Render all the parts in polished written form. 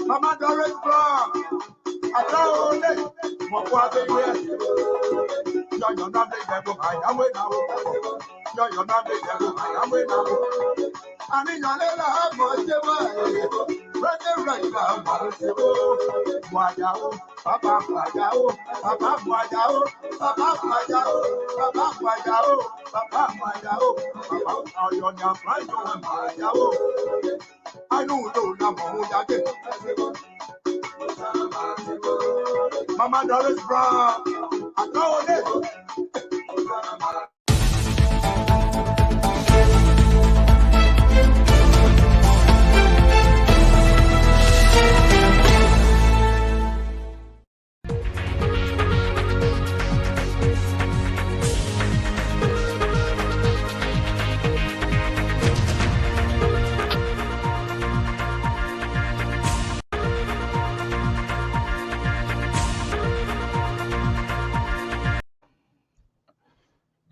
Mama Doris Brown, I don't know. What they wear. You're not the devil, I am with now. You're not the devil, I am with now. And in your little house, right now, Wajao, Papa Wajao, Papa Wajao, Papa Wajao, Papa Wajao, Papa Wajao, Papa Wajao, I know Mama Doris Brown, I told it.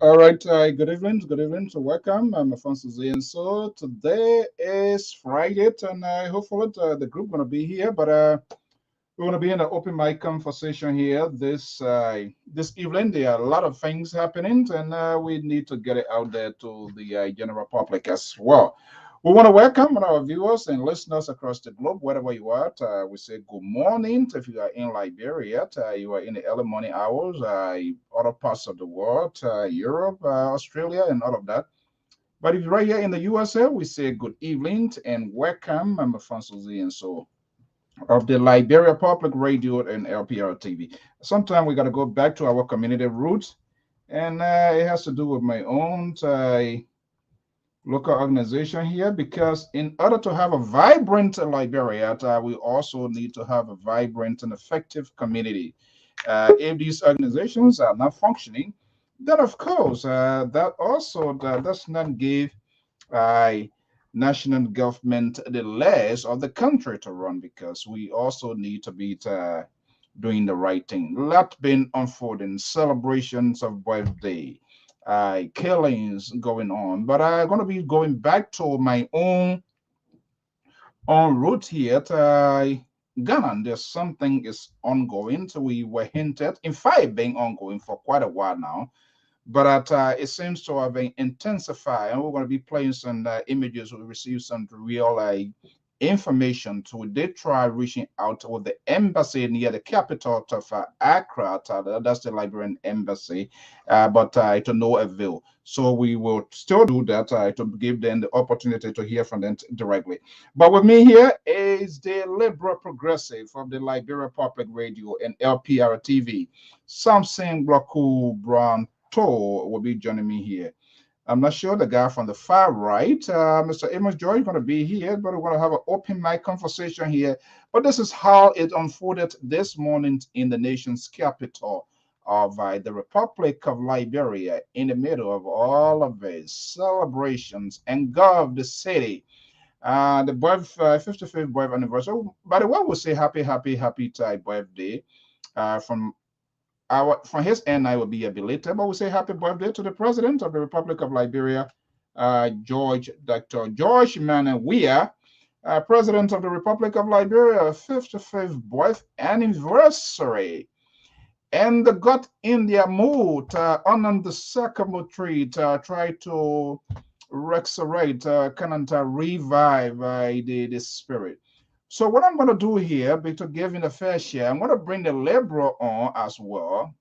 All right, good evening, so welcome. I'm Alfonso Z, and so today is Friday, and hopefully the group gonna be here, but we're gonna be in an open mic conversation here this evening. There are a lot of things happening, and we need to get it out there to the general public as well. We want to welcome our viewers and listeners across the globe, wherever you are. We say good morning if you are in Liberia, you are in the early morning hours, other parts of the world, Europe, Australia, and all of that. But if you're right here in the USA, we say good evening and welcome. I'm Alfonso Z, and so of the Liberia Public Radio and Lpr-Tv. Sometimes we got to go back to our community roots, and it has to do with my own local organization here, because in order to have a vibrant Liberia, we also need to have a vibrant and effective community. If these organizations are not functioning, then of course that also does not give national government the legs of the country to run, because we also need to be doing the right thing. Lot been unfolding, celebrations of birthday, killings going on, but I'm going to be going back to my own route here to Ghana. There's something is ongoing, so we were hinted, in fact, being ongoing for quite a while now, but it seems to have been intensified, and we're going to be playing some images. We received some real information. So we did try reaching out with the embassy near the capital of Accra, that's the Liberian embassy, but to no avail. So we will still do that to give them the opportunity to hear from them directly. But with me here is the liberal progressive of the Liberia Public Radio and Lpr-Tv, Samson Bloku Brown will be joining me here. I'm not sure the guy from the far right, Mr. Amos Joy, is going to be here, but we're going to have an open mic conversation here. But this is how it unfolded this morning in the nation's capital of the Republic of Liberia, in the middle of all of these celebrations, engulfed the city. The 55th birth anniversary. By the way, we'll say happy birthday from his end. I will be a belated, but we say happy birthday to the President of the Republic of Liberia, Dr. George Weah, President of the Republic of Liberia, 55th birth anniversary. And they got in their mood on the sycamore tree to try to resurrect, revive the spirit. So what I'm going to do here, to give him a fair share, I'm going to bring the liberal on as well.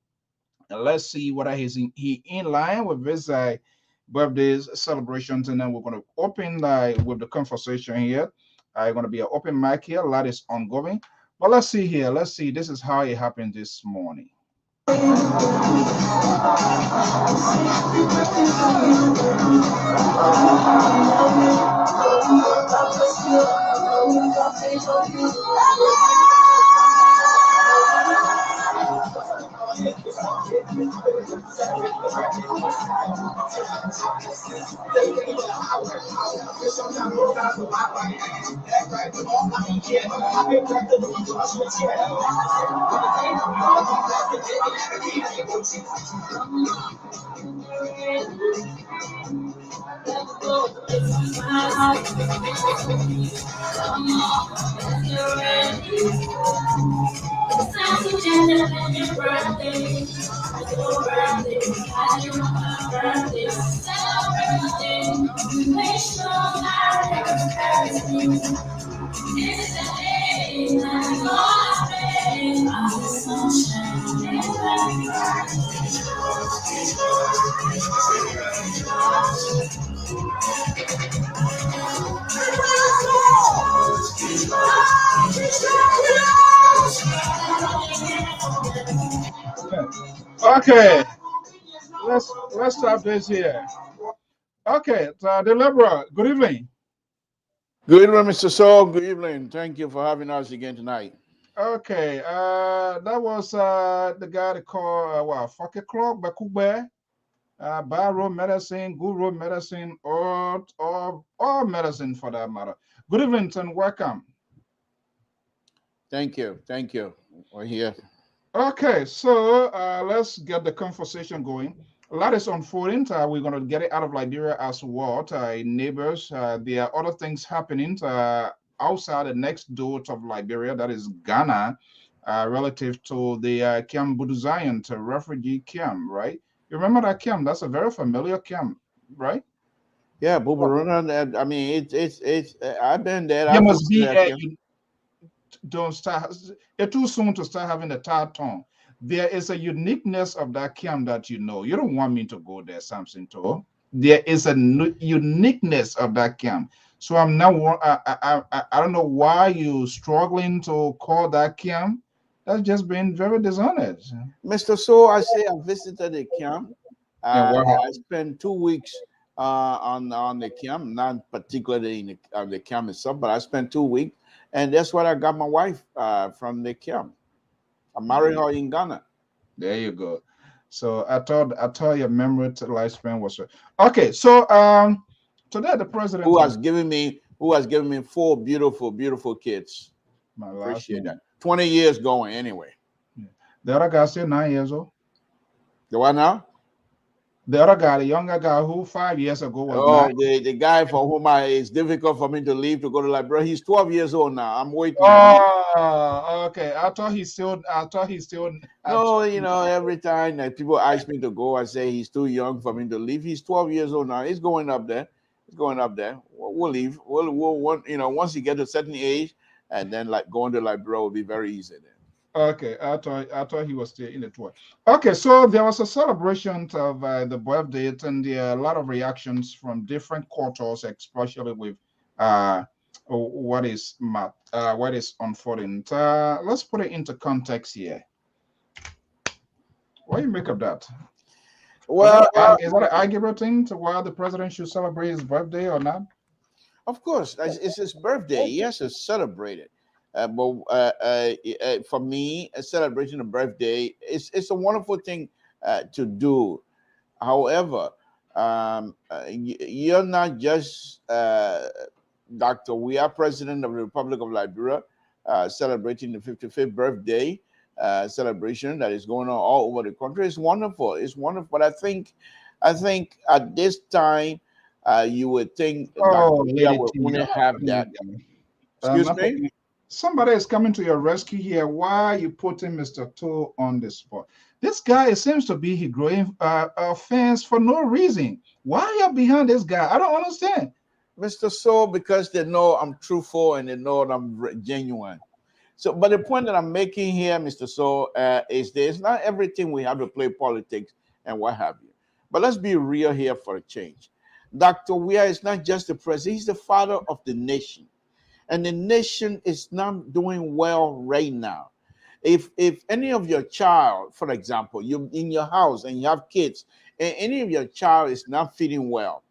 And let's see what he in line with his birthdays celebrations, and then we're going to open with the conversation here. I'm going to be an open mic here. A lot is ongoing, but let's see here. Let's see. This is how it happened this morning. Okay, let's stop this here. Okay, the liberal. Good evening. Good evening, Mr. Saul. Good evening. Thank you for having us again tonight. Okay, that was the guy that called what? Fuck clock, Bakugbe. Bad road medicine, good road medicine, or medicine for that matter. Good evening and welcome. Thank you. Thank you. We're here. Okay, so let's get the conversation going. A lot is unfolding. We're going to get it out of Liberia as well. Neighbors, there are other things happening outside the next door of Liberia, that is Ghana, relative to the Camp Buduzayan refugee camp, right? You remember that camp? That's a very familiar camp, right? Yeah, Buburuna. I mean, it's. I've been there. There I've must visited be that a camp. don't start it's too soon to start having a third tongue. There is a uniqueness of that camp that you don't want me to go there, something to. There is a uniqueness of that camp. So I'm now I don't know why you struggling to call that camp. That's just being very dishonest. Mr. So, I say I visited the camp. And what I spent 2 weeks on the camp, not particularly in the camp itself, but I spent 2 weeks, and that's where I got my wife from the camp. I married her in Ghana. there you go. So I thought your memory to lifespan was okay. So today the president Who has given me 4 beautiful kids. my last Appreciate name. that. 20 years going anyway. Yeah. The other guy still 9 years old. The what now? The other guy, the younger guy who 5 years ago was nine. Oh, the guy for whom it's difficult for me to leave to go to Liberia. He's 12 years old now. I'm waiting on him. Oh, okay. I thought he's still. No, every time that people ask me to go, I say he's too young for me to leave. He's 12 years old now. He's going up there. He's going up there. We'll leave. Once he gets to a certain age, and then like going to Liberia will be very easy then. Okay, I thought he was still in the tour. Okay, so there was a celebration of the birthday, and there are a lot of reactions from different quarters, especially with uh what is unfolding. Let's put it into context here. What do you make of that? Well, Is that an arguable thing to why the president should celebrate his birthday or not? of course, it's his birthday. Yes, it's celebrated. But for me, a celebration of birthday it's a wonderful thing to do. However, you're not just Doctor. We are president of the Republic of Liberia, celebrating the 55th birthday celebration that is going on all over the country. It's wonderful. It's wonderful. But I think at this time, you would think Dr. Oh, Weah Lady would T, only have that. Excuse I'm me? talking. Somebody is coming to your rescue here. Why are you putting Mr. Toe on the spot? This guy it seems to be he growing fans for no reason. Why are you behind this guy? I don't understand. Mr. So, because they know I'm truthful and they know that I'm genuine. So, but the point that I'm making here, Mr. So, is this: not everything we have to play politics and what have you. But let's be real here for a change. Dr. Weah is not just the president; he's the father of the nation, and the nation is not doing well right now. If any of your child, for example, you in your house and you have kids, and any of your child is not feeling well,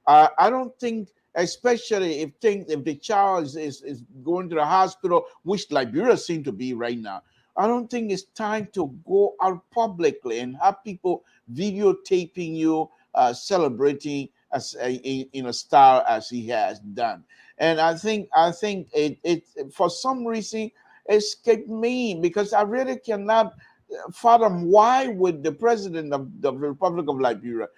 I don't think, especially if the child is going to the hospital, which Liberia seems to be right now, I don't think it's time to go out publicly and have people videotaping you celebrating as in a style as he has done. And I think it for some reason escaped me, because I really cannot fathom why would the president of the Republic of Liberia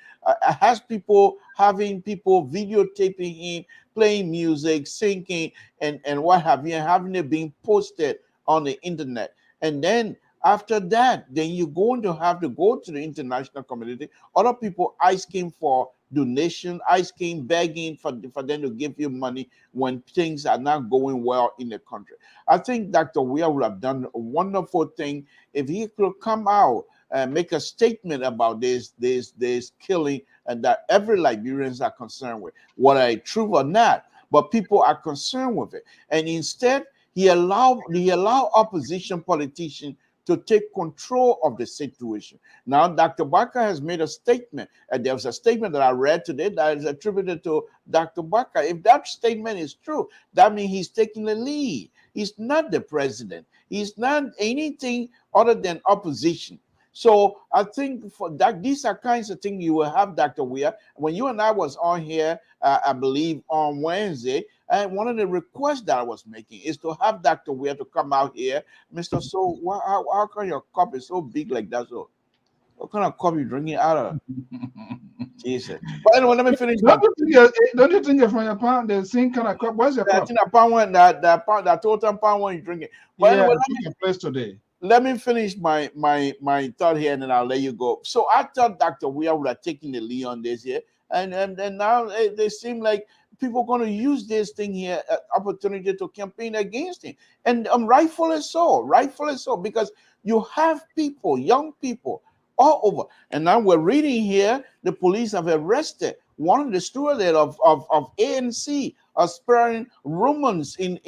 has people having people videotaping him, playing music, singing, and what have you, and having it being posted on the internet. And then after that, then you're going to have to go to the international community. Other people asking for donation, asking, begging for them to give you money when things are not going well in the country. I think Dr. Weir would have done a wonderful thing if he could come out and make a statement about this killing, and that every Liberians are concerned with, whether it's true or not. But people are concerned with it, and instead he allowed opposition politicians to take control of the situation. Now, Dr. Barker has made a statement, and there was a statement that I read today that is attributed to Dr. Barker. If that statement is true, that means he's taking the lead. He's not the president. He's not anything other than opposition. So I think for that, these are kinds of things you will have, Dr. Weir. When you and I was on here, I believe on Wednesday, and one of the requests that I was making is to have Dr. Weir to come out here. Mr. So, how come your cup is so big like that? So, what kind of cup you drinking out of? Jesus. But anyway, let me finish my. Don't you think from your pound the same kind of cup? Where's your I cup? think that pound one, that total pound one you drinking. But Yeah, anyway, I took a place today. let me finish my thought here, and then I'll let you go. So I thought Dr. Weir would have taken the lead on this here, and now they seem like people are going to use this thing here opportunity to campaign against him, and rightfully so, because you have people, young people, all over. And now we're reading here the police have arrested one of the stewards of ANC, spreading rumors in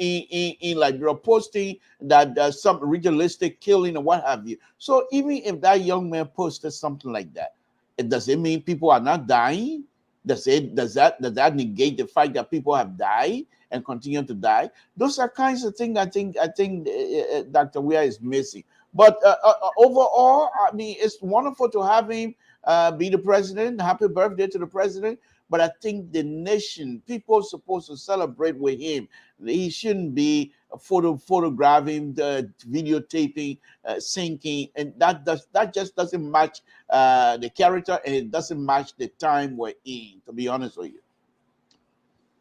like you're posting that there's some ritualistic killing or what have you. So even if that young man posted something like that, does it mean people are not dying? Does that negate the fact that people have died and continue to die? Those are kinds of things I think Dr. Weir is missing. But overall, I mean, it's wonderful to have him be the president. Happy birthday to the president. But I think the nation, people are supposed to celebrate with him. He shouldn't be photographing, videotaping, singing, and that just doesn't match the character, and it doesn't match the time we're in. To be honest with you.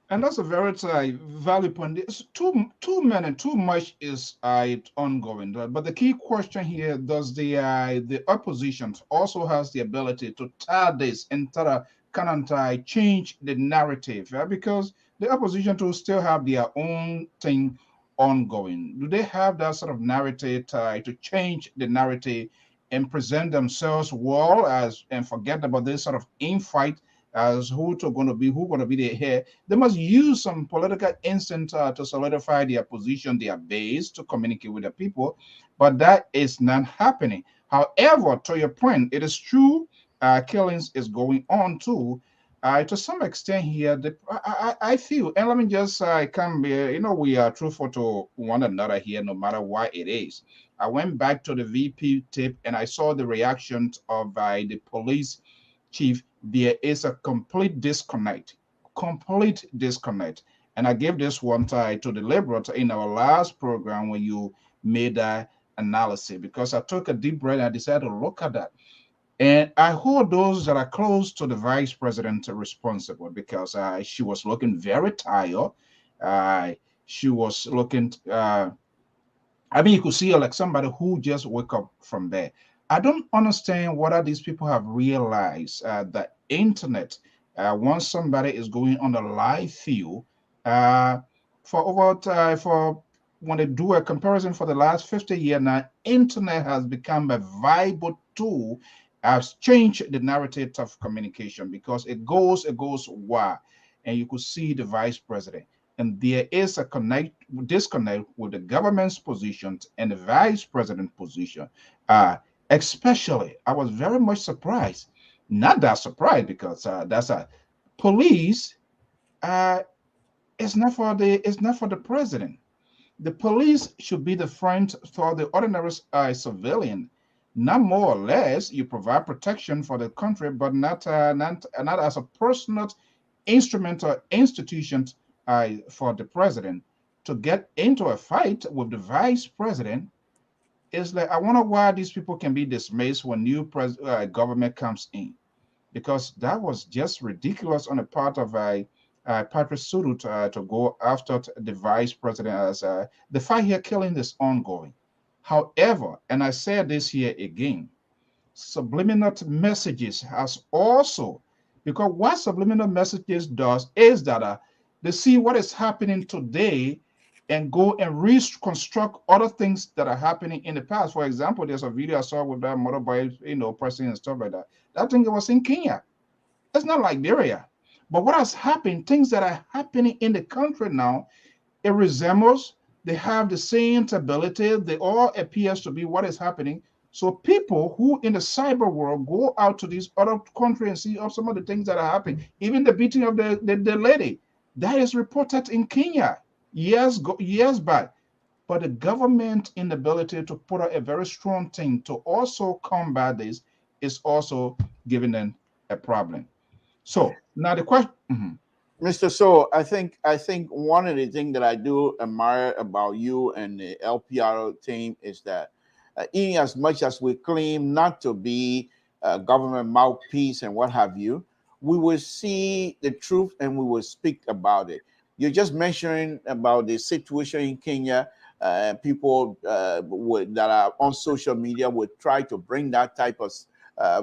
And that's a very valid point. It's too many, too much is ongoing. But the key question here: does the opposition also has the ability to tie this and kind of change the narrative? Because the opposition to still have their own thing ongoing. Do they have that sort of narrative to change the narrative and present themselves well as and forget about this sort of infight as who going to be the head? They must use some political instinct to solidify their position, their base, to communicate with the people. But that is not happening. However, to your point, it is true. Killings is going on too. To some extent here, I feel, and let me just come here. We are truthful to one another here, no matter what it is. I went back to the VP tip and I saw the reactions of the police chief. There is a complete disconnect, And I gave this one tie to the Liberal in our last program when you made that analysis, because I took a deep breath and I decided to look at that. And I hold those that are close to the vice president responsible, because she was looking very tired. She was looking I mean, you could see her like somebody who just woke up from there. I don't understand whether these people have realized that internet, once somebody is going on the live field, uh, for when they do a comparison for the last 50 years now, internet has become a viable tool, has changed the narrative of communication, because it goes wide, and you could see the vice president, and there is a disconnect with the government's position and the vice president position. Uh, Especially, I was very much surprised. Not that surprised, because that's a police. Uh, it's not for the president. The police should be the front for the ordinary civilian. Not more or less, you provide protection for the country, but not as a personal instrument or institution for the president to get into a fight with the vice president. It's like, I wonder why these people can be dismissed when new government comes in, because that was just ridiculous on the part of Patrick Suru to go after the vice president, as the fight here killing is ongoing. However, and I said this here again, subliminal messages has also, because what subliminal messages does is that they see what is happening today and go and reconstruct other things that are happening in the past. For example, there's a video I saw with that motorbike, person and stuff like that. That thing was in Kenya. It's not Liberia. But what has happened, things that are happening in the country now, it resembles, they have the same ability, they all appears to be what is happening. So people who in the cyber world go out to these other countries and see some of the things that are happening, even the beating of the lady, that is reported in Kenya years back. But the government inability to put out a very strong thing to also combat this is also giving them a problem. So now the question, Mr. So, I think one of the things that I do admire about you and the LPR team is that in as much as we claim not to be a government mouthpiece and what have you, we will see the truth and we will speak about it. You're just mentioning about the situation in Kenya. People that are on social media would try to bring that type of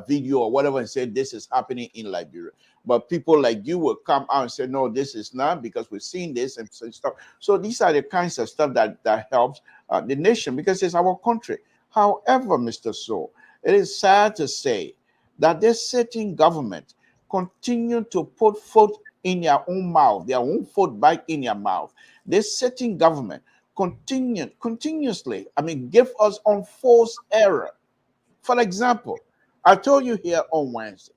video or whatever and say this is happening in Liberia. But people like you will come out and say, no, this is not, because we've seen this and stuff. So these are the kinds of stuff that helps the nation, because it's our country. However, Mr. So, it is sad to say that this sitting government continue to put foot in their own mouth, their own foot back in their mouth. This sitting government continuously, give us on false error. For example, I told you here on Wednesday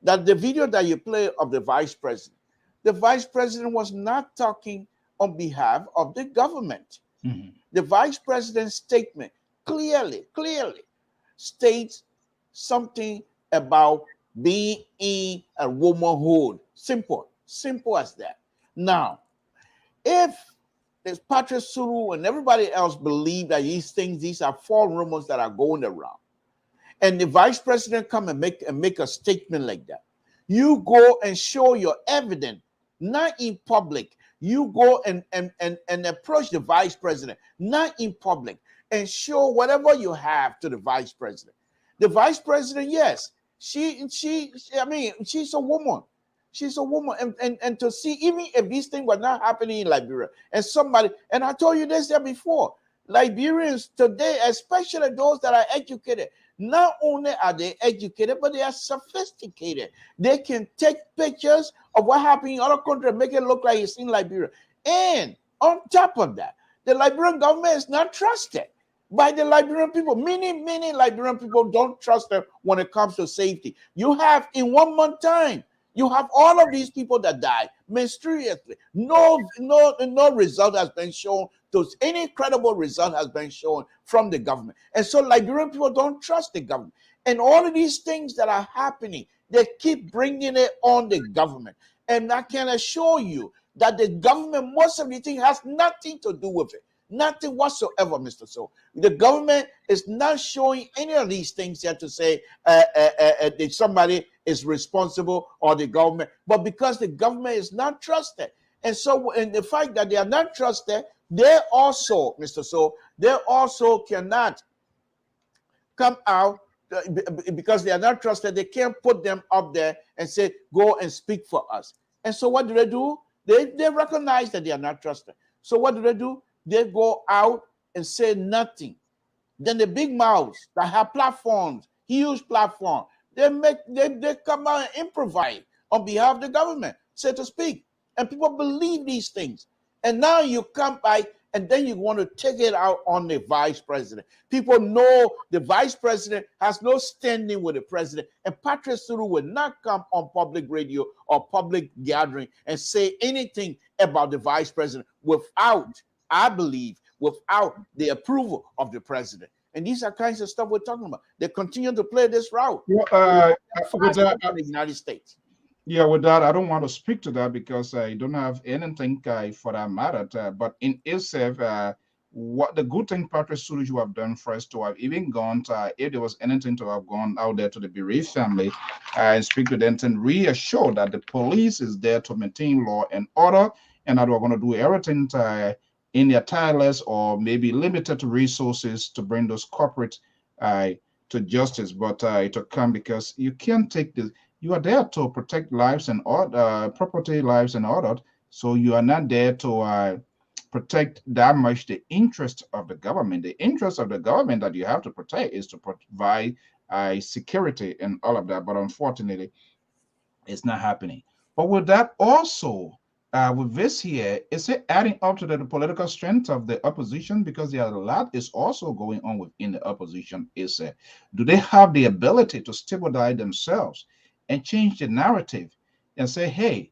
that the video that you play of the vice president was not talking on behalf of the government. mm-hmm. The vice president's statement clearly states something about being in a womanhood. Simple as that. Now, if there's Patrick Suru and everybody else believe that these are false rumors that are going around, and the vice president come and make a statement like that, you go and show your evidence, not in public. You go and approach the vice president, not in public, and show whatever you have to the vice president. The vice president, yes, she's a woman. She's a woman. And to see, even if these things were not happening in Liberia, and I told you this there before, Liberians today, especially those that are educated, not only are they educated, but they are sophisticated. They can take pictures of what happened in other countries and make it look like it's in Liberia. And on top of that, the Liberian government is not trusted by the Liberian people. Many Liberian people don't trust them when it comes to safety. You have, in 1 month time, you have all of these people that die mysteriously. No result has been shown. Any credible result has been shown from the government. And so Liberian people don't trust the government. And all of these things that are happening, they keep bringing it on the government. And I can assure you that the government, most of the thing has nothing to do with it. Nothing whatsoever, Mr. So. The government is not showing any of these things here to say that somebody is responsible or the government, but because the government is not trusted. And so, in the fact that they are not trusted, they also, Mr. So, they also cannot come out because they are not trusted. They can't put them up there and say, go and speak for us. And so what do? They recognize that they are not trusted. So what do? They go out and say nothing. Then the big mouths that have platforms, huge platform, they come out and improvise on behalf of the government, so to speak. And people believe these things. And now you come by and then you want to take it out on the vice president. People know the vice president has no standing with the president. And Patrick Suru will not come on public radio or public gathering and say anything about the vice president without, I believe, without the approval of the president. And these are kinds of stuff we're talking about. They continue to play this route. Well, with that, in the United States. yeah, with that, I don't want to speak to that because I don't have anything for that matter. But in itself, what the good thing Patrick Suluj you have done for us to have even gone to, if there was anything to have gone out there to the bereaved family and speak to them and reassure that the police is there to maintain law and order and that we're going to do everything in their tireless or maybe limited resources to bring those corporate to justice, but to come because you can't take this. You are there to protect lives and property, lives and order. So you are not there to protect that much the interest of the government. The interest of the government that you have to protect is to provide security and all of that. But unfortunately, it's not happening. But with that also, with this here, is it adding up to the political strength of the opposition? Because there are a lot is also going on within the opposition. Is do they have the ability to stabilize themselves and change the narrative and say, hey,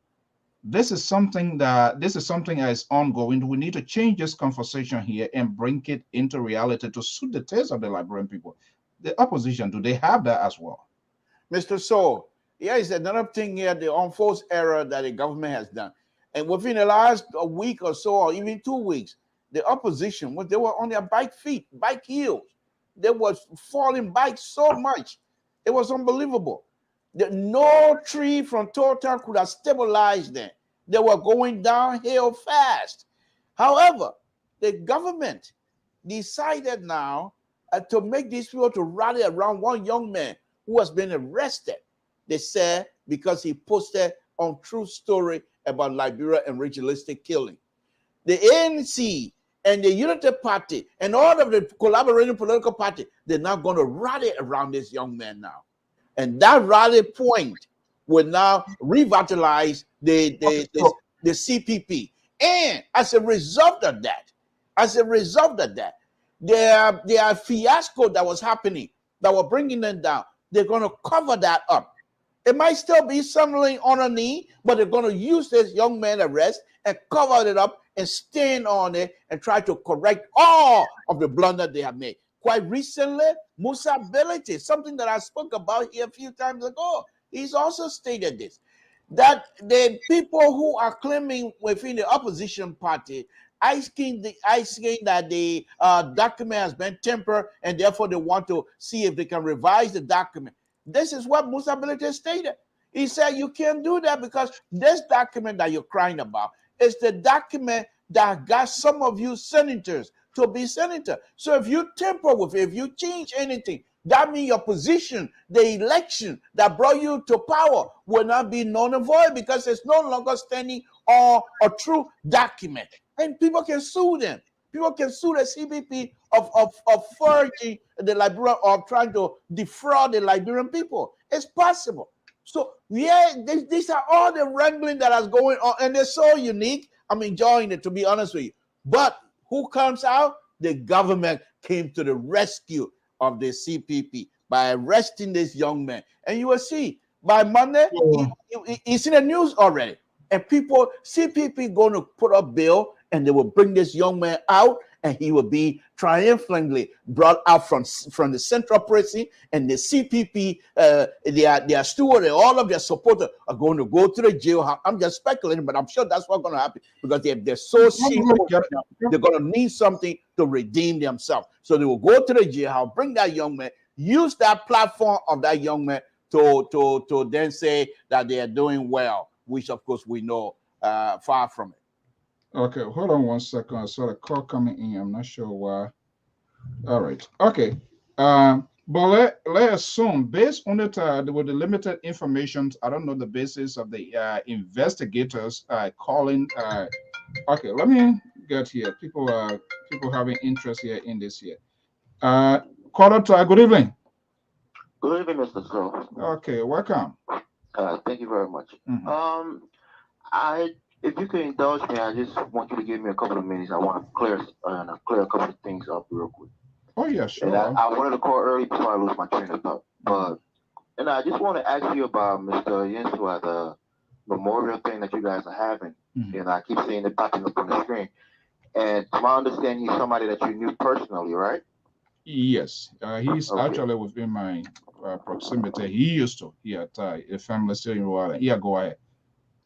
this is something that is ongoing. We need to change this conversation here and bring it into reality to suit the taste of the Liberian people. The opposition, do they have that as well? Mr. So, yeah, it's another thing here, the unforced error that the government has done. And within the last week or so, or even 2 weeks, the opposition, they were on their bike heels. They were falling bikes so much. It was unbelievable. No tree from Total could have stabilized them. They were going downhill fast. However, the government decided now to make these people to rally around one young man who has been arrested. They said because he posted on true story about Liberia and ritualistic killing. The ANC and the Unity Party and all of the collaborating political parties, they're now going to rally around this young man now. And that rally point will now revitalize the CPP. And as a result of that, their fiasco that was happening, that were bringing them down, they're going to cover that up. It might still be something underneath, but they're going to use this young man arrest and cover it up and stand on it and try to correct all of the blunder they have made. Quite recently, Musability, something that I spoke about here a few times ago, he's also stated this, that the people who are claiming within the opposition party, asking that the document has been tempered and therefore they want to see if they can revise the document. This is what Musability stated. He said you can't do that because this document that you're crying about is the document that got some of you senators to be senator. So if you tamper with it, if you change anything, that means your position, the election that brought you to power will not be null and void because it's no longer standing on a true document. And people can sue them. People can sue the CBP of forging the Liberian, or trying to defraud the Liberian people. It's possible. So yeah, these are all the wrangling that is going on, and they're so unique. I'm enjoying it, to be honest with you. But who comes out? The government came to the rescue of the CPP by arresting this young man. And you will see by Monday, it's in the news already. And people, CPP going to put up bail, and they will bring this young man out, and he will be triumphantly brought out from the central prison. And the CPP, their steward and all of their supporters are going to go to the jail. I'm just speculating, but I'm sure that's what's going to happen because they're so simple. They're going to need something to redeem themselves. So they will go to the jailhouse, bring that young man, use that platform of that young man to then say that they are doing well, which of course we know far from it. Okay, hold on 1 second. I saw the call coming in. I'm not sure why. All right. Okay. But let's assume, based on it, with the limited information, I don't know the basis of the investigators calling. Okay, let me get here. People having interest here in this here. Caller, good evening. Good evening, Mr. Sir. Okay, welcome. Thank you very much. If you can indulge me, I just want you to give me a couple of minutes. I want to clear a couple of things up real quick. Oh yeah, sure. And I wanted to call early before I lose my train of thought. And I just want to ask you about Mr. Yensua, the memorial thing that you guys are having. And I keep seeing it popping up on the screen. And to my understanding, he's somebody that you knew personally, right? Yes, he's Okay. actually within my proximity. He used to. Yeah, a family still in Rwanda. Yeah, go ahead.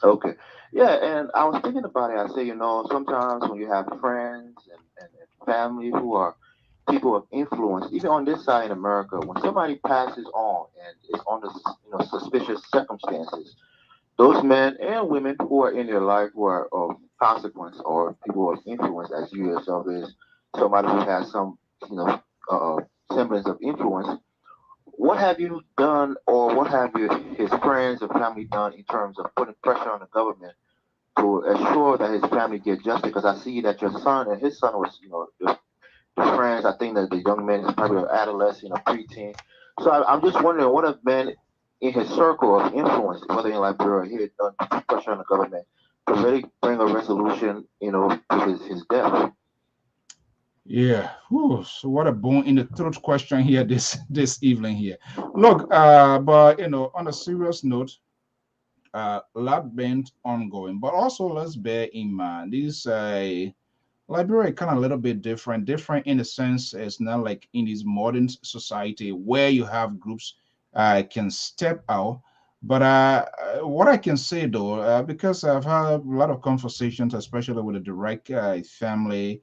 Okay. Yeah, and I was thinking about it. I say, sometimes when you have friends and family who are people of influence, even on this side in America, when somebody passes on and is under, suspicious circumstances, those men and women who are in your life who are of consequence or people of influence, as you yourself is somebody who has some, you know, uh, semblance of influence. What have you done, or what have his friends or family done in terms of putting pressure on the government to assure that his family get justice? Because I see that your son and his son was, the friends. I think that the young man is probably an adolescent or preteen. So I'm just wondering what have been in his circle of influence, whether in Liberia or here, done to put pressure on the government to really bring a resolution, to his death. Yeah. Whew, so what a bone in the throat question here this evening here. Look, but on a serious note, lot been ongoing, but also let's bear in mind this Liberia kind of a little bit different. Different in the sense it's not like in this modern society where you have groups can step out. But what I can say though, because I've had a lot of conversations, especially with the direct family,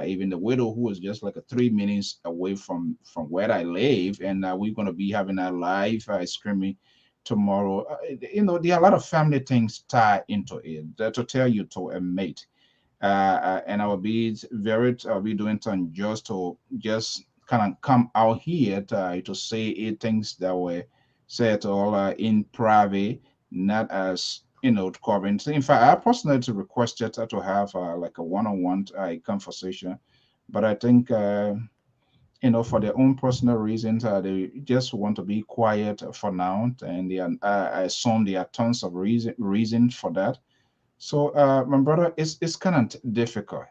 even the widow who is just like a 3 minutes away from where I live, and we're gonna be having a live screaming tomorrow. There are a lot of family things tied into it. To tell you to a mate and I'll be doing some just kind of come out here to say things that were said all in private, not as covering. In fact, I personally requested to have like a one-on-one conversation, but I think for their own personal reasons, they just want to be quiet for now, and I assume there are tons of reason for that. So, my brother, it's kind of difficult,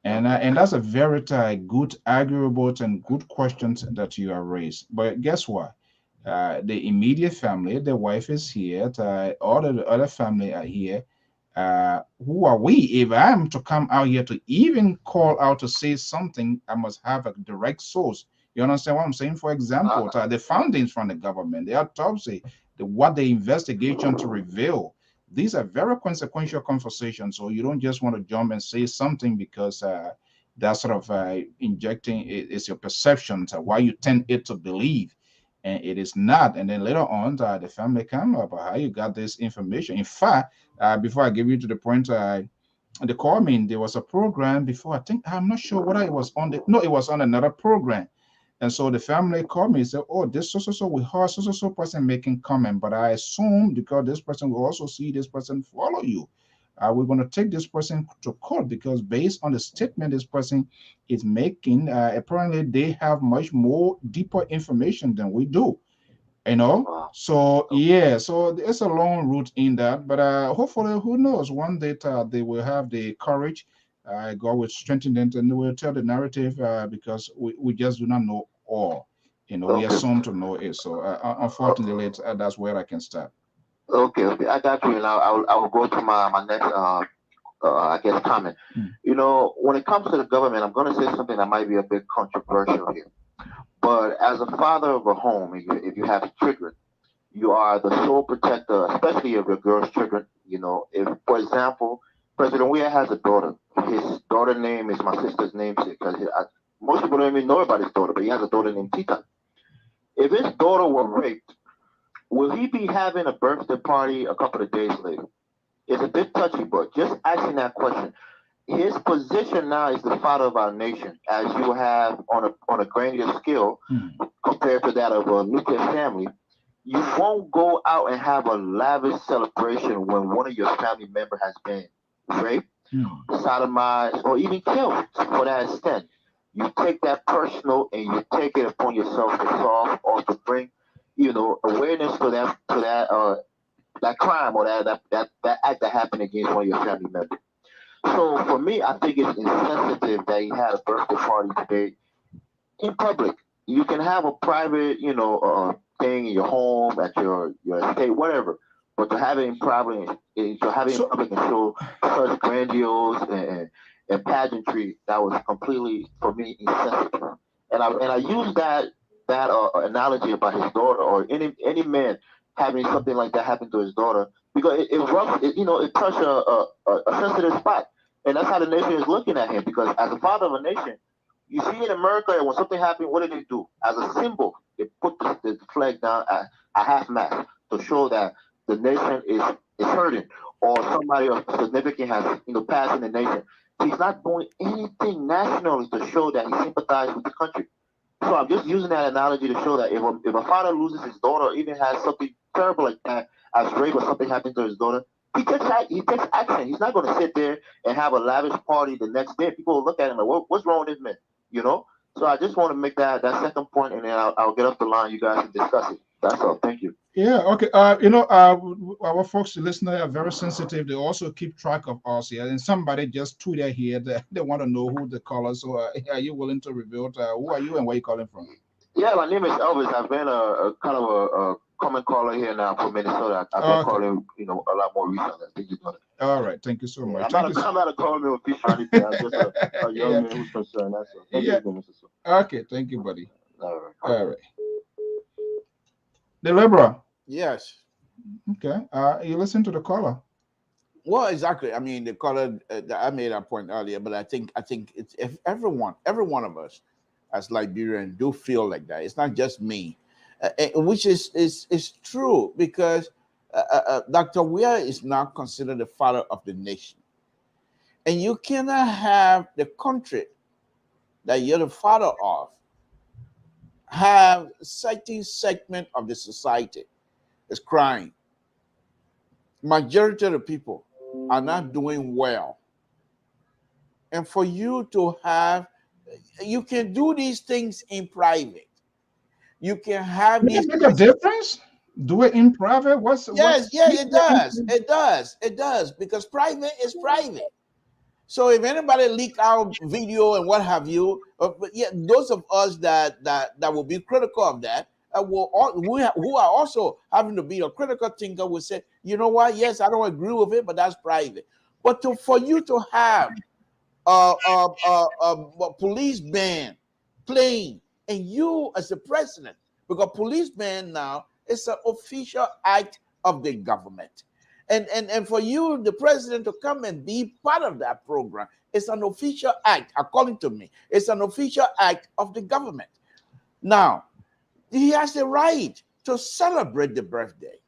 and that's a very good, arguable, and good questions that you are raised. But guess what? The immediate family, the wife is here, all the other family are here. Who are we? If I'm to come out here to even call out to say something, I must have a direct source. You understand what I'm saying? For example, the findings from the government, the autopsy, what the investigation to reveal. These are very consequential conversations. So you don't just want to jump and say something because that's sort of injecting it's your perception, why you tend it to believe and it is not. And then later on, the family come up how you got this information. In fact, before I give you to the point, the call me, there was a program before. I think I'm not sure whether it was on the no, it was on another program. And so the family called me and said, "Oh, this so we heard so person making comment, but I assume because this person will also see this person follow you. We're going to take this person to court because based on the statement this person is making, apparently they have much more deeper information than we do." Wow. So yeah, so there's a long route in that, but hopefully, who knows, one day they will have the courage. God will strengthen them and they will tell the narrative because we just do not know all. We Okay. assume to know it. So unfortunately, that's where I can start. Okay. Okay. I got you. Now I will go to my next I guess comment. Mm. When it comes to the government, I'm going to say something that might be a bit controversial here. But as a father of a home, if you have children, you are the sole protector, especially of your girl's children. If, for example, President Weah has a daughter. His daughter name is my sister's namesake. Because most people don't even know about his daughter, but he has a daughter named Tita. If his daughter were raped, will he be having a birthday party a couple of days later? It's a bit touchy, but just asking that question. His position now is the father of our nation, as you have on a grander scale Mm. compared to that of a nuclear family. You won't go out and have a lavish celebration when one of your family member has been raped, Mm. sodomized, or even killed for that extent. You take that personal and you take it upon yourself to solve or to bring, awareness to that crime or that act that happened against one of your family members. So for me, I think it's insensitive that he had a birthday party today in public. You can have a private, thing in your home, at your estate, whatever. But to have it in private, to have it in So public and show such grandiose and pageantry, that was completely for me insensitive. And I use that analogy about his daughter, or any man having something like that happen to his daughter, because it touched a sensitive spot, and that's how the nation is looking at him. Because as a father of a nation, you see in America, when something happened, what do they do? As a symbol, they put the flag down at half mast to show that the nation is hurting, or somebody of significant has passed in the nation. He's not doing anything nationally to show that he sympathizes with the country. So I'm just using that analogy to show that if a father loses his daughter, or even has something terrible like that, as rape or something happened to his daughter, he takes action. He's not going to sit there and have a lavish party the next day. People will look at him like, what's wrong with this man? You know. So I just want to make that second point, and then I'll get off the line. You guys can discuss it. That's all. Thank you. Yeah, okay. Our folks, the listener, are very sensitive. They also keep track of us here. And somebody just tweeted here that they want to know who the caller. So, are you willing to reveal who are you and where you calling from? Yeah, my name is Elvis. I've been a kind of a common caller here now for Minnesota. I've been calling, a lot more recently. I think you know that. All right, thank you so much. I'm not a caller official or anything. I'm just a young man who's concerned. That's all. Thank you, Mr. Okay, thank you, buddy. All right. All right. The Libra. Yes. Okay. You listen to the caller. Well, exactly. I mean, the caller. I made that point earlier, but I think it's if every one of us as Liberians do feel like that. It's not just me, which is true, because Dr. Weir is now considered the father of the nation, and you cannot have the country that you're the father of have certain segment of the society is crying. Majority of the people are not doing well. And for you to have, you can do these things in private. You can have these. Make a difference? Do it in private? Yes, it does, because private is private. So if anybody leak out video and what have you, but yeah, those of us that will be critical of that, who are also having to be a critical thinker, will say, you know what? Yes, I don't agree with it, but that's private. But for you to have a police band playing, and you as the president, because police band now is an official act of the government. And for you, the president, to come and be part of that program, it's an official act, according to me. It's an official act of the government. Now, he has the right to celebrate the birthday,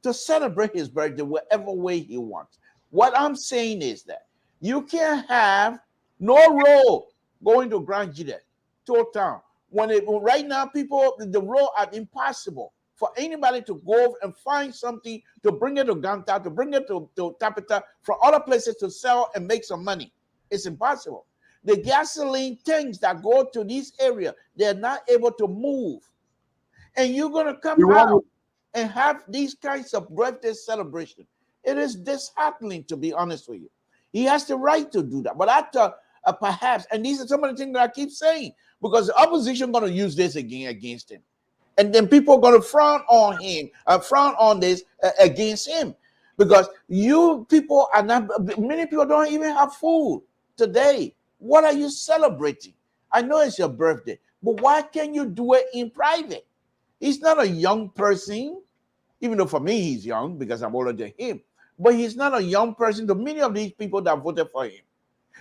to celebrate his birthday whatever way he wants. What I'm saying is that you can't have no road going to Grand Jide, to town. Right now, the road are impossible for anybody to go and find something to bring it to Ganta, to bring it to Tapita, from other places to sell and make some money. It's impossible. The gasoline tanks that go to this area, they're not able to move. And you're going to come out and have these kinds of birthday celebration. It is disheartening, to be honest with you. He has the right to do that. But I thought perhaps, and these are some of the things that I keep saying, because the opposition going to use this again against him. And then people are going to frown on him, frown on this against him. Because you people are not, many people don't even have food today. What are you celebrating? I know it's your birthday, but why can't you do it in private? He's not a young person, even though for me he's young because I'm older than him. But he's not a young person to many of these people that voted for him.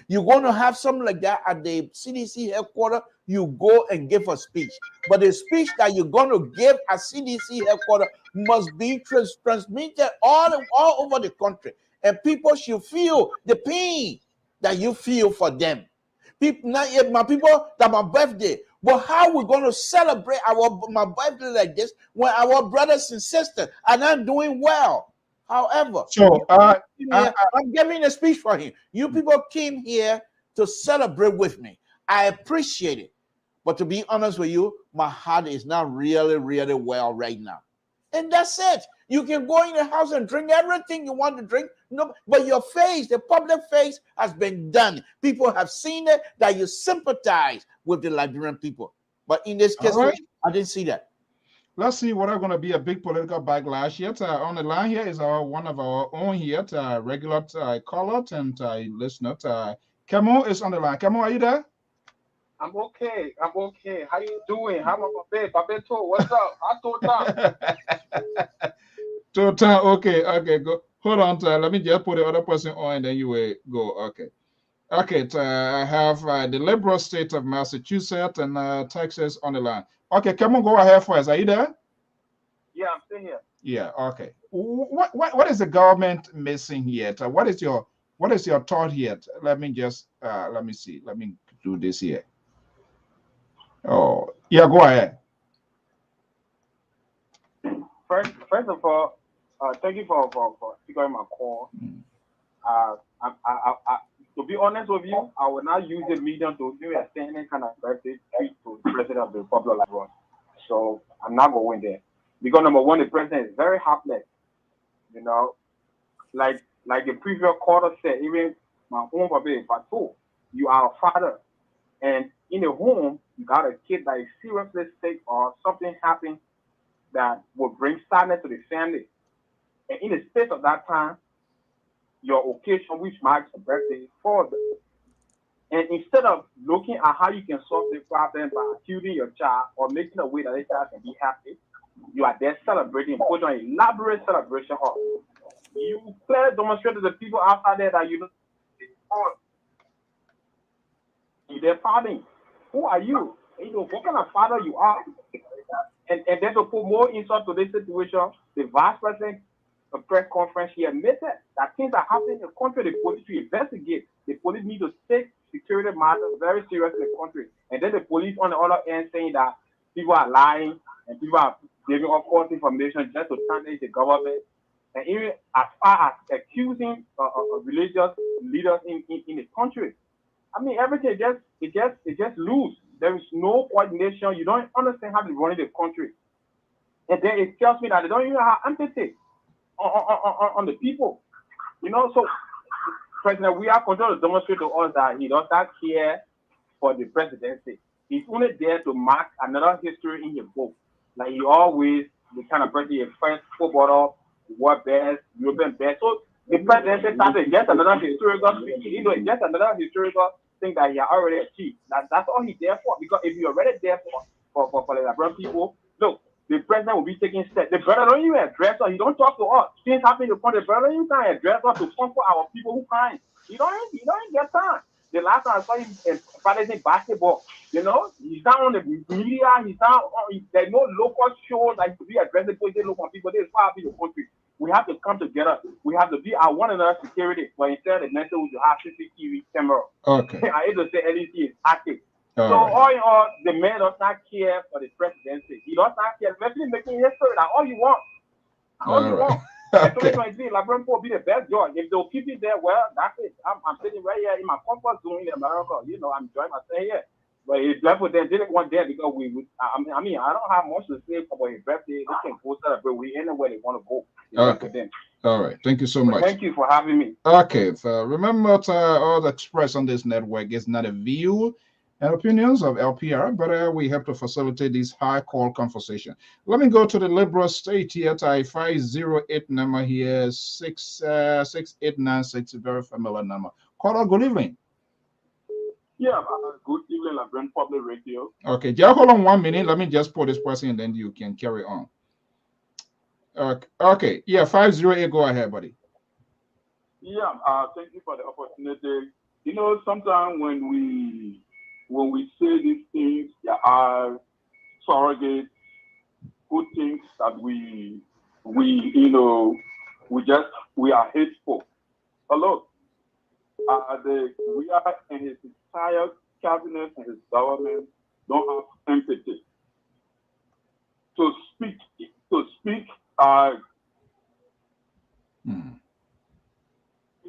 You're going to have something like that at the CDC headquarters, you go and give a speech. But the speech that you're going to give at CDC headquarters must be transmitted all over the country. And people should feel the pain that you feel for them. People, not yet my people, that my birthday. But how are we going to celebrate my birthday like this when our brothers and sisters are not doing well? However, so I'm giving a speech for him. You people came here to celebrate with me. I appreciate it. But to be honest with you, my heart is not really, really well right now. And that's it. You can go in the house and drink everything you want to drink. No, but your face, the public face, has been done. People have seen it, that you sympathize with the Liberian people. But in this case, right, I didn't see that. Let's see what are going to be a big political backlash here. On the line here is one of our own here, regular caller and listener. Camo is on the line. Camo, are you there? I'm okay. I'm okay. How you doing? How my babe? Babeto, what's up? How Tota? Total. Okay. Okay. Go. Hold on. Let me just put the other person on, and then you will go. Okay. Okay. I have the liberal state of Massachusetts and Texas on the line. Okay. Come on. Go ahead first. Are you there? Yeah, I'm still here. Yeah. Okay. What is the government missing here? What is your thought here? Let me just let me see. Let me do this here. Oh yeah. Go ahead. First of all, thank you for figuring my call. Mm. I, to be honest with you, I will not use the medium to give a any kind of birthday treat to the president of the Republic like us. So I'm not going there because number one, the president is very heartless. You know, like the previous caller said, even my own baby, but too, you are a father, and in a home you got a kid that is seriously sick or something happened that will bring sadness to the family. And in the space of that time, your occasion, which marks a birthday, falls. And instead of looking at how you can solve the problem by accusing your child or making a way that the child can be happy, you are there celebrating, putting on an elaborate celebration of. You clearly demonstrate to the people outside there that you know they're partying. Who are you? You know what kind of father you are. And then to put more insult to this situation, the vice president a press conference, he admitted that things are happening in the country. The police to investigate. The police need to take security matters very seriously in the country. And then the police on the other end saying that people are lying and people are giving up false information just to tarnish the government. And even as far as accusing religious leaders in the country. I mean, everything just loose. There is no coordination. You don't understand how they're running the country. And then it tells me that they don't even have empathy on the people. You know, so President, we are going to demonstrate to us that he does not care for the presidency. He's only there to mark another history in his book. Like he always, the kind of president, first footballer, world best, European best. So the presidency started just another historical speaking, you know, just another historical thing that he had already achieved. That's all he's there for. Because if you're already there for the Liberian people, look, the president will be taking steps. The brother don't even address us. He don't talk to us. Things happen in the country. The brother you can't address us to comfort our people who crying. He don't get time. The last time I saw him practicing basketball, you know, he's not on the media. He's not on. There's no local shows like to be addressing local people. This is why I be the country. We have to come together. We have to be our one another security. But instead of the mental, we have CCTV camera. Okay. I hate to say LEC is active. All so right. all in all, the man does not care for the presidency. He does not care, especially making history. Like all you want, all you want. And 2023, LeBron will be the best judge. If they'll keep it there, well, that's it. I'm sitting right here in my comfort zone in America. You know, I'm enjoying myself here. But his left with them didn't want there because I mean, I don't have much to say about his birthday. They can go celebrate with anywhere they want to go. Okay. Them. All right. Thank you so much. Thank you for having me. Okay. Remember, all the expressed on this network is not a view and opinions of LPR, but we have to facilitate this high call conversation. Let me go to the liberal state here. 508 number here 6896, very familiar number. Caller, good evening. Yeah, good evening, Labrador Public Radio. Okay, just hold on 1 minute. Let me just put this person and then you can carry on. Okay. Yeah, 508. Go ahead, buddy. Yeah, thank you for the opportunity. You know, sometimes when we say these things, there are surrogates who think that we are hateful. But look, we are in his entire cabinet and his government don't have empathy to speak.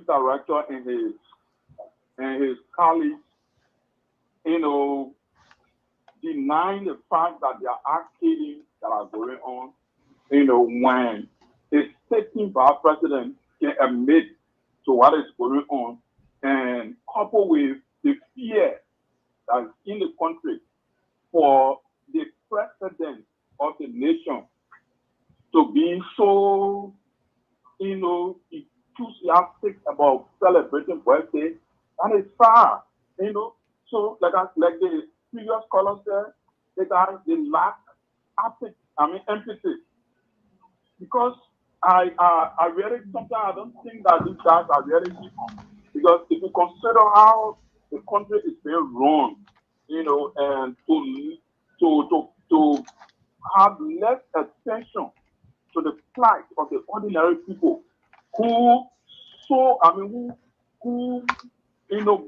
Director and his colleagues, you know, denying the fact that there are killings that are going on. You know, when a sitting vice president can admit to what is going on, and coupled with the fear that's in the country for the president of the nation to be so, you know, enthusiastic about celebrating birthday, and it's far, you know. So like previous caller said, they lack empathy. Because I really sometimes I don't think that these guys are really people. Because if you consider how the country is being run, and to have less attention to the plight of the ordinary people who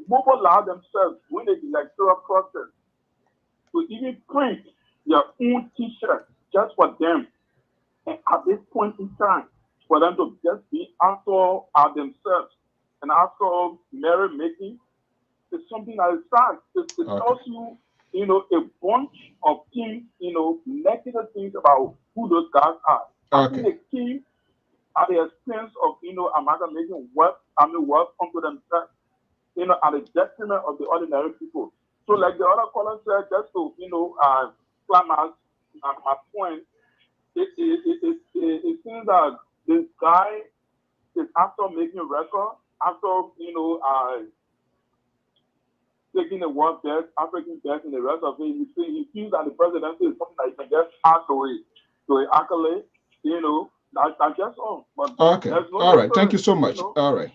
mobilize themselves when the electoral process to even print their own t-shirt just for them. And at this point in time, for them to just be after themselves and after merrymaking is something that is sad. It tells you, a bunch of things, negative things about who those guys are. I think they came at the expense of, amalgamating wealth onto themselves, at the detriment of the ordinary people. So, like the other caller said, just to, climax my point, it seems that this guy is after making a record, after, taking the world debt, African debt, and the rest of it. He feels that the presidency is something that you can just add to an accolade, that's just all. But okay. No all right. Thank you so much. All right.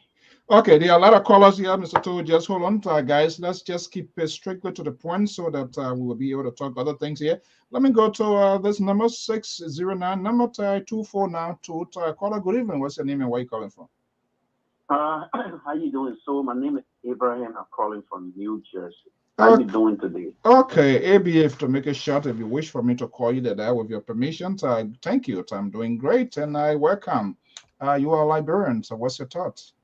Okay, there are a lot of callers here, Mr. Toad. Just hold on, guys. Let's just keep it strictly to the point so that we will be able to talk other things here. Let me go to this number 609, number 2492. Caller, good evening. What's your name and where are you calling from? How you doing? So my name is Abraham. I'm calling from New Jersey. How you doing today? Okay, ABF, to make it short, if you wish for me to call you that with your permission, thank you. I'm doing great and I welcome. You are a Liberian, so what's your thoughts?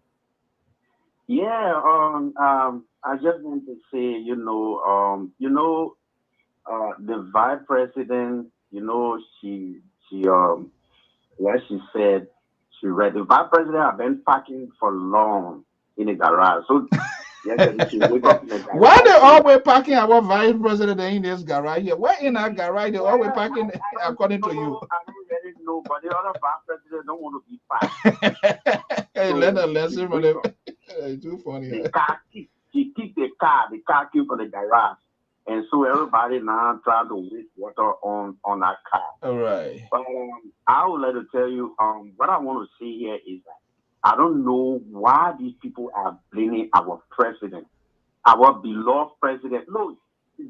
Yeah, I just want to say, the vice president, what she said, she read the vice president have been parking for long in the garage. So she wake up in the garage. Why they always parking our vice president in this garage here? Where in our garage they always parking according to you? I don't really know, but the other vice president don't want to be parked. Hey, let a lesson from them. It's too funny. The car keep the car keep on the garage. And so everybody now trying to waste water on that car. All right. But I would like to tell you, what I want to say here is that I don't know why these people are blaming our president, our beloved president. Look,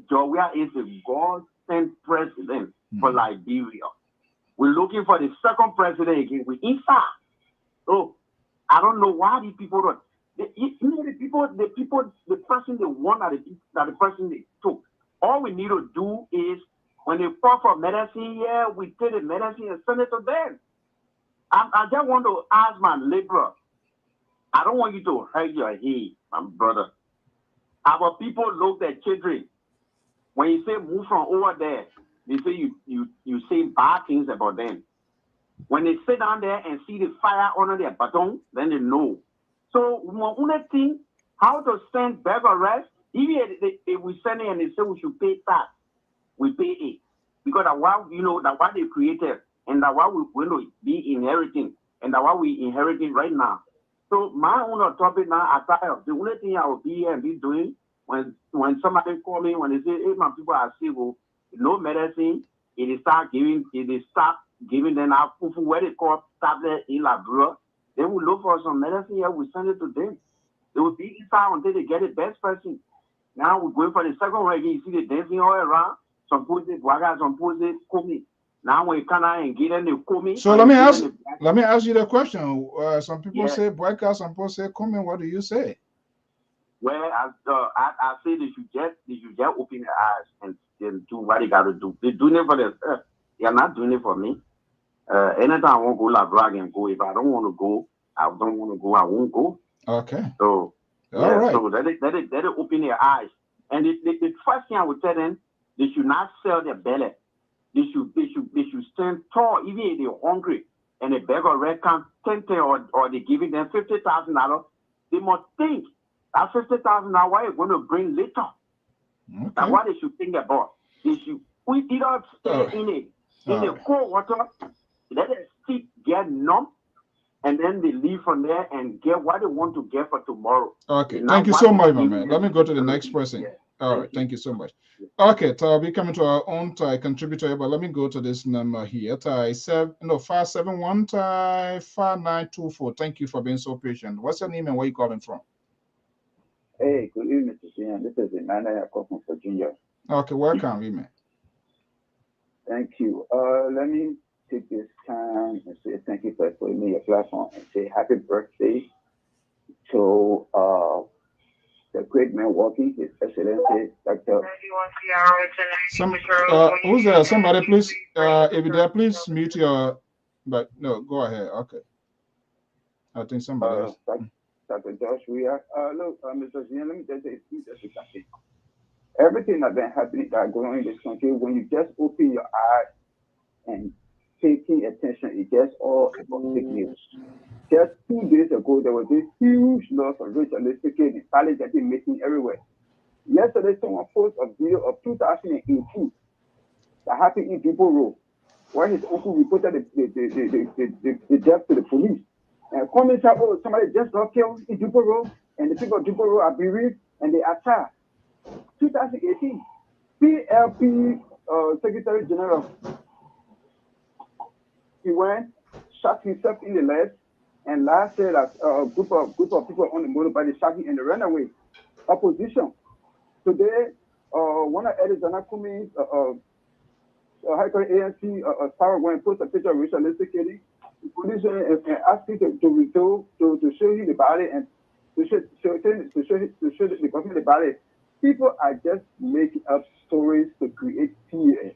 Georgia is a God-sent president for Liberia. We're looking for the second president again. We're inside. So I don't know why these people don't. The person they want that the person they took. All we need to do is when they call for medicine here, we take the medicine and send it to them. I just want to ask my laborer. I don't want you to hurt your head, my brother. Our people love their children. When you say move from over there, they say you say bad things about them. When they sit down there and see the fire under their baton, then they know. So we want to think how to send back arrest. Even if we send it and they say we should pay tax, we pay it. Because that's why, that's why they created, and that's why we're going to be inheriting, and that's why we're inheriting right now. So my own topic now, I tired of the only thing I will be here and be doing when somebody call me, when they say, hey, my people are sick, no medicine, it start giving them our food, where they call tablet in Liberia. Then we look for some medicine here, we send it to them. They will be inside until they get the best person. Now we're going for the second one again. You see the dancing all around. Some people say Bwaga, some people say Komi. Now when you come out and get them, they Komi. So let me ask you the question. Some people say Bwaga, some people say Komi. What do you say? Well, I say they should just open their eyes and do what they got to do. They're doing it for themselves. They are not doing it for me. Anytime I want to go Labra and go. If I don't want to go, I won't go. Okay. So all right. So let it open their eyes. And the first thing I would tell them, they should not sell their belly. They should stand tall, even if they're hungry and a bag of red can 10 or they're giving them $50,000. They must think that $50,000 what you're going to bring later. Okay. That's what they should think about. They should either stay in the cold water, let their feet get numb, and then they leave from there and get what they want to get for tomorrow. Okay, thank you so much, my man. Let me go to the next person. All right, thank you so much. Okay, so we coming to our own contributor, but let me go to this number here. 571 5924. Thank you for being so patient. What's your name and where you calling from? Hey, good evening, Mr. Sheehan. This is Emmanuel Yakov from Virginia. Okay, welcome, Email. Thank you. Let me take this time and say thank you for putting me your platform and say happy birthday to the great man walking, His Excellency Dr. Who's there? Somebody, please. If you're there, please mute your. But no, go ahead. Okay. I think somebody else. Dr. Josh Weir. Look, Mr. Sheehan, let me just say something. Everything that's been happening that going on in this country, when you just open your eyes and taking attention, it gets all about fake news. Just 2 days ago, there was this huge loss of racial in college that they're making everywhere. Yesterday, someone posted a video of 2018 that happened in Depot Road, where his uncle reported the death to the police. And comments out, oh, somebody just got killed in Depot Road, and the people of Depot Road are bereaved, and they are tired. 2018, PLP Secretary General, he went, shot himself in the leg, and last year a group of people on the motorbike shot him and they ran away. Opposition. Today, one of Arizona Cummings, High Court ANC, Sarah went and post a picture of Richard Lester Kelly. The police and asked him to show him the body and to show the person the body. People are just making up stories to create fear.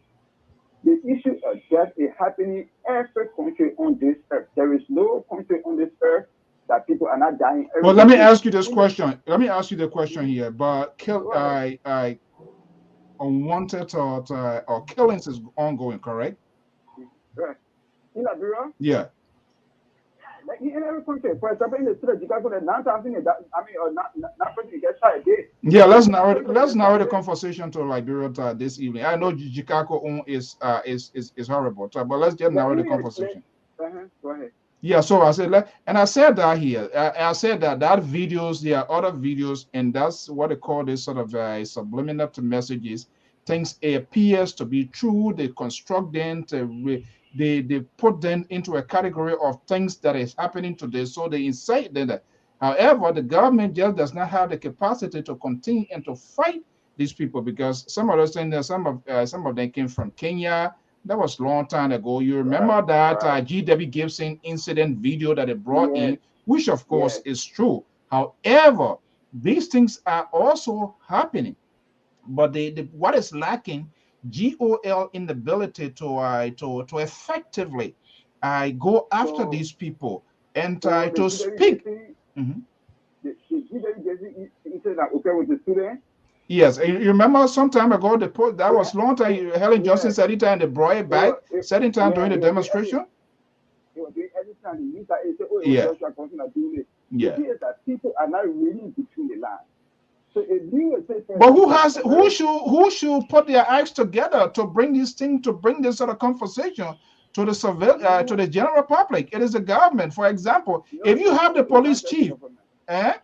The issue of death is happening every country on this earth. There is no country on this earth that people are not dying. Well, let me ask you this question. Let me ask you the question here. But unwanted thought or killings is ongoing, correct? Right. In Liberia? Yeah. Like in every country, for example, in the state of Chicago, there's 9,000. Not person gets shot a day. Yeah, let's narrow the conversation to Liberia this evening. I know Chicago is horrible, but let's just narrow the conversation. Go ahead. Yeah, so I said, and I said that here. I said that videos, there are other videos, and that's what they call this sort of subliminal to messages. Things appears to be true. They construct them they put them into a category of things that is happening today. So they incite them. However, the government just does not have the capacity to continue and to fight these people because some of those things, some of them came from Kenya. That was a long time ago. You remember that G.W. Gibson incident video that they brought in, which of course is true. However, these things are also happening. But what is lacking, GOL inability to effectively go after these people and to speak. Yes, you remember some time ago that was long time. Helen Johnson said it and they brought it back. Said it during the demonstration. Yeah. People are not reading between the lines. So but who should put their eyes together to bring this thing, to bring this sort of conversation to the to the general public? It is the government. For example, if you have the police chief,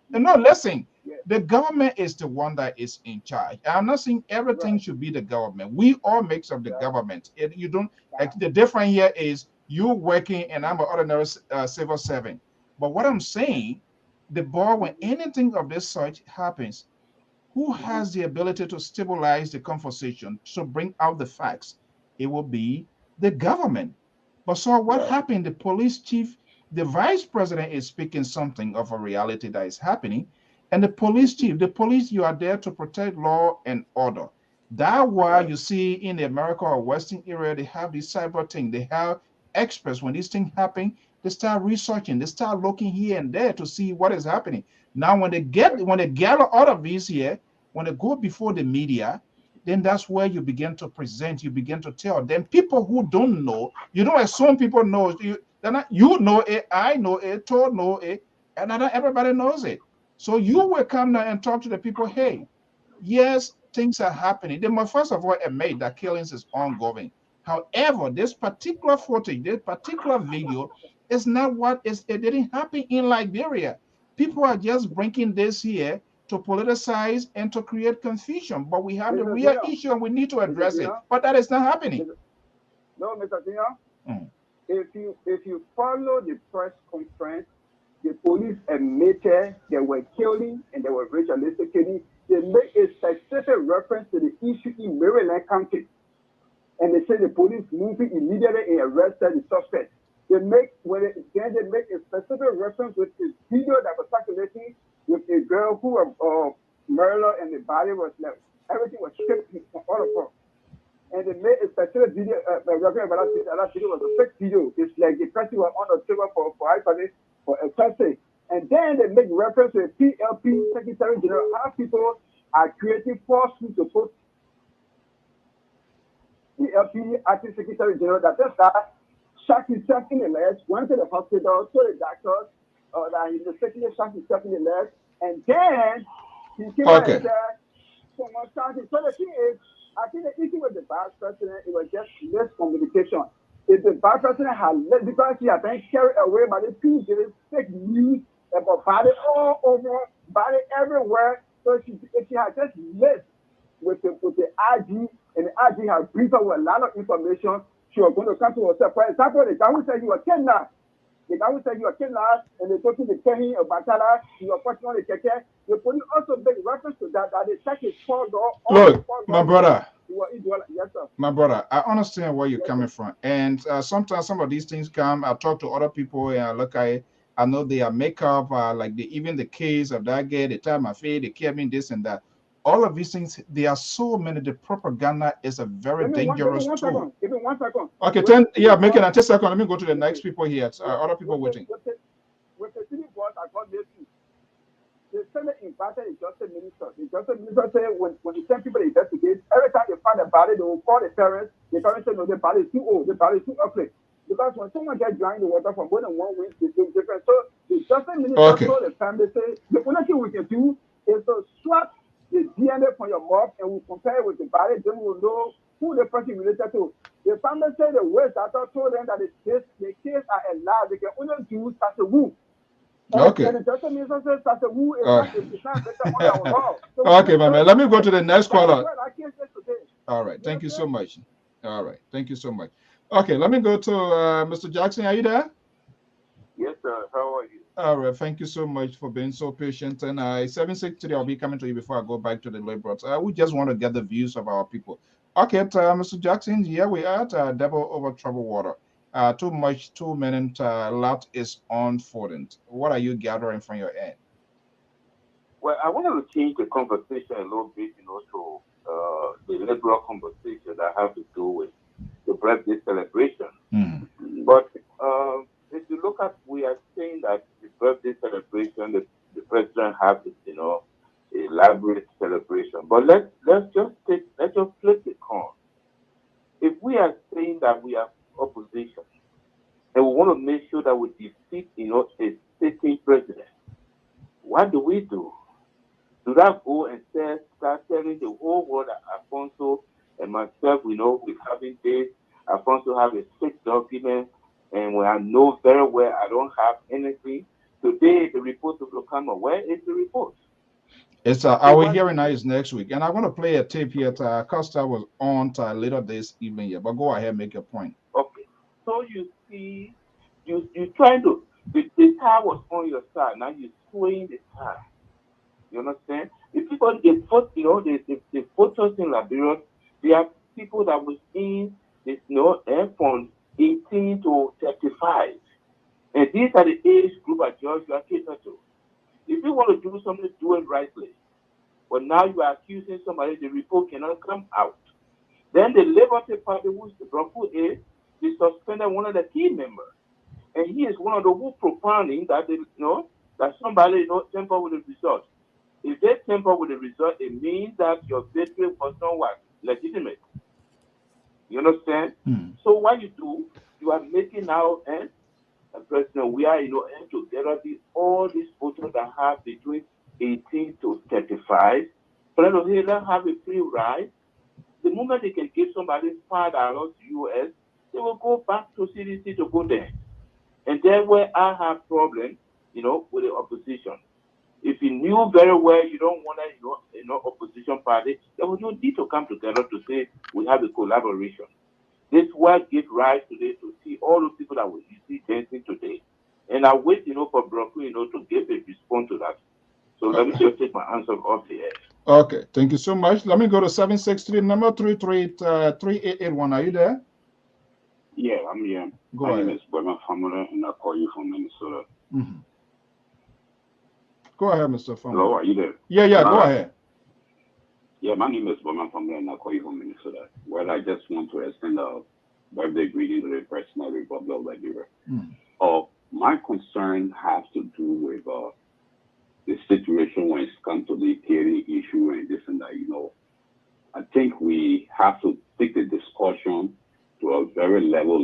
no, listen, the government is the one that is in charge. I'm not saying everything should be the government. We all mix up the government. You don't. The difference here is you working and I'm an ordinary civil servant. But what I'm saying, the ball when anything of this sort happens, who has the ability to stabilize the conversation, to bring out the facts? It will be the government. But so what happened? The police chief, the vice president is speaking something of a reality that is happening. And the police chief, the police, you are there to protect law and order. That's why you see in the America or Western area, they have this cyber thing. They have experts. When these things happen, they start researching. They start looking here and there to see what is happening. Now, when they gather all of these here, when they go before the media, then that's where you begin to present, you begin to tell. Then people who don't know, you don't assume people know. You know it, I know it, Todd know it, and not everybody knows it. So you will come now and talk to the people, hey, yes, things are happening. They must first of all admit that killings is ongoing. However, this particular footage, this particular video is not what it didn't happen in Liberia. People are just bringing this here to politicize and to create confusion. But we have the Mr. real Senior, issue and we need to address it. Senior, But that is not happening. no, Mr. Senior. Mm. If you follow the press conference, the police admitted they were killing and they were ritualistic killing. They make a specific reference to the issue in Maryland County. And they say the police moved immediately and arrested the suspect. They make a specific reference with a video that was circulating with a girl who was murdered and the body was left. Everything was stripped from all of her. And they made a specific video reference about that video was a fake video. It's like the person was on the table for a testing. And then they make reference to the PLP Secretary General, how people are creating false news to post PLP Acting Secretary General that just shot himself in the legs, went to the hospital, told the doctors that he mistakenly shot himself in the legs, and then he came out and said, someone shot him. So the thing is, I think the issue with the vice president, it was just miscommunication. If the vice president had let, because he had been carried away by the two fake news about body all over, body everywhere, so if she had just missed with the IG, and the IG had briefed her with a lot of information, she was going to come to herself. For example, the guy who said he was kidnapped. The guy who said he was kidnapped, and they took him to Kenny or Batala, he was pushing on the keke. The police also make reference to that they check his car door. Look, my brother. Yes, sir. My brother, I understand where you're coming from. And sometimes some of these things come, I talk to other people and I look at it. I know they are makeup, like even the case of that guy, the time I feel, they kept me this and that. All of these things, there are so many. The propaganda is a very dangerous tool. Give me 1 second. Okay, make it 10 seconds. Let me go to the next people here. Other people waiting. With the city board, I got this. The Senate invited the justice minister. The justice minister said when you send people to investigate, every time they find a body, they will call the parents. The parents say, no, the body is too old, the body is too ugly. Because when someone gets drying the water for more than 1 week, it's different. So the justice minister told the family, say, the only thing we can do is to swap the DNA from your mouth and we compare it with the body, then we will know who the person related to. The family said the West doctor told them that the case are allowed. They can only do such a woo. Okay. And the justice minister says such a woo is not better on our law. So okay, my man. Let me go to the next caller. All right. Thank you sir? so much. All right. Thank you so much. Okay, let me go to Mr. Jackson. Are you there? Yes, sir. How are you? All right. Thank you so much for being so patient. And 763, I'll be coming to you before I go back to the liberals. We just want to get the views of our people. Okay, Mr. Jackson, here we are at Devil Over Troubled Water. Too much, 2 minutes, lot is unfolding. What are you gathering from your end? Well, I wanted to change the conversation a little bit, to the liberal conversation that has to do with the birthday celebration. Mm. But if you look at, we are saying that the birthday celebration, the president has, elaborate celebration. But let's just flip the coin. If we are saying that we are opposition, and we want to make sure that we defeat, a sitting president, what do we do? Do that go and start telling the whole world that Alfonso and myself, we're having this, Alfonso have a 6 document, and when I know very well I don't have anything. Today the report will come. Where is the report? It's our hearing is next week, and I'm going to play a tape here. Costa was on later this evening here, but go ahead, make your point. Okay, so you see, you trying to the tire was on your side. Now you're swaying the tire. You understand? If people they photos in Liberia, they are people that was in this from 18 to 35, and these are the age group at George you are catered to. If you want to do something, do it rightly. But now you are accusing somebody, the report cannot come out. Then the Labour Party, who's the Bronco A, they suspended one of the key members. And he is one of the who propounding that that somebody tamper with the result. If they tamper with the result, it means that your victory was not legitimate. You understand? Mm. So what you do, you are making now President, we are together all these voters that have between 18 to 35. President Hitler have a free ride. The moment they can give somebody $5 to US, they will go back to CDC to go there. And then where I have problem, with the opposition. If you knew very well you don't want opposition party, then we don't need to come together to say we have a collaboration. This what gives rise today to see all those people that we see dancing today. And I wait, for Bronco, to give a response to that. So let me just take my answer off the air. Okay, thank you so much. Let me go to 763 number 3881. Are you there? Yeah, I'm here. Go My ahead. name is Boyman Famula, and I call you from Minnesota. Mm-hmm. Go ahead, Mr. Famula. Hello, are you there? Yeah, go ahead. Yeah, my name is Boyman Famula, and I call you from Minnesota. Well, I just want to extend a birthday greeting to the President of the Republic of Liberia. My concern has to do with the situation when it's come to the hearing issue and this and that. I think we have to take the discussion to a very level,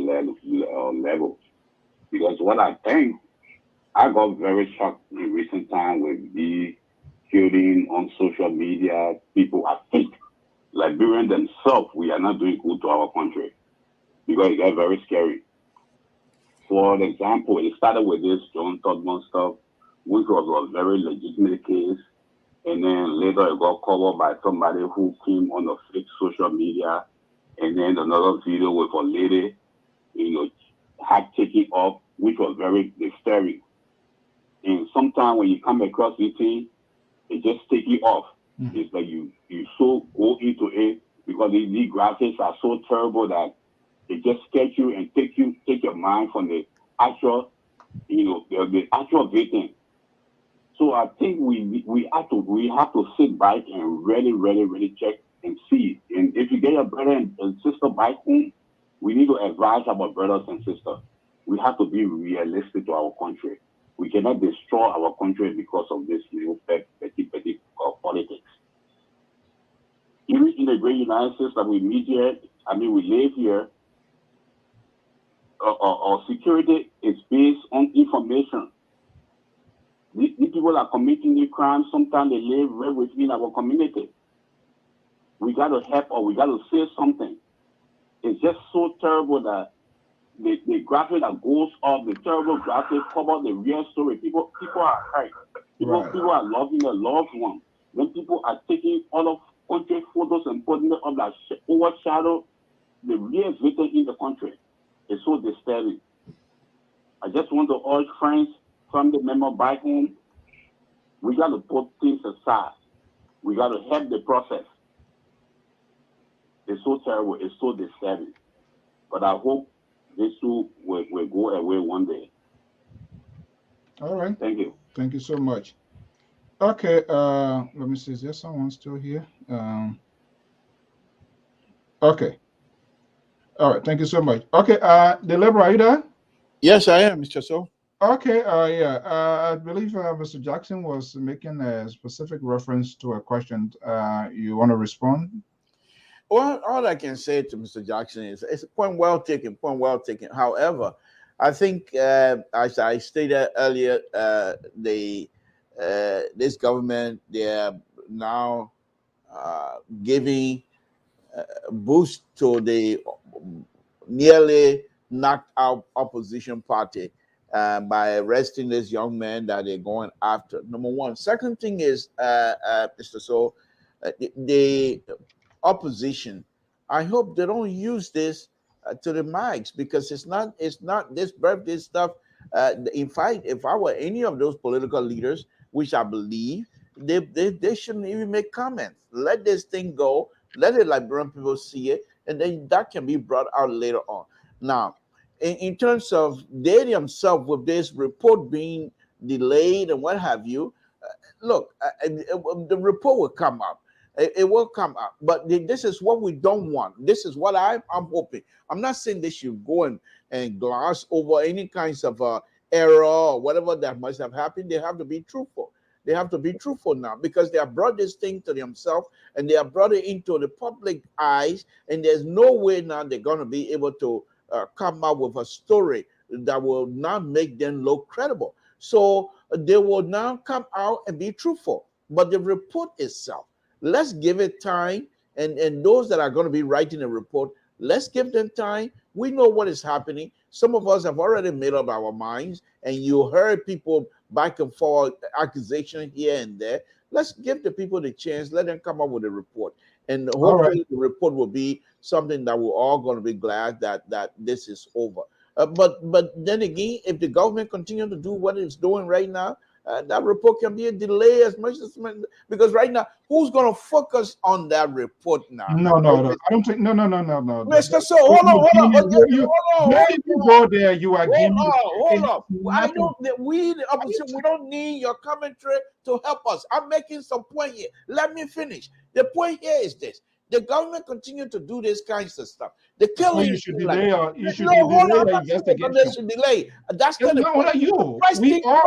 because what I think, I got very shocked in recent time with the hearing on social media. People, I think, Liberians themselves, we are not doing good to our country, because it got very scary. For example, it started with this John Todman stuff, which was a very legitimate case, and then later it got covered by somebody who came on a fake social media, and then another video with a lady, had taken off, which was very disturbing. And sometimes when you come across this thing, it just take you off. Mm-hmm. It's like you so go into it, because these graphics are so terrible that it just scares you and take your mind from the actual, the actual victim. So I think we have to sit back and really check and see. And if you get your brother and sister back home, we need to advise our brothers and sisters. We have to be realistic to our country. We cannot destroy our country because of this little petty politics. Even in the great United States that we meet here, we live here, our security is based on information. These people are committing new crimes. Sometimes they live right within our community. We got to help, or we got to say something. It's just so terrible that the graphic that goes up, the terrible graphic cover the real story. People are hurt. People are loving their loved ones. When people are taking all of country photos and putting it up that overshadow the real victim in the country. It's so disturbing. I just want to urge friends, family members back home, we got to put things aside. We got to help the process. It's so terrible. It's so disturbing. But I hope this too will go away one day. All right. Thank you. Thank you so much. Okay. Let me see. Is there someone still here? Okay. All right. Thank you so much. Okay. Delibra, are you there? Yes, I am, Mr. So. Okay. Yeah. I believe Mr. Jackson was making a specific reference to a question. You want to respond? Well, all I can say to Mr. Jackson is it's a point well taken. Point well taken. However, I think, as I stated earlier, this government, they are now giving a boost to the nearly knocked out opposition party by arresting this young man that they're going after. Number one. Second thing is, Mr. So, the opposition, I hope they don't use this to the max, because it's not this birthday stuff. In fact, if I were any of those political leaders, which I believe, they shouldn't even make comments. Let this thing go. Let the Liberian people see it, and then that can be brought out later on. Now, in terms of they themselves, with this report being delayed and what have you, look, the report will come up. It will come up, but this is what we don't want. This is what I'm hoping. I'm not saying they should go and gloss over any kinds of error or whatever that must have happened. They have to be truthful. They have to be truthful now, because they have brought this thing to themselves and they have brought it into the public eyes, and there's no way now they're going to be able to come up with a story that will not make them look credible. So they will now come out and be truthful. But the report itself, let's give it time, and those that are going to be writing a report, Let's give them time. We know what is happening. Some of us have already made up our minds, and you heard people back and forth, accusation here and there. Let's give the people the chance. Let them come up with a report, and All right. hopefully the report will be something that we're all going to be glad that this is over. But then again, if the government continue to do what it's doing right now, that report can be a delay as much as, because right now, who's going to focus on that report now? No, no, no. I don't think. No, no, no, no, no. Mr. So hold on, hold on, Where you go there, you are giving. hold on. I Nothing. know that we, the opposition, we don't need your commentary to help us. I'm making some point here. Let me finish. The point here is this: the government continue to do this kinds of stuff. The So killing. you should delay, or you should No, hold on. delay I'm your not saying that they investigation. should delay. That's It's not the not point. only you. First We thing, all.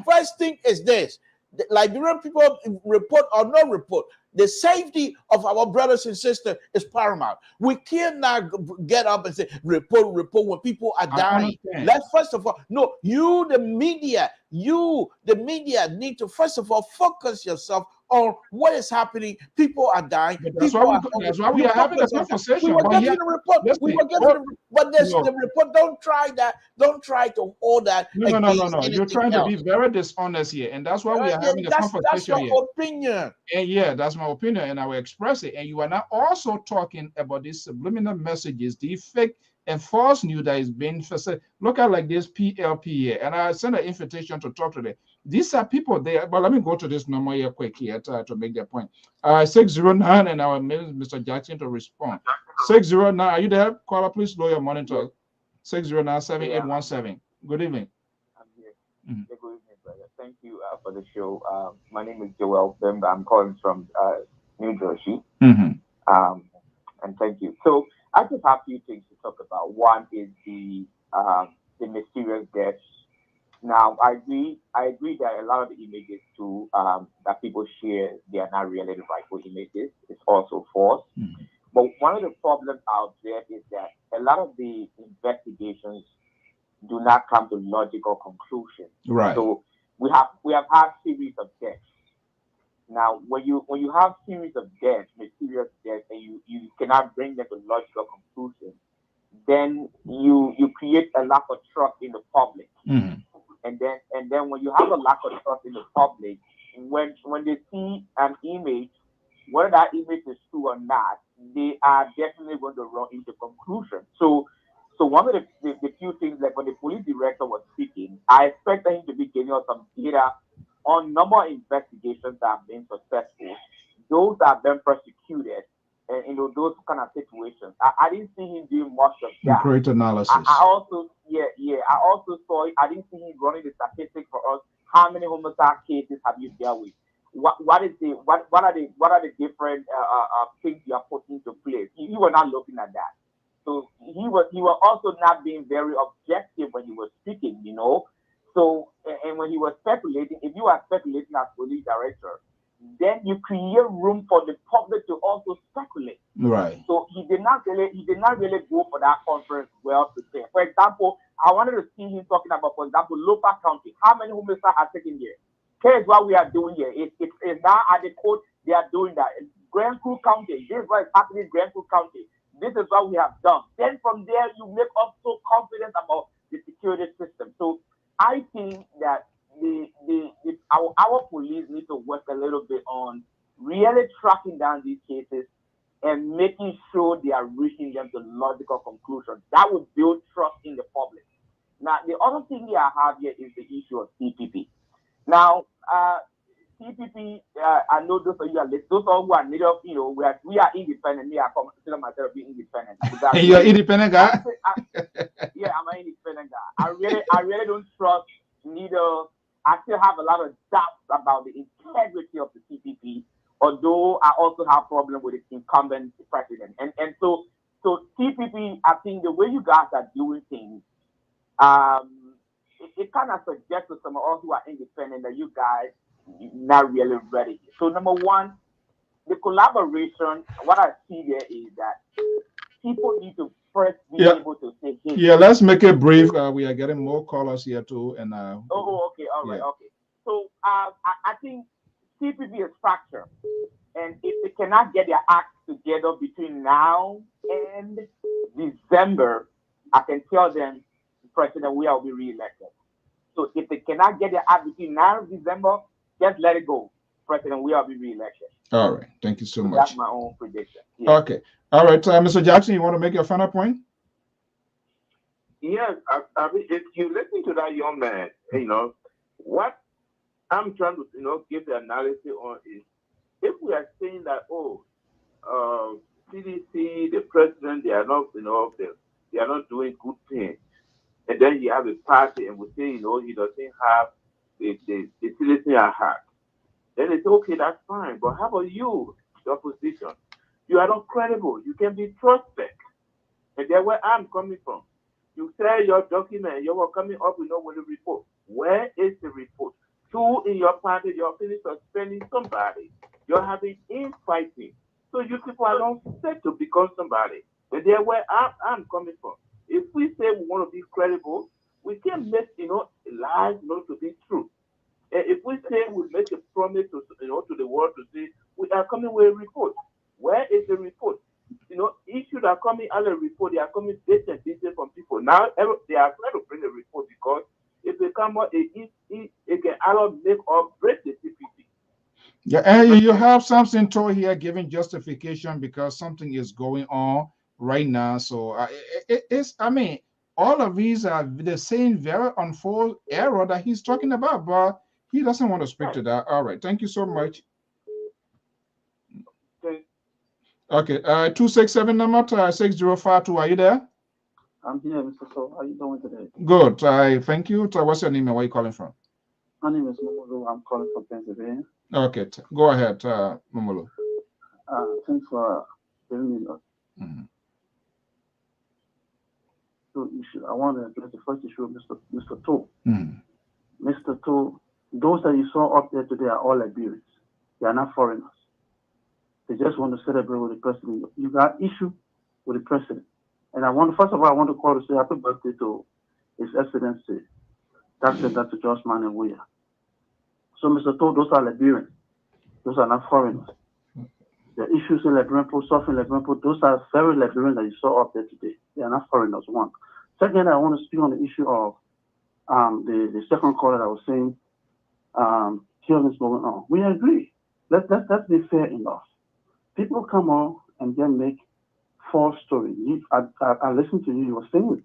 first thing is this: the Liberian people, report or no report, the safety of our brothers and sisters is paramount. We cannot get up and say report when people are dying. Let's first of all, no, you the media need to first of all focus yourself on what is happening. People are dying. But that's why we are having a conversation. We were getting the report. But the report. Don't try that. Don't try to hold that. No. You're trying to be very dishonest here, and that's why we are having a conversation. That's your here. Opinion. And yeah, that's my opinion, and I will express it. And you are not also talking about these subliminal messages, the fake and false news that is being facilitated. Look at like this PLP here, and I sent an invitation to talk to them. These are people there, but let me go to this number here quick here to make their point. 609, and I will Mr. Jackson to respond. 609, are you there? Caller, please lower your monitor. 609-7817. Good evening. I'm here. Good evening, brother. Thank you for the show. My name is Joel Bimba. I'm calling from New Jersey. And thank you. So I just have a few things to talk about. One is the mysterious deaths. Now, I agree that a lot of the images too that people share, they are not really the rightful images. It's also false. But one of the problems out there is that a lot of the investigations do not come to logical conclusions. Right. So we have had series of deaths. Now, when you have series of deaths, mysterious deaths, and you cannot bring them to logical conclusions, then you create a lack of trust in the public. And then when you have a lack of trust in the public, when they see an image, whether that image is true or not, they are definitely going to run into conclusions. So one of the few things, like when the police director was speaking, I expected him to be giving us some data on number of investigations that have been successful, those that have been prosecuted, and those kind of situations. I didn't see him doing much of that. Great analysis. I also saw I didn't see him running the statistics for us. How many homicide cases have you dealt with? What are the different things you are putting into place? You were not looking at that. So he was also not being very objective when he was speaking, So and when he was speculating, if you are speculating as police director, then you create room for the public to also speculate. Right. So he did not really go for that conference well prepared. For example, I wanted to see him talking about, for example, local county. How many homicides are taken here? Here's what we are doing here. It's now at the court they are doing that. Grand Crew County. This is what is happening in Grand Crew County. This is what we have done. Then from there you make us so confident about the security system. So I think that our police need to work a little bit on really tracking down these cases and making sure they are reaching them to logical conclusions. That would build trust in the public. Now, the other thing here I have here is the issue of CPP. Now, CPP, I know those of you are listening, those of who are native, we are independent. Me, I consider myself being independent. You're an independent guy? Yeah, I'm an independent guy. I really don't trust neither. I still have a lot of doubts about the integrity of the CPP, although I also have problems with the incumbent president. And so CPP, I think the way you guys are doing things, it kind of suggests to some of us who are independent that you guys not really ready. So number one, the collaboration, what I see there is that people need to first be able to say, hey. Yeah, let's make it brief. We are getting more callers here too. And okay, all right, okay. So I think CPP is fractured. And if they cannot get their act together between now and December, I can tell them President Weah will be reelected. So if they cannot get their act between now and December, just let it go. President Weah will be reelected. All right. Thank you so So much. that's my own prediction. Yeah. Okay. All right. Mr. Jackson, you want to make your final point? Yes, I mean, if you listen to that young man, what I'm trying to, give the analysis on is if we are saying that, CDC, the president, they are not, they are not doing good things, and then you have a party and we say, he doesn't have the citizen at heart, then it's okay, that's fine. But how about you, the opposition? You are not credible. You can be trusted. And that's where I'm coming from. You say your document, you were coming up with a report. Where is the report? Two in your party, you're finished suspending somebody. You're having infighting. So you people are not set to become somebody. And that's where I'm coming from. If we say we want to be credible, we can make lies to be true. And if we say we make a promise to to the world to say we are coming with a report, where is the report? Issues are coming out of the report. They are coming bits and pieces from people. Now they are trying to bring a report because if they come out, it can either make or break the CPT. Yeah, and you have something to here giving justification because something is going on right now. So it's, I mean, all of these are the same very unfold error that he's talking about, but he doesn't want to speak to that. All right, thank you so much. Okay, 267 number 6052. Are you there? I'm here, Mr. So. How are you doing today? Good. Thank you. What's your name and where are you calling from? My name is Momolu. I'm calling from Pennsylvania. Okay, go ahead, Momolu. Thanks for giving me two issues. I want to address the first issue of Mr. To. Mr. To, those that you saw up there today are all Liberians. They are not foreigners. They just want to celebrate with the president. You got issue with the president. And first of all, I want to call to say happy birthday to His Excellency, Dr. George Manuel Weah. So, Mr. To, those are Liberians. Those are not foreigners. The issues in Liberian Post, suffering Liberian Post, those are very Liberians that you saw up there today. They are not foreigners, one. Second, I want to speak on the issue of the second caller that was saying killings going on. We agree. Let's be fair enough. People come on and then make false stories. I listened to you. You were saying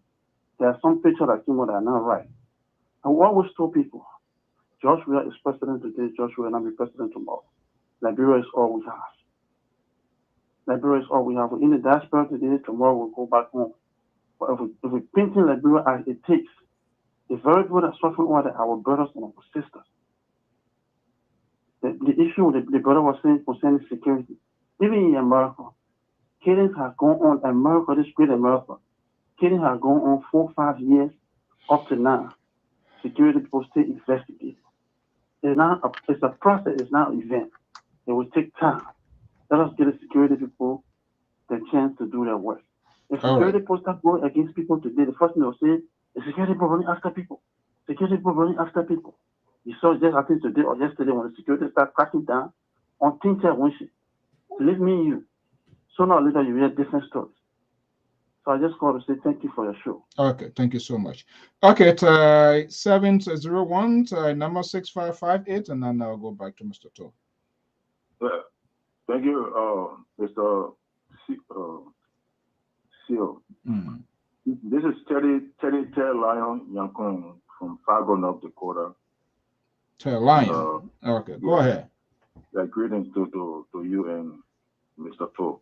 there are some pictures that came out that are not right. And what was told people? George Weah is president today. George Weah will not be president tomorrow. Liberia is all we have. Liberia is all we have. We're in the diaspora today. Tomorrow we'll go back home. But if we painting Liberia as it takes, the very good are suffering over our brothers and our sisters. The issue the brother was saying concerning security, even in America, killings have gone on. America, this great America, killing has gone on 4 or 5 years up to now. Security people still investigating. It's a process. It's not an event. It will take time. Let us give the security people the chance to do their work. If security people start going against people today, the first thing they'll say is security people running after people. Security people running after people. You saw just I think today or yesterday when the security started cracking down on things that won't shit. Believe me, you. Sooner or later you hear different stories. So I just called to say thank you for your show. Okay, thank you so much. Okay, 701 number 6558, and then I'll go back to Mr. To. Thank you, Mr. Seal. This is Teddy Lion Yankun from Fargo, North Dakota. Lion. Okay, go ahead. Greetings to you and Mr. To.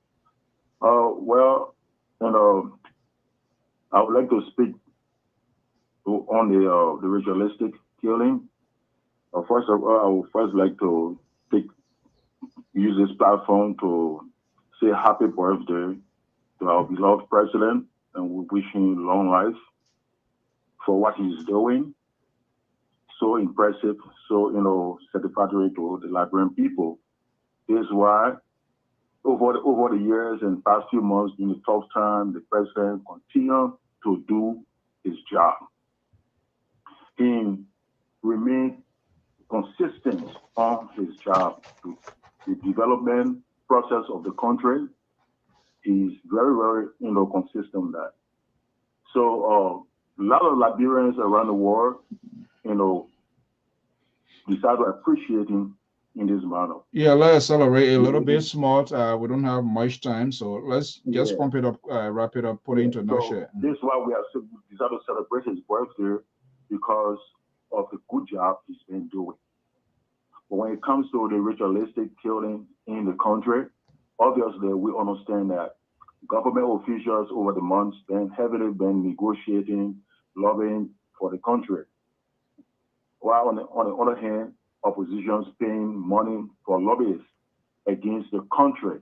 Well, I would like to speak on the ritualistic killing. First of all, I would first like to use this platform to say happy birthday to our beloved president, and we wish him long life for what he's doing. So impressive, so satisfactory to the Liberian people. This is why over the years and past few months, in the tough time, the president continued to do his job. He remained consistent on his job to the development process of the country is very, very, consistent with that. So a lot of Liberians around the world, decide to appreciate him in this manner. Yeah, let's accelerate a little bit smart. We don't have much time, so let's just pump it up, wrap it up, put it into a nutshell. This is why we decided to celebrate his birthday, because of the good job he's been doing. But when it comes to the ritualistic killing in the country, obviously we understand that government officials over the months heavily been negotiating, lobbying for the country. While on the other hand, oppositions paying money for lobbyists against the country.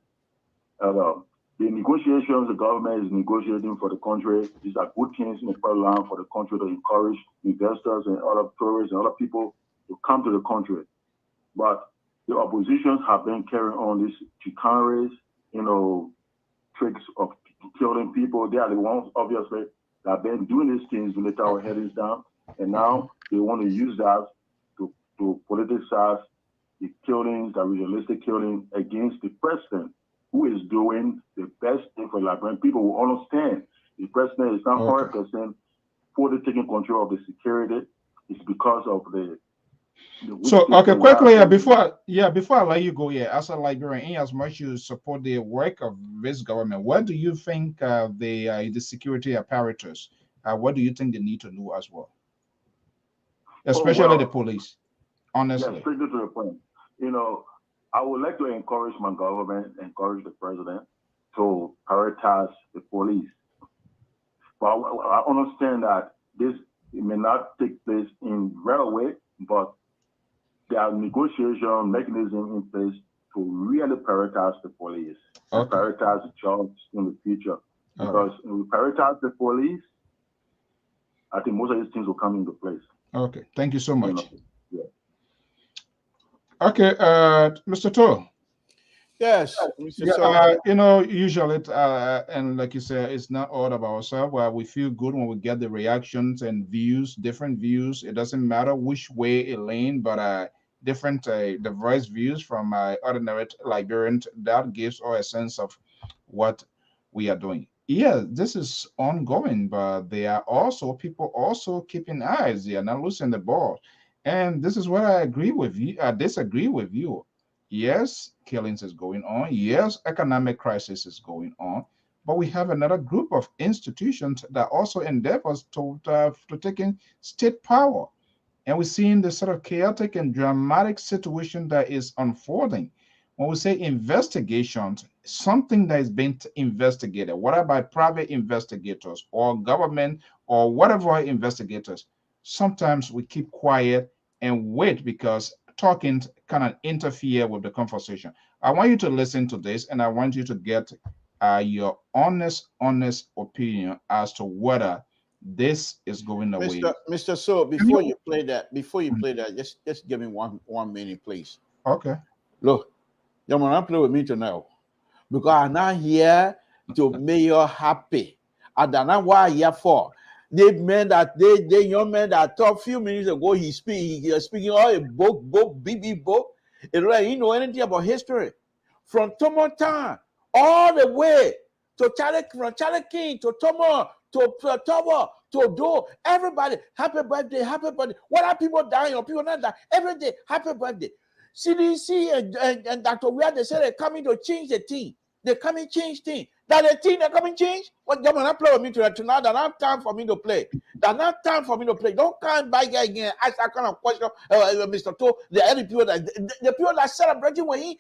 The negotiations the government is negotiating for the country, these are good things in the front line for the country to encourage investors and other tourists and other people to come to the country. But the oppositions have been carrying on these chicaneries, tricks of killing people. They are the ones, obviously, that have been doing these things with our headings down. And now they want to use that to politicize the killings, the ritualistic killing against the president, who is doing the best thing for Liberian people who understand the president is not 100% fully taking control of the security. It's because of the so okay, quickly before I let you go, as a Liberian, in as much you support the work of this government, what do you think the security apparatus, what do you think they need to do as well, especially the police? Honestly, straight to the point. I would like to encourage my government, encourage the president to prioritize the police. But I understand that it may not take place in right away, but there are negotiation mechanisms in place to really prioritize the police, and prioritize the jobs in the future. Because when we prioritize the police, I think most of these things will come into place. Okay, thank you so much. Okay, Mr. To. Yes, usually, and like you said, it's not all about ourselves. We feel good when we get the reactions and views, different views. It doesn't matter which way it leans, but different diverse views from ordinary Liberians. That gives us a sense of what we are doing. Yeah, this is ongoing, but there are also people also keeping eyes. They are not losing the ball. And this is where I agree with you. I disagree with you. Yes, killings is going on. Yes, economic crisis is going on. But we have another group of institutions that also endeavors to taking state power. And we're seeing this sort of chaotic and dramatic situation that is unfolding. When we say investigations, something that is being investigated, whether by private investigators or government or whatever investigators, sometimes we keep quiet and wait because talking kind of interfere with the conversation. I want you to listen to this, and I want you to get your honest opinion as to whether this is going away. Mr. So before you play that, just give me one minute, please. Okay. Look, you want to play with me tonight because I'm not here to make you happy. I don't know why I'm here for. They young men that talked a few minutes ago, he was speaking all a book, BB book. He know anything about history. From Tomo Town, all the way to from Charlie King, to Tomo, to Tomo, to Do, everybody, happy birthday. What are people dying or people not dying? Every day, happy birthday. CDC and Dr. Weir, they said they're coming to change the thing. They come and change things. That the thing that come and change? What you want to play with me tonight? That's not time for me to play. That's not time for me to play. Don't come back again. Ask that kind of question, Mr. To. The other people the people that celebrating with him,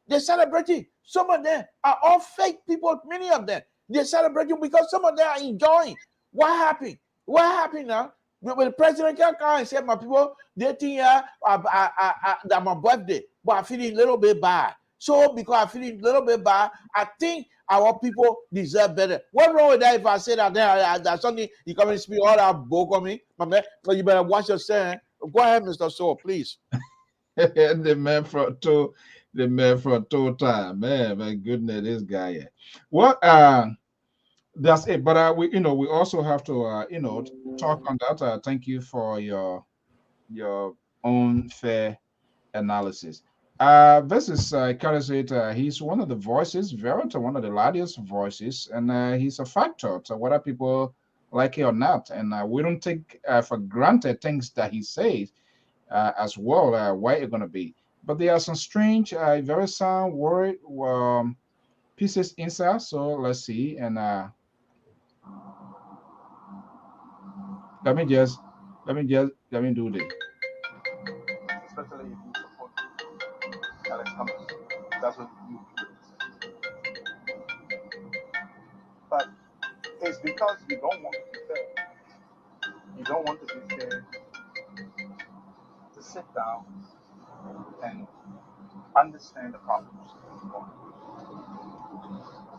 they're celebrating. Some of them are all fake people. Many of them they're celebrating because some of them are enjoying. What happened? What happened now? When the president can come and say, my people, they think that my birthday, but I feel a little bit bad. So because I feel a little bit bad, I think our people deserve better. What's wrong with that if I say that that something you come and speak all that book on me? My man, you better watch yourself. Go ahead, Mr. So, please. the man from two time. Man, my goodness, this guy. Yeah. Well, that's it. But we also have to talk on that. Thank you for your own fair analysis. This is Carlos said, he's one of the voices, Verita, one of the loudest voices, and he's a factor to whether people like it or not. And we don't take for granted things that he says as well, why it's going to be. But there are some strange, very sound word pieces inside. So let's see. And let me just, let me do this. Especially if you support Alex Thomas. That's what you do. But it's because you don't want to be fair. You don't want to be fair to sit down and understand the problems.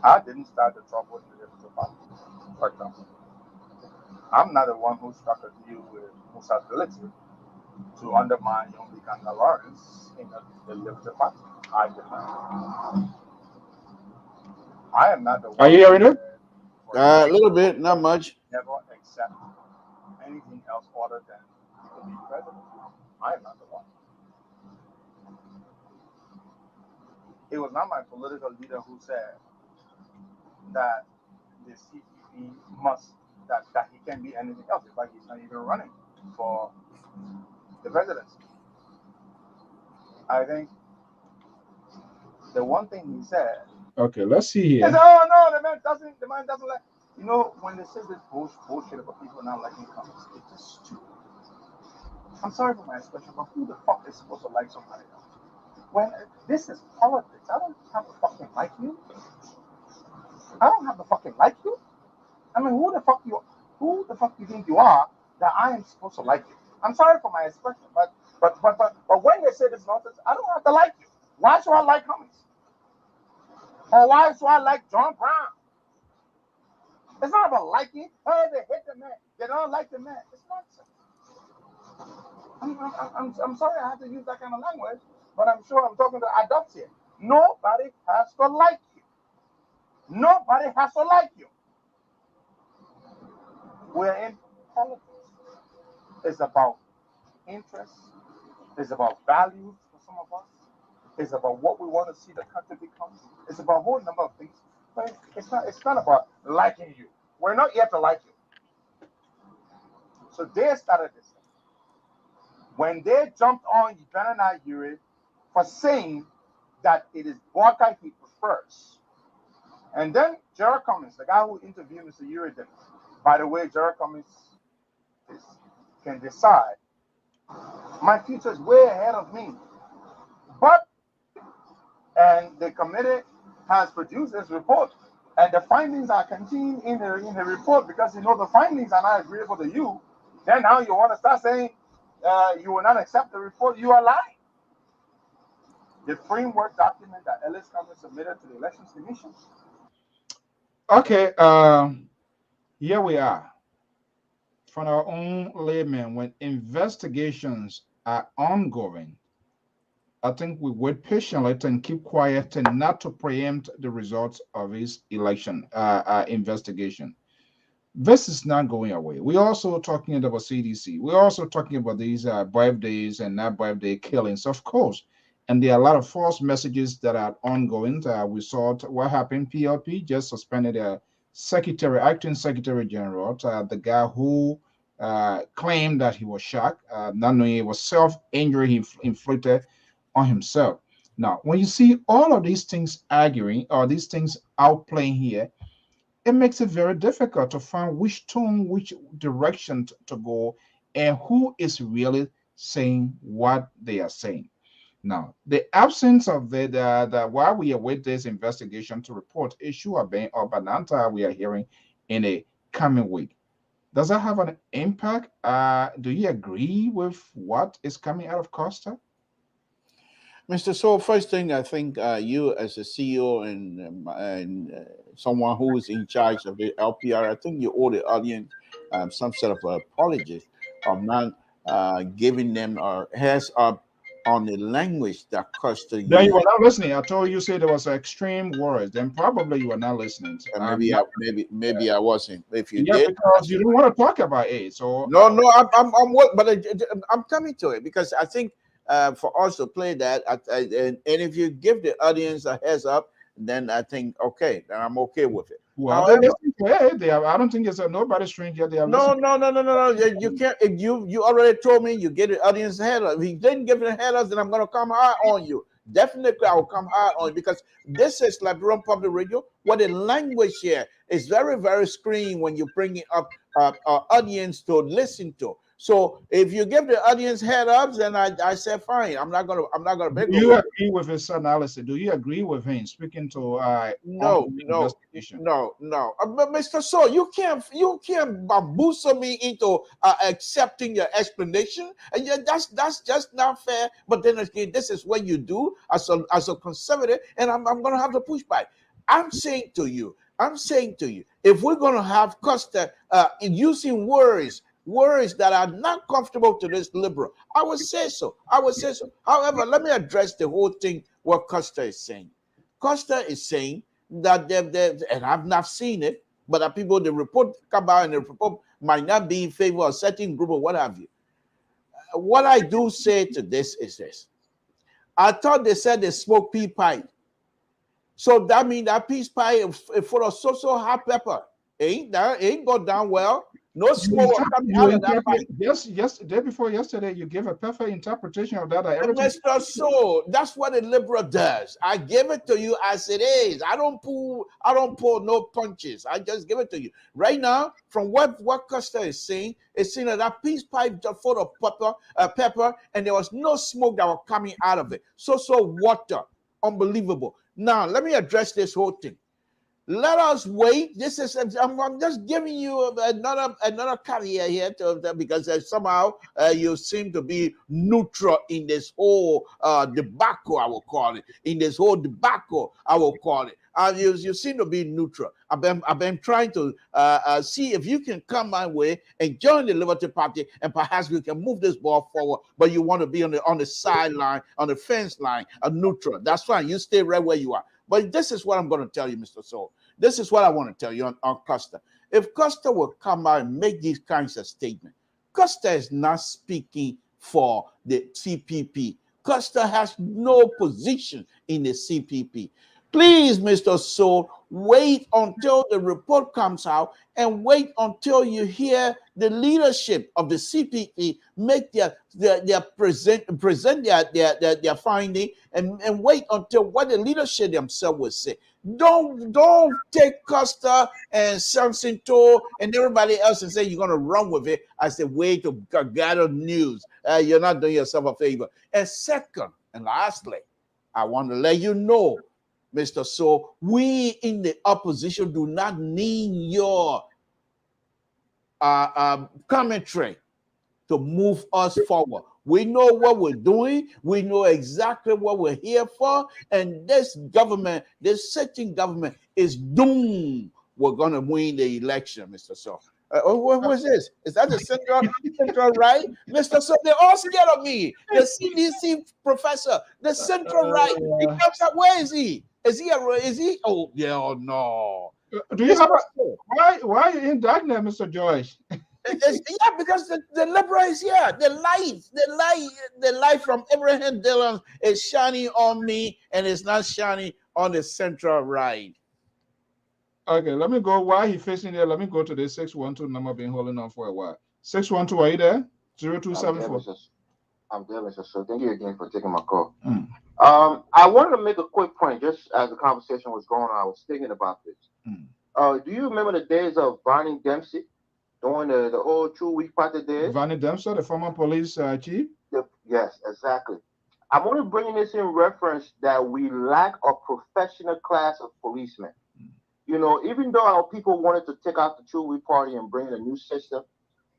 I didn't start the trouble in the Liberal Party, for example. I'm not the one who struck a deal with Musa's ability to undermine Young Vikanga Lawrence in the Liberal Party. I did not. I am not the one. Are you hearing it? A little bit, not much. Never accept anything else other than he could be president. I am not the one. It was not my political leader who said that the CPP must, that he can't be anything else. It's like he's not even running for the presidency. I think the one thing he said. Okay, let's see here. He said, "Oh no, the man doesn't like." You know, when they say this bullshit about people not liking comments, it's just stupid. I'm sorry for my expression, but who the fuck is supposed to like somebody else? When this is politics, I don't have to fucking like you. I don't have to fucking like you. I mean, who the fuck you think you are that I am supposed to like you? I'm sorry for my expression, but when they say this nonsense, I don't have to like you. Why should I like Cummings? Or why should I like John Brown? It's not about liking. Oh, they hate the man. They don't like the man. It's nonsense. I'm sorry I have to use that kind of language, but I'm sure I'm talking to adults here. Nobody has to like you. Nobody has to like you. We're in politics. It's about interests. It's about values for some of us. It's about what we want to see the country become. It's about a whole number of things. But it's not about liking you. We're not here to like you. So they started this thing. When they jumped on Uganda Yuri for saying that it is Boakai he prefers. And then Gerald Cummings, the guy who interviewed Mr. Yuri, by the way, Gerald Cummings can decide my future is way ahead of me. And the committee has produced this report, and the findings are contained in the report because you know the findings are not agreeable to you. Then now you want to start saying you will not accept the report. You are lying. The framework document that Ellis Cummings submitted to the Elections Commission. Okay, here we are. From our own laymen, when investigations are ongoing, I think we wait patiently and keep quiet and not to preempt the results of his election investigation. This is not going away. We're also talking about CDC. We're also talking about these birthdays and not birthday killings, of course. And there are a lot of false messages that are ongoing. We saw what happened. PLP just suspended a acting secretary general, the guy who claimed that he was shot, not knowing it was self-injury he inflicted on himself. Now, when you see all of these things arguing or these things outplaying here, it makes it very difficult to find which tone, which direction to go, and who is really saying what they are saying. Now, the absence of the while we await this investigation to report issue of Bananta we are hearing in a coming week, does that have an impact? Do you agree with what is coming out of Costa? Mr. So, first thing, I think you as a CEO and someone who is in charge of the LPR, I think you owe the audience some sort of apology of not giving them a heads up on the language that Costa used. Then you were not listening. I told you said there was extreme words. Then probably you were not listening. Maybe I wasn't. If you did, because you don't want to talk about it. So no, I'm but I'm coming to it because I think for us to play that. And if you give the audience a heads up, then I think okay, then I'm okay with it. Well, they're listening to it. I don't think it's nobody stranger. They are no, listening. no. You can't. If you already told me you get the audience head up. If you didn't give it a head up, then I'm gonna come hard on you. Definitely, I will come hard on you because this is Liberal Public Radio. What the language here is very, very screen when you bring it up audience to listen to. So if you give the audience head ups, then I say fine. I'm not gonna beg. Do you agree with his analysis? Do you agree with him speaking to no. investigation? No. But Mr. So you can't bamboozle me into accepting your explanation, and that's just not fair. But then again, this is what you do as a conservative, and I'm gonna have to push back. I'm saying to you, if we're gonna have Costa using words that are not comfortable to this liberal, I would say so. However, let me address the whole thing. What Costa is saying. Costa is saying that and I've not seen it, but the people, the report come out and the report might not be in favor of a certain group or what have you. What I do say to this is this. I thought they said they smoke pea pie. So that means that peace pie is full of so hot pepper. Ain't go down well. No smoke coming out of that pipe. Yes, day before yesterday, you gave a perfect interpretation of that. Mr. So that's what a liberal does. I give it to you as it is. I don't pull no punches. I just give it to you. Right now, from what Costa is saying, it's saying that peace pipe just full of pepper, and there was no smoke that was coming out of it. So water. Unbelievable. Now, let me address this whole thing. Let us wait. This is I'm just giving you another caveat here because somehow you seem to be neutral in this whole debacle. I will call it You seem to be neutral. I've been trying to see if you can come my way and join the Liberty Party, and perhaps we can move this ball forward. But you want to be on the sideline, on the fence line, a neutral. That's fine. You stay right where you are. But this is what I'm going to tell you, Mr. Soul. This is what I want to tell you on Costa. If Costa will come out and make these kinds of statements, Costa is not speaking for the CPP. Costa has no position in the CPP. Please, Mr. Soul, wait until the report comes out and wait until you hear the leadership of the CPP make their present their finding and wait until what the leadership themselves will say. Don't take Costa and Samson and everybody else and say you're going to run with it as a way to gather news. You're not doing yourself a favor. And second, and lastly, I want to let you know, Mr. So, we in the opposition do not need your commentary to move us forward. We know what we're doing. We know exactly what we're here for. And this government, this sitting government is doomed. We're going to win the election, Mr. So. What is this? Is that the central right? Mr. So, they're all scared of me. The CDC professor, the central right. He comes up, where is he? Is he? Oh, yeah, oh, no. Do you have why are you in darkness, Mr. Joyce? Yeah, because the liberal is here. The light from Abraham Dillon is shining on me, and it's not shining on the central right. Okay, let me go. While he's facing there, let me go to the 612 number been holding on for a while. 612, are you there? 0274. I'm there, Mr. So thank you again for taking my call. I wanted to make a quick point just as the conversation was going on. I was thinking about this. Do you remember the days of Barney Dempsey during the old 2 week party days? Barney Dempsey, the former police chief? Yes, exactly. I'm only bringing this in reference that we lack a professional class of policemen. You know, even though our people wanted to take out the 2 week party and bring in a new system,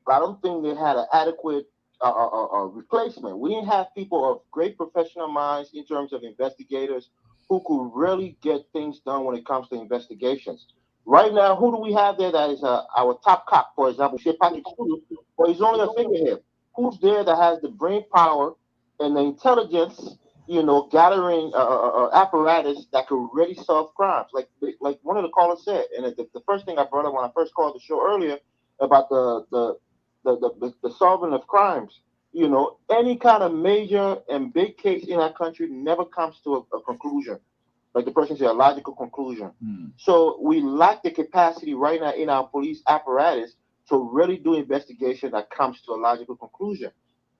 but I don't think they had an adequate replacement. We didn't have people of great professional minds in terms of investigators who could really get things done when it comes to investigations. Right now, who do we have there that is our top cop, for example, Patrick Studio, or he's only a figurehead? Who's there that has the brain power and the intelligence, you know, gathering apparatus that could really solve crimes? Like one of the callers said, and the first thing I brought up when I first called the show earlier about the solving of crimes. any kind of major and big case in our country never comes to a conclusion. Like the person said, a logical conclusion. So we lack the capacity right now in our police apparatus to really do investigation that comes to a logical conclusion.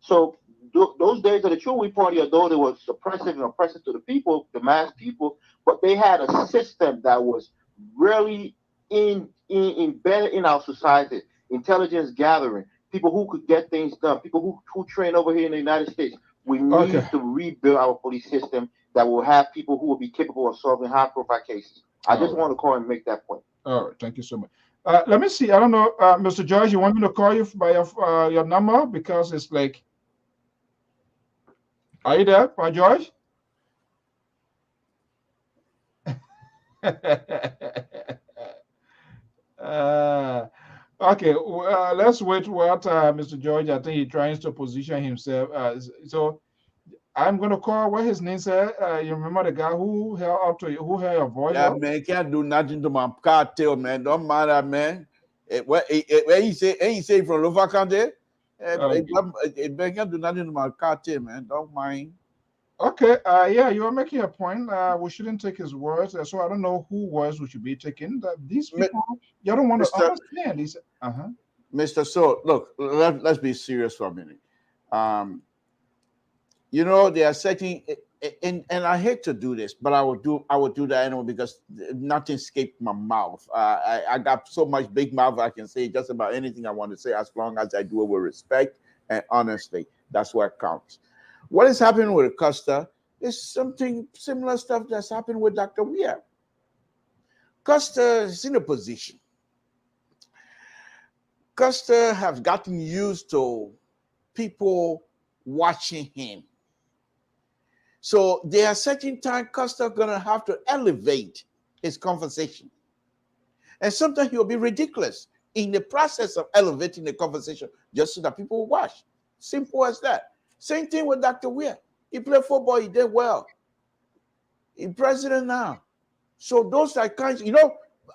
So those days of the Truly Party, although they were suppressive and oppressive to the people, the mass people, but they had a system that was really embedded in our society. Intelligence gathering, people who could get things done, people who train over here in the United States. We need to rebuild our police system that will have people who will be capable of solving high-profile cases. I just want to call and make that point. All right, thank you so much. Let me see. I don't know, Mr. George, you want me to call you by your number because it's like. Are you there, George? Okay, let's wait what Mr. George, I think he tries to position himself. So I'm going to call what his name said. You remember the guy who held up to you, who heard your voice? Yeah, man, can't do nothing to my cartel, man. Don't mind that, man. Where he say from Lofa County? It can't do nothing to my cartel, man. Don't mind. Okay, yeah, you are making a point. We shouldn't take his words. So I don't know who words we should be taking. These people, you don't want to understand. He said, Mr. So, look, let's be serious for a minute. They are setting, and I hate to do this, but I would do that anyway because nothing escaped my mouth. I got so much big mouth I can say just about anything I want to say as long as I do it with respect and honesty. That's what counts. What is happening with Costa is something similar stuff that's happened with Dr. Weir. Costa is in a position. Costa has gotten used to people watching him. So there are certain times Costa gonna have to elevate his conversation. And sometimes he'll be ridiculous in the process of elevating the conversation just so that people will watch. Simple as that. Same thing with Dr. Weir. He played football, he did well. He's president now. So those are kinds,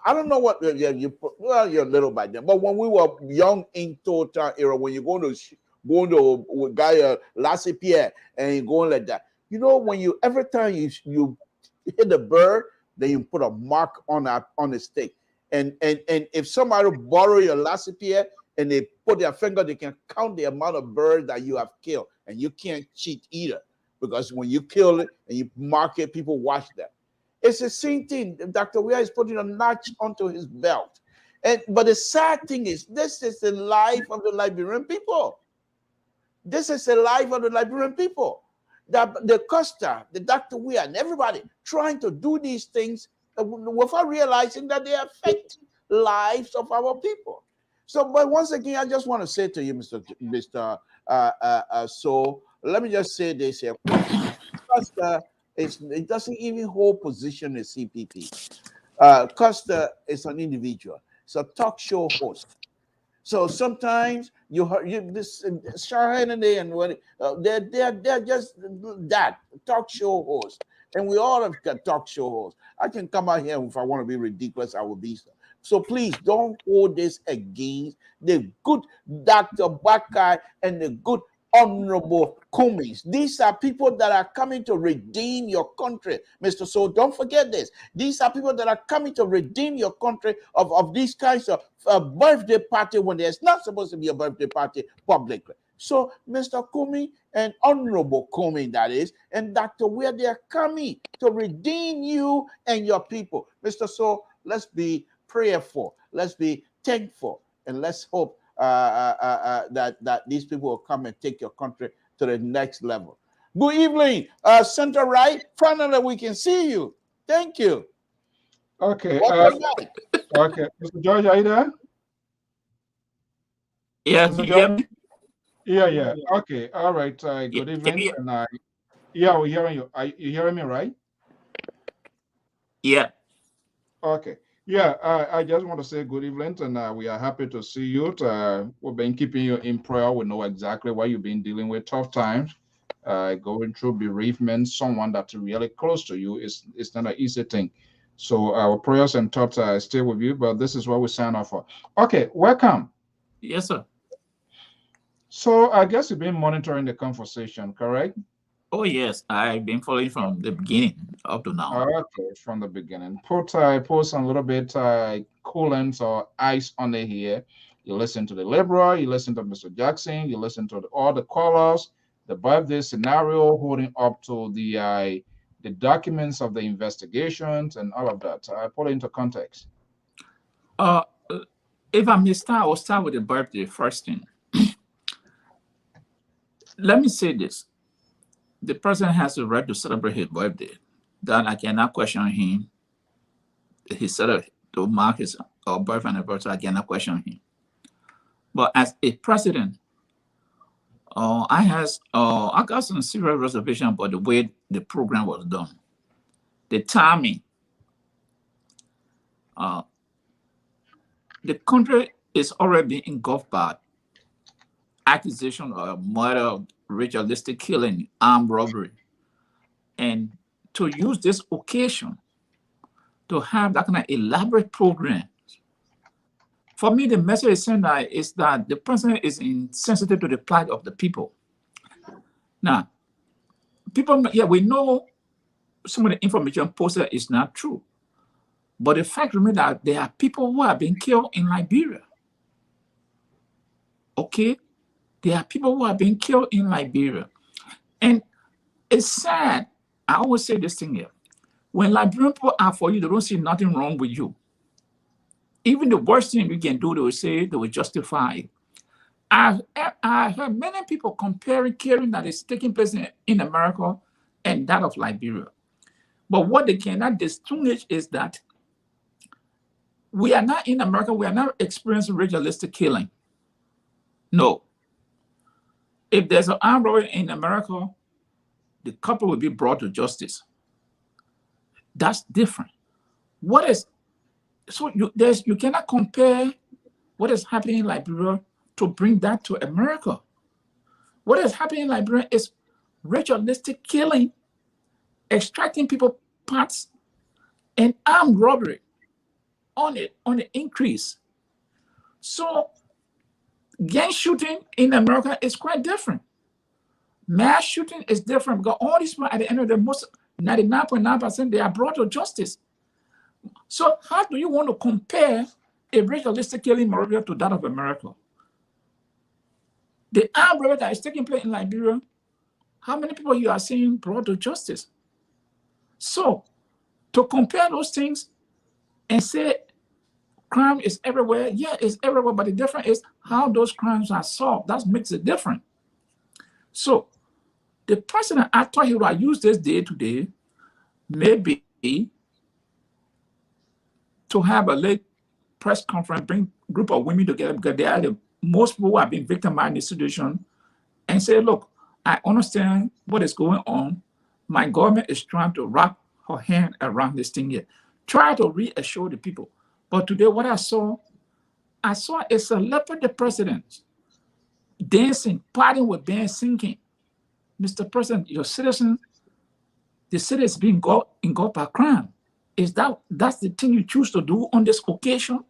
I don't know what you're a little by then, but when we were young in total era, when you're going to guy Lpr-Tv and you're going like that, when every time you hit the bird, then you put a mark on the stick. And if somebody borrow your Lpr-Tv and they put their finger, they can count the amount of birds that you have killed. And you can't cheat either. Because when you kill it and you mark it, people watch that. It's the same thing. Dr. Weir is putting a notch onto his belt. But the sad thing is, this is the life of the Liberian people. This is the life of the Liberian people. The Costa, the Dr. Weir, and everybody trying to do these things without realizing that they affect lives of our people. So, but once again, I just want to say to you, Mr. So let me just say this here. Costa it doesn't even hold position in CPP. Costa is an individual. It's a talk show host. So sometimes you this Shahan and what they're just that talk show host, and we all have got talk show hosts. I can come out here if I want to be ridiculous, I will be so. So please don't hold this against the good Dr. Bakai and the good Honorable Cummings. These are people that are coming to redeem your country, Mr. So don't forget this. These are people that are coming to redeem your country of these kinds of birthday party when there's not supposed to be a birthday party publicly. So Mr. Cummings and Honorable Cummings, that is, and Dr. Weir, they are coming to redeem you and your people. Mr. So let's be prayerful, let's be thankful, and let's hope that these people will come and take your country to the next level. Good evening, center right, finally we can see you. Thank you. Okay. Okay, Mr. George, are you there? Yeah, Mr. George? Yeah. Okay. All right. Good evening. And yeah, we're hearing you. Are you hearing me right? Yeah. Okay. Yeah, I just want to say good evening, and we are happy to see you. We've been keeping you in prayer. We know exactly what you've been dealing with, tough times, going through bereavement. Someone that's really close to you is not an easy thing. So our prayers and thoughts stay with you, but this is what we sign off for. Okay, welcome. Yes, sir. So I guess you've been monitoring the conversation, correct? Oh yes, I've been following from the beginning up to now. Okay, from the beginning. Put some little bit coolant or ice on it here. You listen to the Liberal, you listen to Mr. Jackson, you listen to all the callers, the birthday scenario holding up to the documents of the investigations and all of that. I put it into context. Uh, if I may start, I'll start with the birthday first thing. Let me say this. The president has the right to celebrate his birthday. That I cannot question him. He said to mark his birth anniversary, I cannot question him. But as a president, I got some serious reservation about the way the program was done. The timing. The country is already engulfed by accusation of murder, ritualistic killing, armed robbery. And to use this occasion to have that kind of elaborate program, for me, the message is sent is that the president is insensitive to the plight of the people. Now, people, yeah, we know some of the information posted is not true. But the fact remains that there are people who have been killed in Liberia. Okay? There are people who have been killed in Liberia. And it's sad. I always say this thing here. When Liberian people are for you, they don't see nothing wrong with you. Even the worst thing you can do, they will say, they will justify it. I heard many people comparing killing that is taking place in America and that of Liberia. But what they cannot distinguish is that we are not in America, we are not experiencing ritualistic killing. No. If there's an armed robbery in America, the couple will be brought to justice. That's different. What is so you cannot compare what is happening in Liberia to bring that to America. What is happening in Liberia is ritualistic killing, extracting people parts, and armed robbery on the increase. So gang shooting in America is quite different. Mass shooting is different because all these people at the end of the most 99.9% they are brought to justice. So how do you want to compare a ritualistic killing in Liberia to that of America? The armed robbery that is taking place in Liberia, how many people you are seeing brought to justice? So to compare those things and say crime is everywhere, yeah, it's everywhere, but the difference is how those crimes are solved. That makes it different. So the president, I thought he would use this day today, maybe to have a late press conference, bring a group of women together because they are the most people who have been victimized in the situation, and say, look, I understand what is going on. My government is trying to wrap her hand around this thing here. Try to reassure the people. But today what I saw a celebrity president dancing, partying with band singing. Mr. President, your citizen, the city is being engulfed by crime. That's the thing you choose to do on this occasion?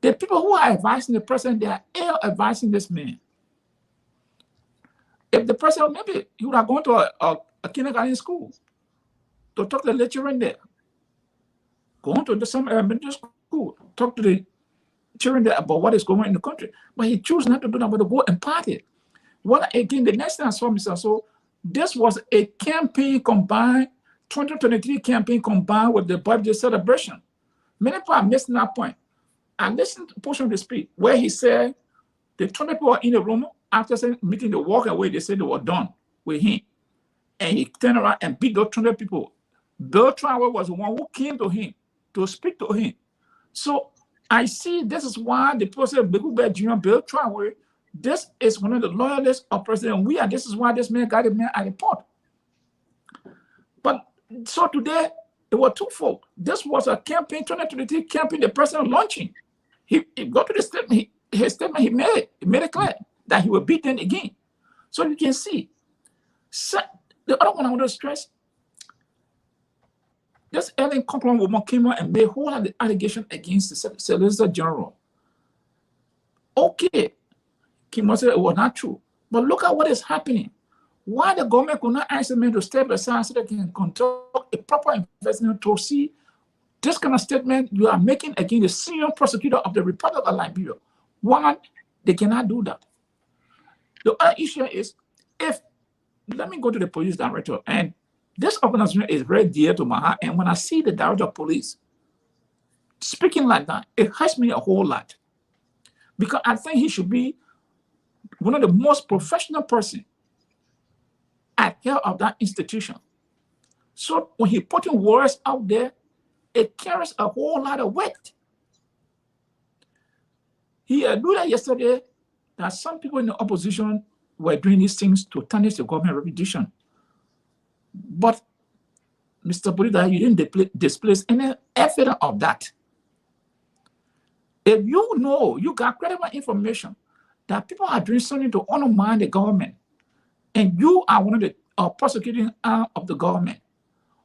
The people who are advising the president, they are ill advising this man. If the president, maybe he would have gone to a kindergarten school to talk to the children there. Going to some elementary school, talk to the children there about what is going on in the country. But he chose not to do that, but to go and party. What again, the next thing I saw, Mr. So, this was a campaign combined, 2023 campaign combined with the birthday celebration. Many people are missing that point. I listened to a portion of the speech where he said the 20 people in the room after meeting, they walk away, they said they were done with him. And he turned around and beat those 20 people. Bill Traore was the one who came to him to speak to him. So I see this is why the president, Bill Traore, this is one of the loyalists of President Weah. This is why this man got a man at the port. But so today, it was twofold. This was a campaign, 2023 campaign, the president launching. He got to the statement, his statement he made it clear that he will beat them again. So you can see. So, the other one I want to stress, this Ellen Cochran woman came out and made a whole lot of allegations against the Solicitor General. Okay, Kim said it was not true. But look at what is happening. Why the government could not ask them to step aside so they can conduct a proper investment to see this kind of statement you are making against the senior prosecutor of the Republic of Liberia? Why they cannot do that? The other issue is, let me go to the police director, and this organization is very dear to my heart, and when I see the director of police speaking like that, it hurts me a whole lot, because I think he should be one of the most professional person at head of that institution. So when he putting words out there, it carries a whole lot of weight. He alluded yesterday that some people in the opposition were doing these things to tarnish the government reputation. But Mr. Bolida, you didn't display any evidence of that. If you know, you got credible information that people are doing something to undermine the government, and you are one of the prosecuting arm of the government,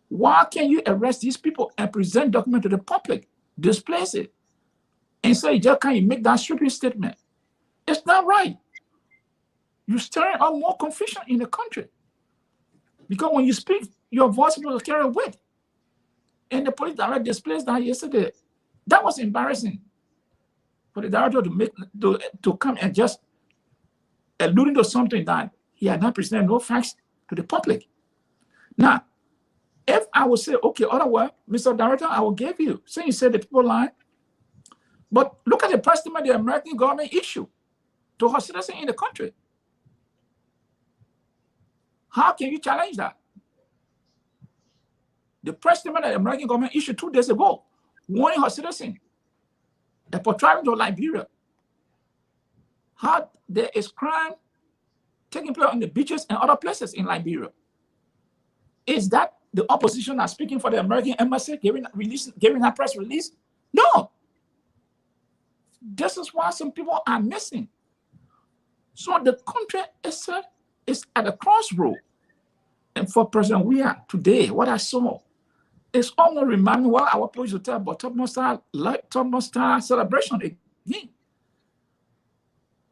why can't you arrest these people and present documents to the public, displace it, and say, just can you make that sweeping statement? It's not right. You're stirring up more confusion in the country. Because when you speak, your voice will carry weight. And the police director displayed that yesterday. That was embarrassing for the director to come and just alluding to something that he had not presented no facts to the public. Now, if I would say, okay, otherwise, Mr. Director, I will give you, saying you said the people lie, but look at the press statement the American government issued to her citizens in the country. How can you challenge that? The press statement that the American government issued 2 days ago, warning her citizens for traveling to Liberia, how there is crime taking place on the beaches and other places in Liberia. Is that the opposition are speaking for the American embassy giving a press release? No. This is why some people are missing. So the country is at a crossroad. And for President Weah today, what I saw is almost reminding what our police will tell about Top Star celebration again.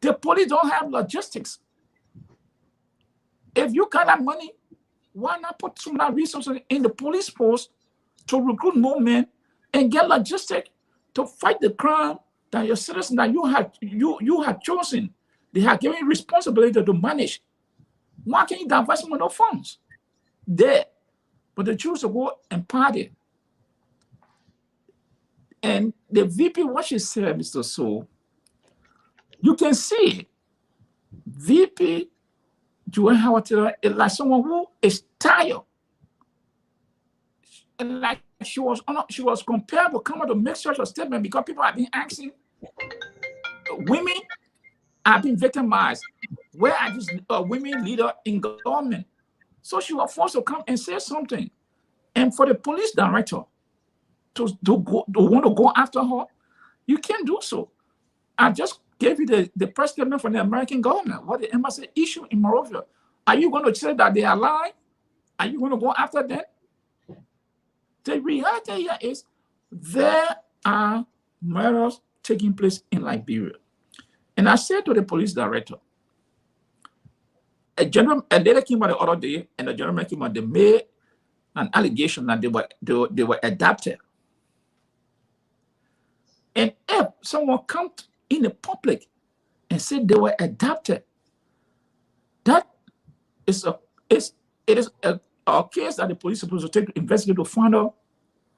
The police don't have logistics. If you got that money, why not put some of that resources in the police force to recruit more men and get logistics to fight the crime that your citizens that you have chosen, they have given responsibility to manage? Why can't you divert some of those funds there? But they choose to go and party. And the VP, what she said, Mr. So, you can see VP Joanne Howard is like someone who is tired. And like she was compelled to come out to make such a statement because people have been asking, women are being victimized. Where are these women leaders in government? So she was forced to come and say something. And for the police director to want to go after her, you can't do so. I just gave you the press statement from the American government, what the embassy issued in Monrovia. Are you going to say that they are lying? Are you going to go after them? The reality here is there are murders taking place in Liberia. And I said to the police director, a lady came out the other day, and the gentleman came out, they made an allegation that they were adopted. And if someone comes in the public and said they were adopted, that is a case that the police are supposed to take to investigate to find out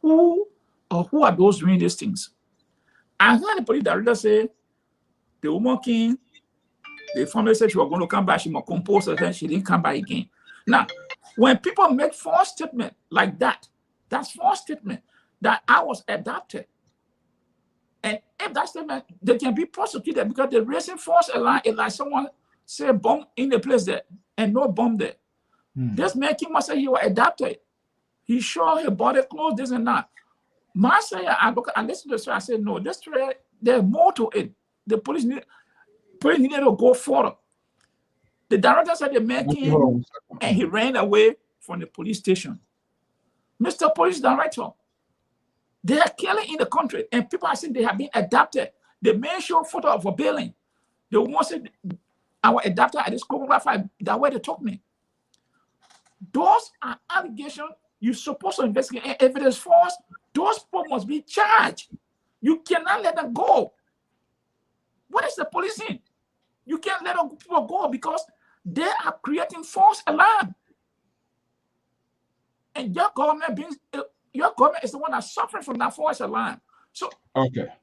who are those doing these things. I heard the police director say the woman came, the family said she was going to come back, she must compose her, she didn't come back again. Now, when people make false statement like that, that's false statement that I was adopted. And if that statement, they can be prosecuted because the raising false alarm is like someone say bomb in the place there and no bomb there. This man came and said he was adopted. He showed his body clothes, this and that. My say, I listened to the story, I said, no, this story, there's more to it. The police needed to go further. The director said the man came and he ran away from the police station. Mr. Police Director, they are killing in the country and people are saying they have been adopted. The man showed photo of a building. The one said our adapter at this choreographer, that way they took me. Those are allegations you're supposed to investigate. And if it is false, those people must be charged. You cannot let them go. What is the policing? You can't let people go because they are creating false alarm. And your government is the one that's suffering from that false alarm. So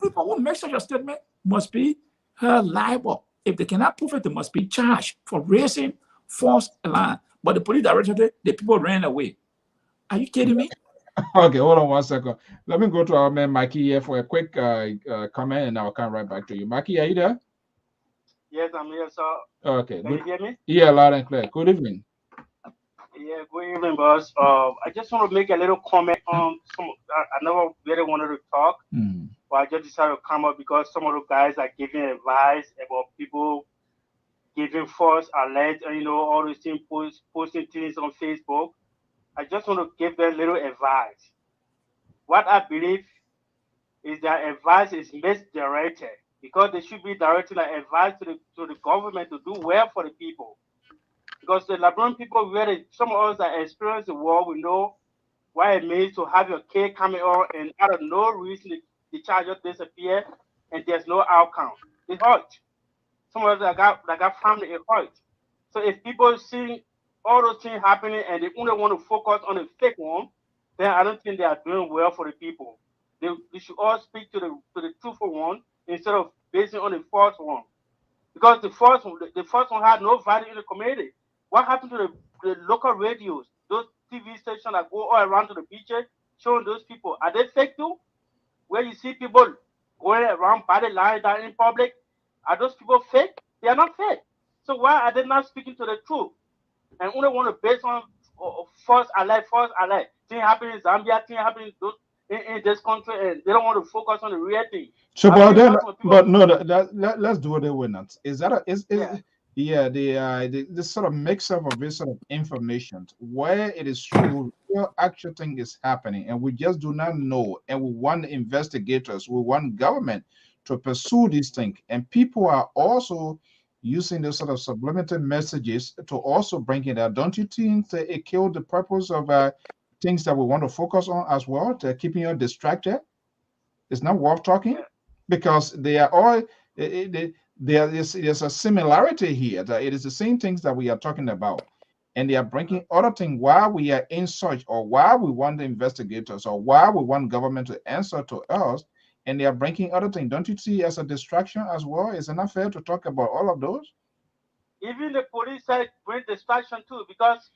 people who make such a statement must be held liable. If they cannot prove it, they must be charged for raising false alarm. But the police directed, the people ran away. Are you kidding me? Okay, hold on 1 second. Let me go to our man Mikey here for a quick comment, and I'll come right back to you. Mikey, are you there? Yes, I'm here, sir. Okay, Can good. you hear me? Yeah, loud and clear. Good evening. Yeah, good evening, boss. I just want to make a little comment on some. I never really wanted to talk, but I just decided to come up because some of the guys are giving advice about people giving false alerts and all these things, posting things on Facebook. I just want to give them little advice. What I believe is that advice is misdirected because they should be directing like advice to the government to do well for the people. Because the Liberian people, really, some of us that experience the war, we know what it means to have your kid coming on and out of no reason the child just disappear and there's no outcome. It hurts. Some of us that got family, it hurts. So if people see all those things happening and they only want to focus on the fake one, then I don't think they are doing well for the people. They should all speak to the truthful one instead of basing on the false one. Because the first one had no value in the community. What happened to the local radios, those TV stations that go all around to the beaches, showing those people? Are they fake too? Where you see people going around body lying down in public, are those people fake? They are not fake. So why are they not speaking to the truth? And only want to base on false alert. Thing happening in Zambia, thing happening in this country, and they don't want to focus on the real thing. So, but no, let's do it with not. Is that the sort of mix up of this sort of information where it is true, real actual thing is happening, and we just do not know, and we want investigators, we want government to pursue this thing, and people are also using those sort of subliminal messages to also bring it out. Don't you think that it killed the purpose of things that we want to focus on as well, to keeping you distracted? It's not worth talking because they are all there is a similarity here, that it is the same things that we are talking about, and they are bringing other things while we are in search, or while we want the investigators, or while we want government to answer to us, and they are bringing other things. Don't you see as a distraction as well? Is it not fair to talk about all of those? Even the police said bring distraction too, because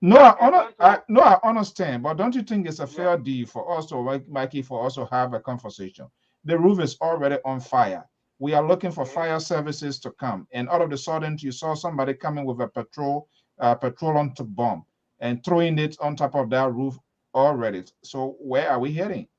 no, I understand, but don't you think it's a fair deal for us to, Mikey, for us to have a conversation? The roof is already on fire. We are looking for fire services to come, and all of a sudden you saw somebody coming with a petroleum bomb and throwing it on top of that roof already. So where are we heading?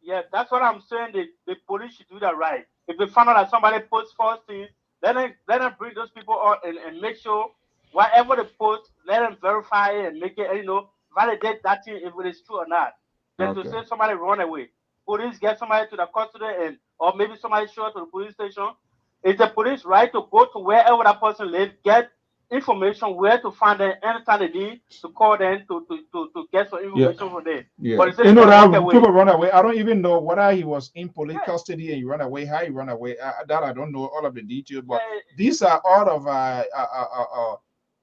Yeah, that's what I'm saying. The police should do that right. If they find out that somebody posts false things, let them bring those people on and make sure whatever they post, let them verify it and make it, validate that thing if it is true or not. Then to say somebody run away, police get somebody to the custody, or maybe somebody show up to the police station. It's the police right to go to wherever that person lives, get information where to find them anytime they need, to call them to get some information from them. Yeah, but that people run away. I don't even know whether he was in police custody and he ran away, how he ran away. That I don't know all of the details, but these are all of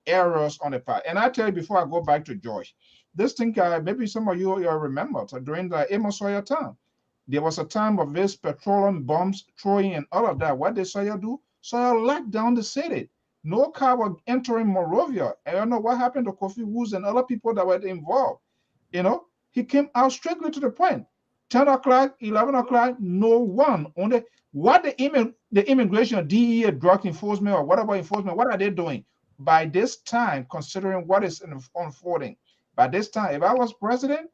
errors on the part. And I tell you, before I go back to George, this thing maybe some of you remember during the Amos Sawyer time. There was a time of this petroleum bombs throwing and all of that. What did Sawyer do? Sawyer locked down the city. No car was entering Monrovia. I don't know what happened to Kofi Woods and other people that were involved. He came out strictly to the point. 10 o'clock, 11 o'clock, no one. Only what the immigration, DEA, drug enforcement, or whatever enforcement, what are they doing? By this time, considering what is unfolding, by this time, if I was president,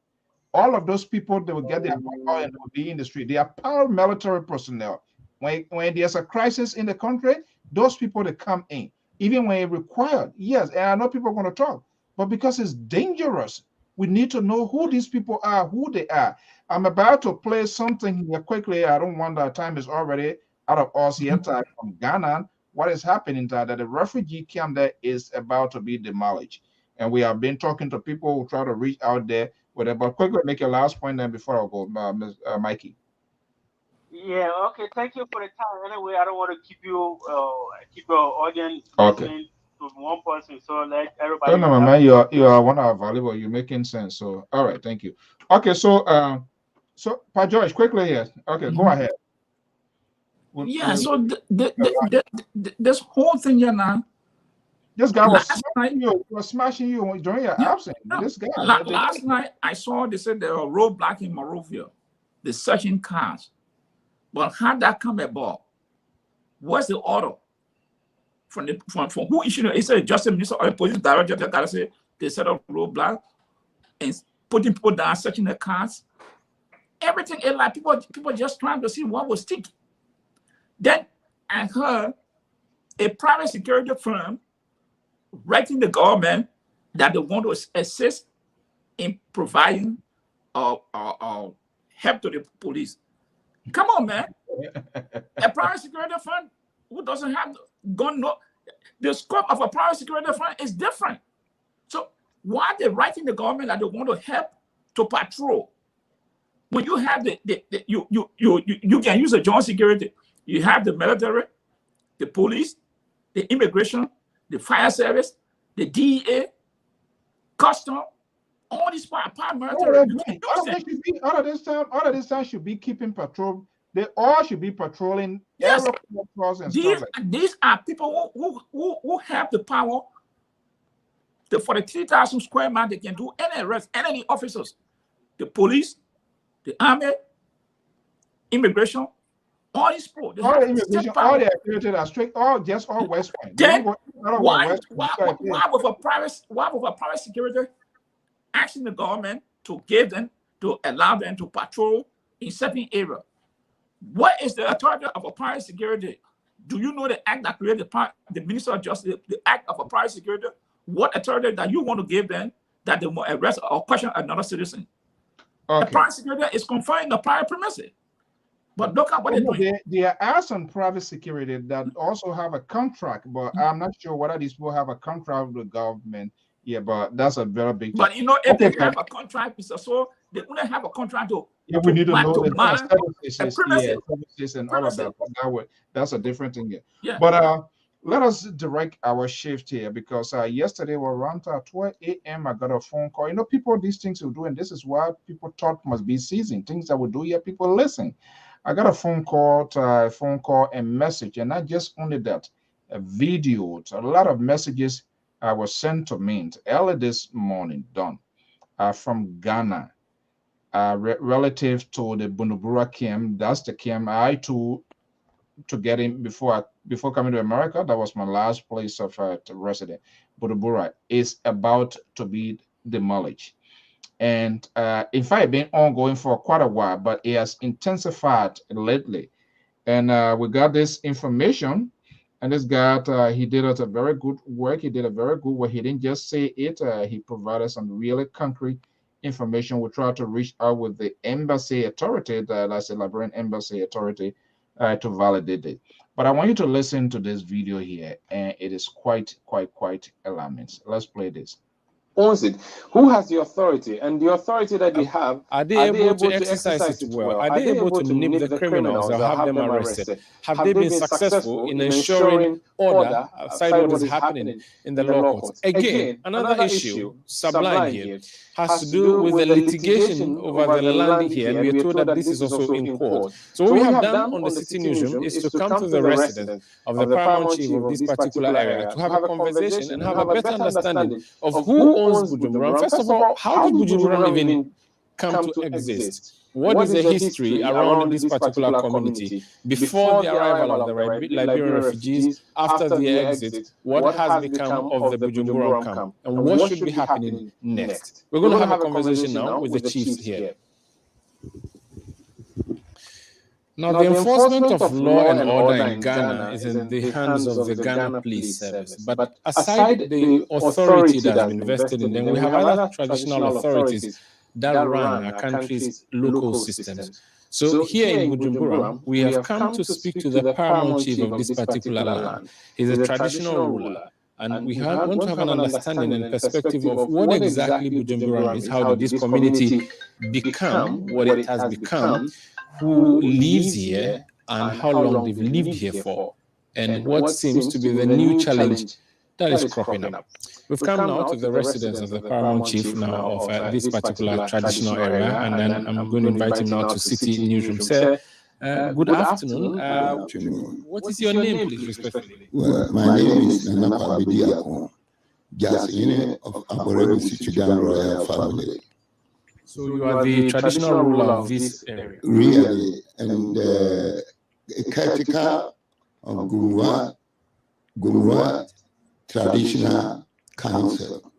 all of those people, they will get their oil and they will be in the street. They are paramilitary personnel. When there's a crisis in the country, those people, they come in. Even when it's required, yes, and I know people are going to talk, but because it's dangerous, we need to know who these people are, who they are. I'm about to play something here quickly. I don't want that time is already out of us yet from Ghana. what is happening that the refugee camp there is about to be demolished. And we have been talking to people who try to reach out there, whatever. Quickly make your last point then before I go, Mikey. Yeah, okay. Thank you for the time. Anyway, I don't want to keep your audience listening to one person. So let everybody. Oh, no, man, you are one of our valuable. You're making sense. So all right, thank you. Okay, so Pa George, quickly here. Okay, go ahead. So this whole thing here now. This guy was smashing you during your absence. This guy. Last night I saw they said there were roadblock in Monrovia. They're searching cars. But how that come about? What's the order from who issued it? It's a justice minister or a police director that gotta say they set up roadblock and putting people down, searching the cars. Everything is like people just trying to see what was sticking. Then I heard a private security firm writing the government that they want to assist in providing help to the police. Come on, man. A private security firm who doesn't have the scope of a private security firm is different. So why are they writing the government that they want to help to patrol? When you have you can use a joint security. You have the military, the police, the immigration, the fire service, the DEA, custom, all these paramilitary. All of this time should be keeping patrol. They all should be patrolling. Yes. And these are people who have the power. For the 3,000 square miles, they can do any arrest, any officers. The police, the army, immigration, all these people. All the immigration, all the activities are strict, all West Point. Then why with a private security asking the government to allow them to patrol in certain areas? What is the authority of a private security? Do you know the act that created the Minister of Justice, the act of a private security? What authority that you want to give them that they will arrest or question another citizen? Okay. The private security is confined the private premises. But look at what they're doing. There are some private security that also have a contract, but I'm not sure whether these people have a contract with the government. Yeah, but that's a very big thing. But you know, if they have a contract, so they only have a contract to we need to know the services and all of that. That's a different thing here. Yeah. But let us direct our shift here because yesterday around 12 a.m. I got a phone call. You know, people, these things we do, and this is why people thought must be seasoned. Things that we do here, people listen. I got a phone call and message, and not just only that, a video, a lot of messages was sent to me early this morning, done from Ghana, relative to the Bunumbura camp. That's the camp I to get in before coming to America. That was my last place of residence. Bunumbura is about to be demolished. And in fact, it's been ongoing for quite a while, but it has intensified lately. And we got this information, and this guy, he did a very good work. He did a very good work. He didn't just say it. He provided some really concrete information. We tried to reach out with the embassy authority, that's the Liberian embassy authority, to validate it. But I want you to listen to this video here, and it is quite alarming. Let's play this. Owns it, who has the authority, and the authority that they have, are they able to exercise it well? Are they able to nip the criminals or have them arrested? Have they been successful in ensuring order outside what is happening in the law courts? Again, another issue, sublime here, has to do with the litigation over the land here, and we are told that this is also in court. So what we have done on the City Newsroom is to come to the residents of the paramount chief of this particular area to have a conversation and have a better understanding of who owns Bujumbura. First of all, how did Bujumbura even come to exist? What is the history around this particular community before the arrival of the Liberian refugees, after their exit? What has become of the Bujumbura camp, and what should be happening next? We're going to have a conversation now with the chiefs here. Now, the enforcement of law and order in Ghana is in the hands of the Ghana Police Service. But aside the authority that has been vested in them, we have other traditional authorities that run our country's local systems. So here in Bujumbura, we have come to speak to the paramount chief of this particular land. He's a traditional ruler. And we want to have an understanding and perspective of what exactly Bujumbura is, how did this community become what it has become, who lives here, and how long they've lived here for, and what seems to be the new challenge that is cropping up. We've come now to the residence of the paramount chief now of this particular traditional area, and then I'm going to invite him now to City Newsroom. Sir, good afternoon. What is your name, please, respectfully? Well, my name is Nana Kwabidiako, just of Aboregu Sudan royal family. So you are the traditional ruler of this area? Really, and a caretaker of Gumwa Traditional Council.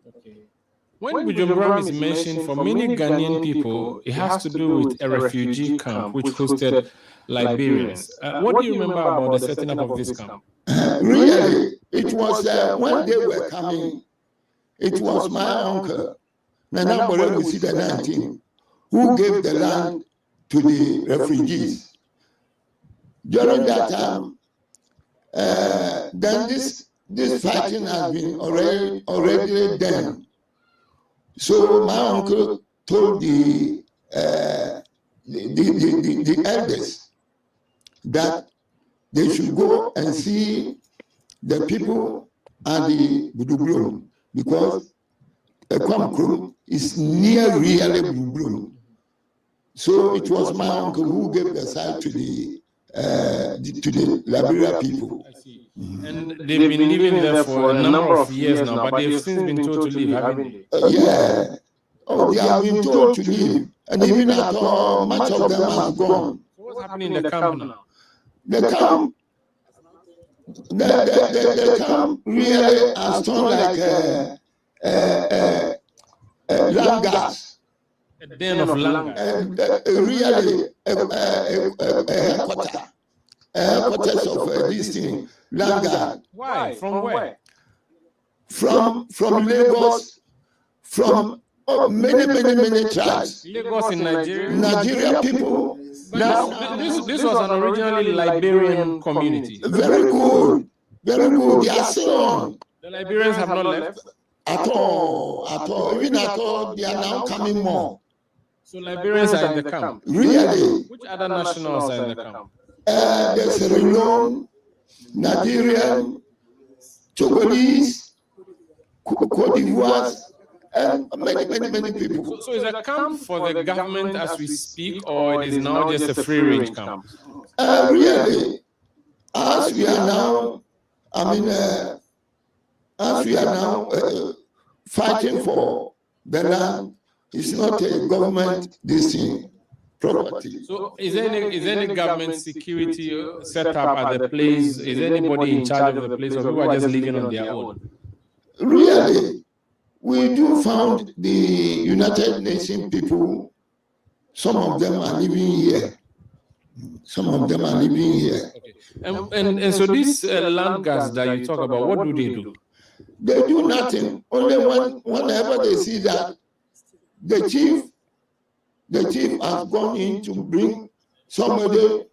When Bujumbura is mentioned, for many Ghanaian people, it has to do with a refugee camp which hosted Liberians. What do you remember about the setting up of this camp? Really, it was when they were coming, it was my uncle, Nana Boregu Sida 19, who gave the land to the refugees. During that time, then this fighting has been already done. So my uncle told the elders that they should go and see the people and the Budubrum, because Kwamkrum is near really Budubrum. So it was my uncle who gave the side to the Liberia people. And they've been living there for a number of years now, but they've since been told to leave, haven't they? Yeah. Oh, they have been told to leave. And even at all, much of them have gone. So what's happening in the camp now? The camp really has turned like Langas. A den of Langas. Really headquarters of this thing, Langas. Why? From where? From Lagos, from many tribes. Lagos in Nigeria? Nigeria people. Now, this was an originally Liberian community. Very good. Very good. They are still on. The Liberians have not left? At all. Even at all, they are now coming more. So Liberians are in the camp? Really? Which other nationals are in the camp? There's Sierra Leone, Nigerian, Togolese, Cote d'Ivoire, and many people. So is a camp for the government as we speak, or it is now just a free-range camp? Really, as we are now, fighting for the land, it's not a government property. So is there any government security set up at the place? Is anybody in charge of the place, or people are just living on their own? Really, we do found the United Nations people. Some of them are living here. Okay. And so these land guards that you talk about, what do they do? They do nothing. Only whenever they see that the chief has gone in to bring somebody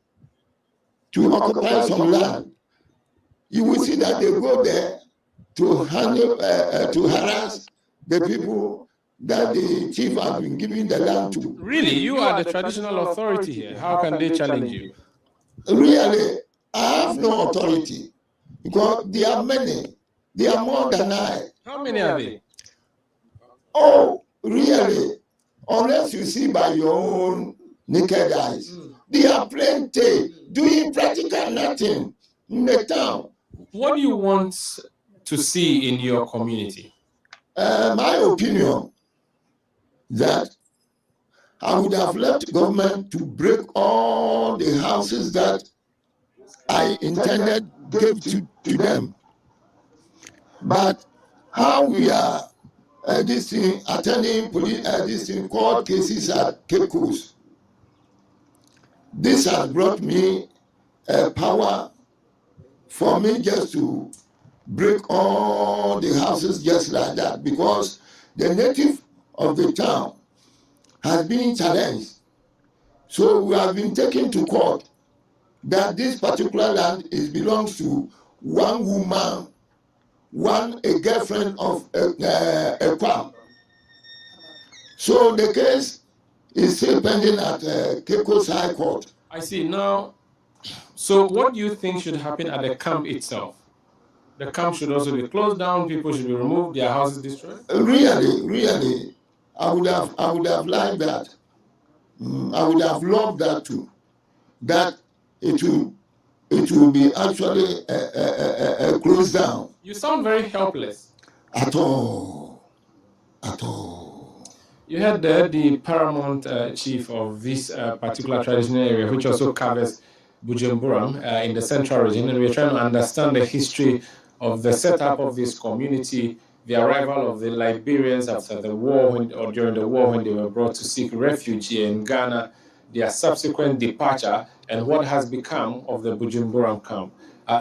to occupy some land, you will see that they go there to harass the people that the chief has been giving the land to. Really? You are the traditional authority here. How can they challenge you? Really, I have no authority, because there are many. They are more than I. How many are they? Oh, really? Unless you see by your own naked eyes. They are plenty, doing practically nothing in the town. What do you want to see in your community? My opinion, that I would have left government to break all the houses that I intended give to them. But how we are attending police, court cases at Cape Coast, this has brought me power for me just to break all the houses just like that, because the native of the town has been challenged. So we have been taken to court that this particular land belongs to one woman, a girlfriend of a Kwam. So the case is still pending at Cape High Court. I see. Now, so what do you think should happen at the camp itself? The camp should also be closed down. People should be removed. Their houses destroyed. Really, I would have liked that. I would have loved that too. That it will be actually closed down. You sound very helpless. At all. You had the paramount chief of this particular traditional area, which also covers Bujumburam in the central region, and we're trying to understand the history of the setup of this community, the arrival of the Liberians after the war or during the war when they were brought to seek refuge here in Ghana, their subsequent departure, and what has become of the Bujumburam camp.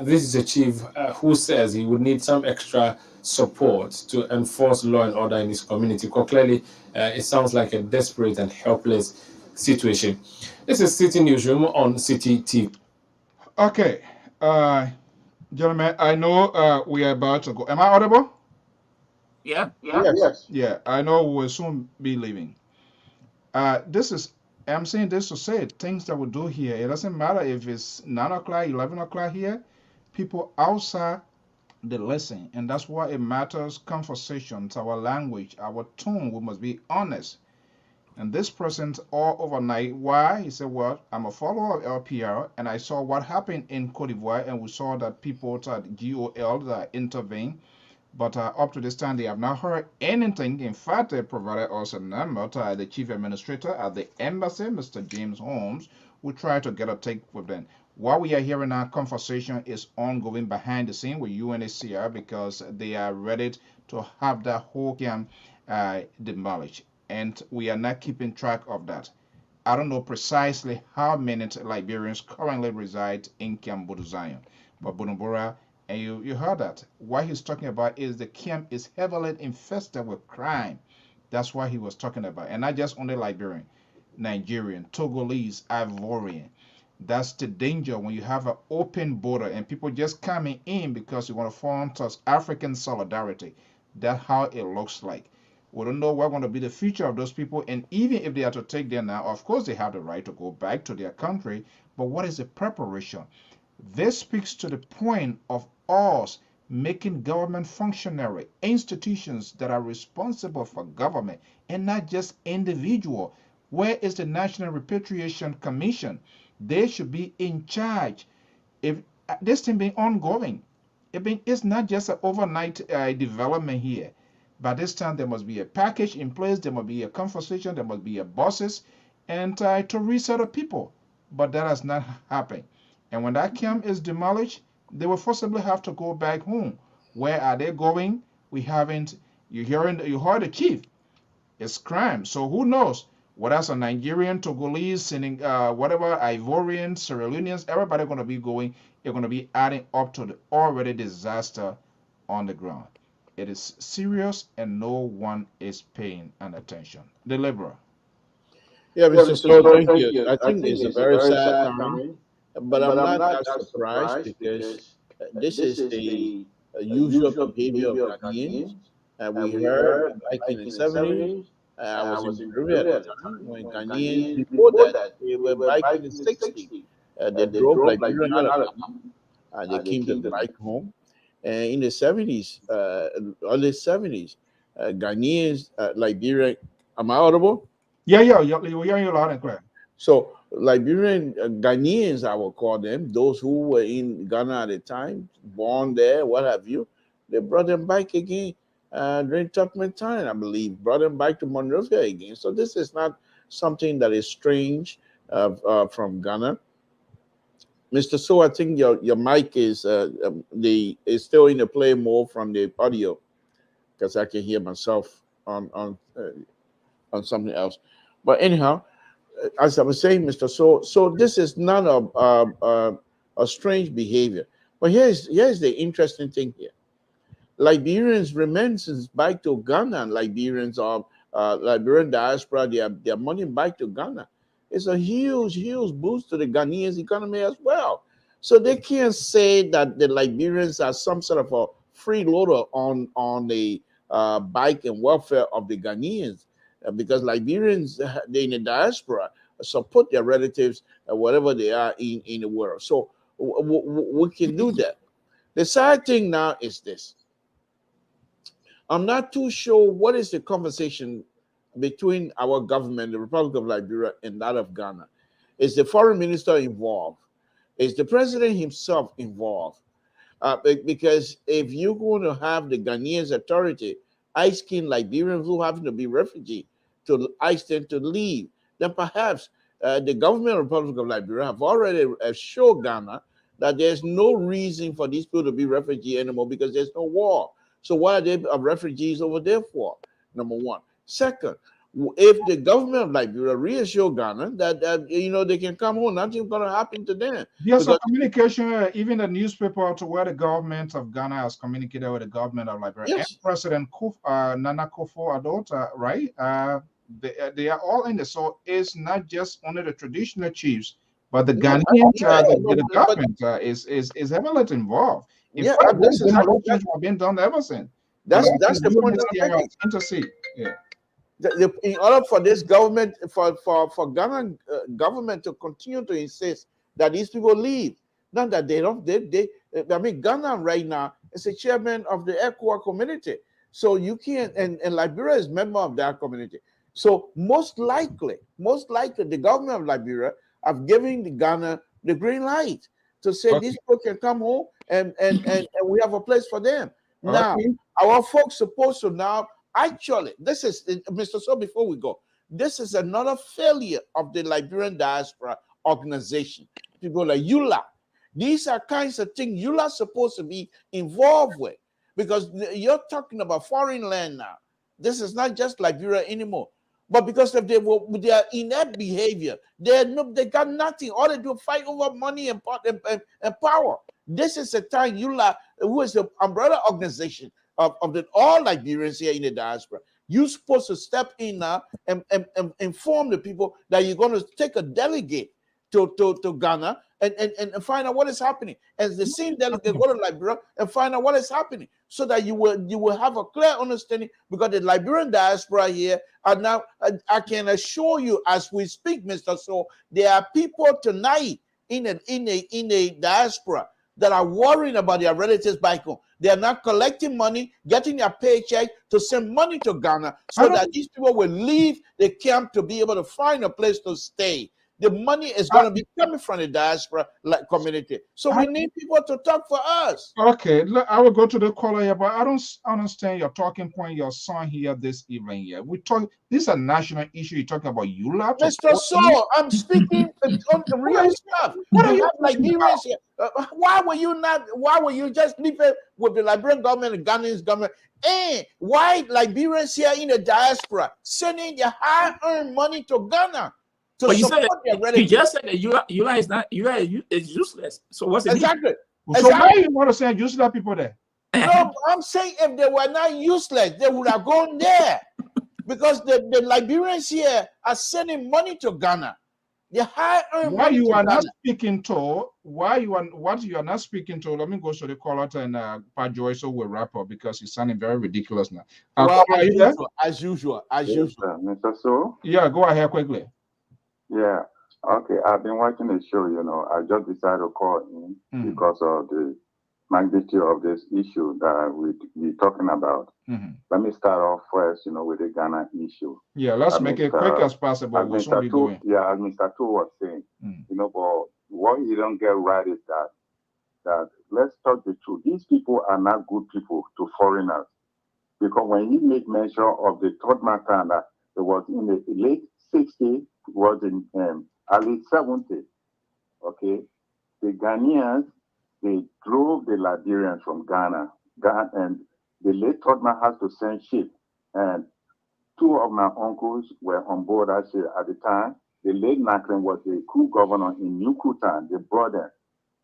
This is a chief who says he would need some extra support to enforce law and order in his community. Because clearly, it sounds like a desperate and helpless situation. This is City Newsroom on City TV. Okay, gentlemen, I know we are about to go. Am I audible? Yeah. Yes. Yeah, I know we'll soon be leaving. I'm saying this to say things that we do here. It doesn't matter if it's 9 o'clock, 11 o'clock here. People outside, they listen, and that's why it matters. Conversations, our language, our tone. We must be honest. And this person all overnight, why? He said, well, I'm a follower of LPR, and I saw what happened in Cote d'Ivoire, and we saw that people at GOL that intervened. But up to this time, they have not heard anything. In fact, they provided us a number to the chief administrator at the embassy, Mr. James Holmes, who tried to get a take with them. What we are hearing now, conversation is ongoing behind the scene with UNHCR because they are ready to have that whole camp demolished. And we are not keeping track of that. I don't know precisely how many Liberians currently reside in Camp Zion, but Bujumbura, and you heard that. What he's talking about is the camp is heavily infested with crime. That's what he was talking about. And not just only Liberian, Nigerian, Togolese, Ivorian. That's the danger when you have an open border and people just coming in because you want to form African solidarity. That's how it looks like. We don't know what's going to be the future of those people. And even if they are to take them now, of course, they have the right to go back to their country. But what is the preparation? This speaks to the point of us making government functionary institutions that are responsible for government and not just individual. Where is the National Repatriation Commission? They should be in charge. If this thing being ongoing, it's not just an overnight development here. By this time, there must be a package in place. There must be a conversation. There must be a bosses and to resettle people. But that has not happened. And when that camp is demolished, they will forcibly have to go back home. Where are they going? We haven't. You heard the chief. It's crime. So who knows? Whether it's a Nigerian, Togolese, whatever, Ivorian, Sierra Leoneans, everybody going to be going. They're going to be adding up to the already disaster on the ground. It is serious, and no one is paying an attention. The Liberal. Yeah, Mr. Stowe, thank you. I think it's a very sad time. But I'm not that surprised because this is the usual behavior of Ghanaians. We heard back in the 70s, I was in Peru at the time, when Ghanaians, before that, they were back in the 60s. They drove Liberian out of Ghana. They came to back home. And in the 70s, early 70s, Ghanaians, Liberia, am I audible? Yeah, you're hearing you loud and clear. So Liberian Ghanaians, I will call them, those who were in Ghana at the time, born there, what have you, they brought them back again during Tubman time, I believe, brought them back to Monrovia again. So this is not something that is strange from Ghana. Mr. So, I think your mic is still in the play mode from the audio because I can hear myself on something else. But anyhow, as I was saying, Mr. So this is none of a strange behavior. But here's the interesting thing here. Liberians remittances back to Ghana, and Liberians of Liberian diaspora, their money back to Ghana. It's a huge boost to the Ghanaians economy as well. So they can't say that the Liberians are some sort of a freeloader on the bike and welfare of the Ghanaians, because Liberians in the diaspora support their relatives wherever they are in the world. So we can do that. The sad thing now is this. I'm not too sure what is the conversation between our government, the Republic of Liberia, and that of Ghana. Is the foreign minister involved? Is the president himself involved? Because if you're going to have the Ghanaians authority asking Liberians who happen to be refugees to ask them to leave, then perhaps the government of the Republic of Liberia have already assured Ghana that there's no reason for these people to be refugees anymore because there's no war. So why are they refugees over there for? Number one. Second, if the government of Liberia reassure Ghana that they can come home, nothing's going to happen to them. There's a communication, even the newspaper, to where the government of Ghana has communicated with the government of Liberia. Yes. And President Nana Akufo-Addo, right? They are all in there. So it's not just only the traditional chiefs, but the Ghanaians, the government is heavily involved. In fact, those demolitions have been done ever since. That's the point that I'm making. Intercede. Yeah. In order for this government, for Ghana government to continue to insist that these people leave, not that they don't, I mean, Ghana right now is a chairman of the ECOWAS community. So you can't, and Liberia is member of that community. So most likely, the government of Liberia have given the Ghana the green light to say these people can come home and we have a place for them. Now, our folks supposed to now, actually, this is, Mr. So before we go, this is another failure of the Liberian diaspora organization. People like EULA. These are kinds of things EULA is supposed to be involved with, because you're talking about foreign land now. This is not just Liberia anymore. But because of their inept behavior, they got nothing. All they do is fight over money and power. This is a time EULA, who is the umbrella organization of all Liberians here in the diaspora, you're supposed to step in now and inform the people that you're going to take a delegate to Ghana and find out what is happening. As the same delegate go to Liberia and find out what is happening, so that you will have a clear understanding, because the Liberian diaspora here are now, I can assure you as we speak, Mr. So, there are people tonight in a diaspora that are worrying about their relatives back home. They are not collecting money, getting their paycheck to send money to Ghana, so that these people will leave the camp to be able to find a place to stay. The money is going to be coming from the diaspora community. So we need people to talk for us. Okay, I will go to the caller here, but I don't understand your talking point, your son here this evening here. We talk, this is a national issue. You're talking about EULA. Mr. So, I'm speaking on the real stuff. What are you Liberians here? Why were you just leave it with the Liberian government and Ghanaian government? And why Liberians here in the diaspora sending their hard-earned money to Ghana? But you just said that EULA is not, EULA is useless. So what's it? Exactly. So why you want to send useless people there? No, I'm saying if they were not useless, they would have gone there. Because the Liberians here are sending money to Ghana. They hire why you are not speaking to, what you are not speaking to, let me go to the caller and Pat Joyce will wrap up, because he's sounding very ridiculous now. Well, as usual. Mr. So? Yeah, go ahead quickly. Yeah, okay. I've been watching the show, I just decided to call in because of the magnitude of this issue that we're talking about. Let me start off first, with the Ghana issue. Yeah, let's make it quick as possible. As Mr. Tu was saying, but what you don't get right is that let's talk the truth. These people are not good people to foreigners, because when you make mention of the third Makanda, it was in the late 60s, was in early 70s. Okay, the Ghanaians, they drove the Liberians from Ghana, and the late Tottenham has to send ship. And two of my uncles were on board that ship at the time. The late Naklen was the crew governor in New Kutan. They brought them,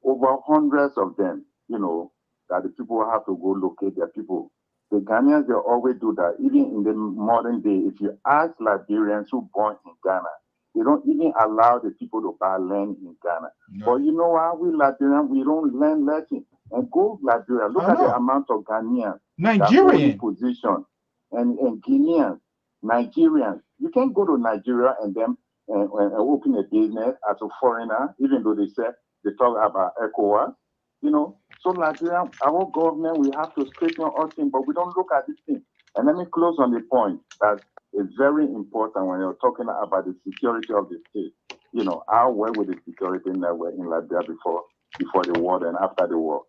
over hundreds of them, that the people have to go locate their people. The Ghanaians, they always do that. Even in the modern day, if you ask Liberians who born in Ghana, They don't even allow the people to buy land in Ghana. No. But you know what? We Liberians, we don't learn Latin. And go Liberia. Look at the amount of Ghanaians, Nigerian position, and Guineans, Nigerians. You can't go to Nigeria and then open a business as a foreigner, even though they talk about ECOWAS. You know, so Nigeria, our government, we have to straighten out things, but we don't look at this thing. And let me close on the point that is very important when you're talking about the security of the state. You know, how well with the security network in Liberia before the war and after the war.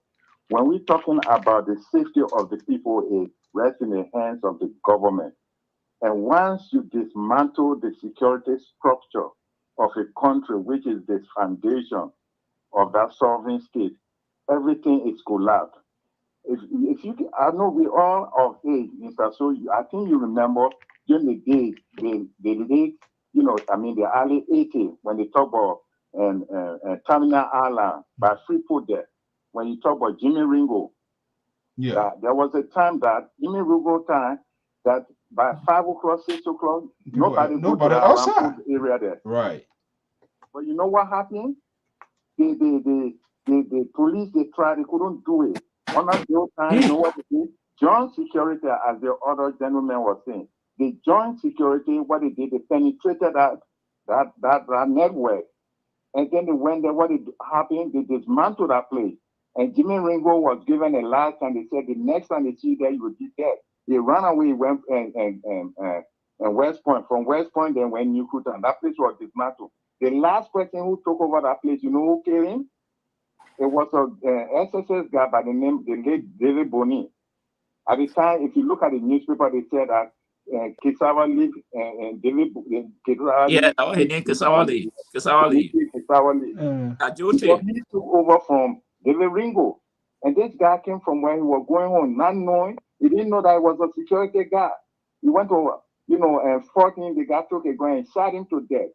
When we're talking about the safety of the people, it rests in the hands of the government. And once you dismantle the security structure of a country, which is the foundation of that sovereign state, everything is collapsed. If you, I know we all of age, Mr. So I think you remember during the days, the late, you know, I mean the early 80s, when they talk about Terminal Island by Freeport there, when you talk about Jimmy Ringo, there was a time that Jimmy Ringo time that by 5 o'clock, 6 o'clock, nobody go to the Aramco area there. Right. But you know what happened? The police, they tried, they couldn't do it. One of those times, you know what they did? Joint security, as the other gentleman was saying, the joint security, what they did, they penetrated that network. And then they went there, what happened? They dismantled that place. And Jimmy Ringo was given a last time. They said the next time they see you there, you will be dead. He ran away, went and West Point. From West Point, then went New Kuta, and that place was dismantled. The last person who took over that place, you know who killed him? It was a SSS guy by the name, the late David Boni. At the time, if you look at the newspaper, they said that Kisawa lived and David Kisawa. Yeah, that was his name, Kisawa. He took over from David Ringo. And this guy came from where he was going on, not knowing. He didn't know that he was a security guy. He went over, you know, and fought him. The guy took a gun and shot him to death.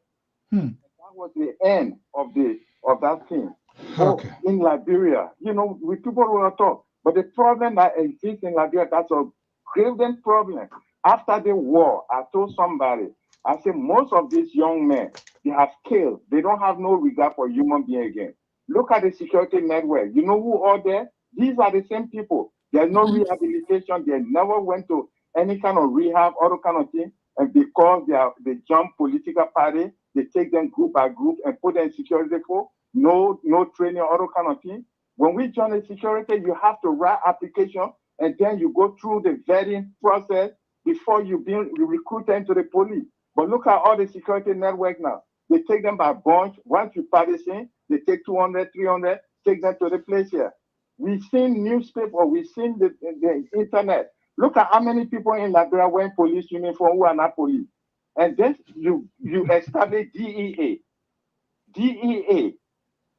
That was the end of that thing. Okay. In Liberia, you know, we people will talk, but the problem that exists in Liberia, that's a grave problem. After the war, I told somebody, I said, most of these young men, they have killed. They don't have no regard for human being again. Look at the security network. You know who are there? These are the same people. There's no rehabilitation. They never went to any kind of rehab, other kind of thing. And because they jump political party, they take them group by group and put them in security for no training, other kind of thing. When we join the security, you have to write application and then you go through the vetting process before you recruit into the police. But look at all the security network now. They take them by bunch. Once you partition, they take 200, 300, take them to the place here. We've seen newspaper, we've seen the internet. Look at how many people in Liberia wearing police uniform who are not police. And then you establish DEA,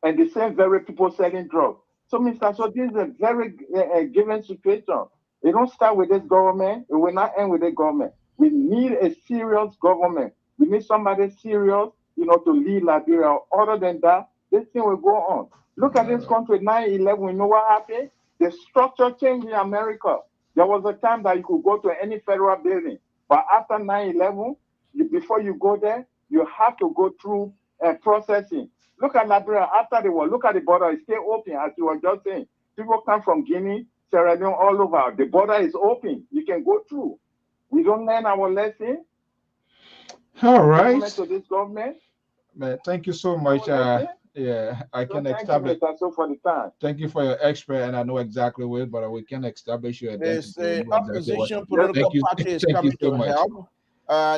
and the same very people selling drugs. So, Mr. So this is a very given situation. It don't start with this government. It will not end with the government. We need a serious government. We need somebody serious, you know, to lead Liberia. Other than that, this thing will go on. Look at this country, 9/11. We know what happened. The structure changed in America. There was a time that you could go to any federal building, but after 9/11, before you go there, you have to go through processing. Look at Liberia after the war. Look at the border. It's still open, as you were just saying. People come from Guinea, Sierra Leone, all over. The border is open. You can go through. We don't learn our lesson. All right. To this government. Man, thank you so much. Yeah, I can establish. For the time. Thank you for your expert, and I know exactly what, but we can establish your identity. There's the opposition political party is coming to help.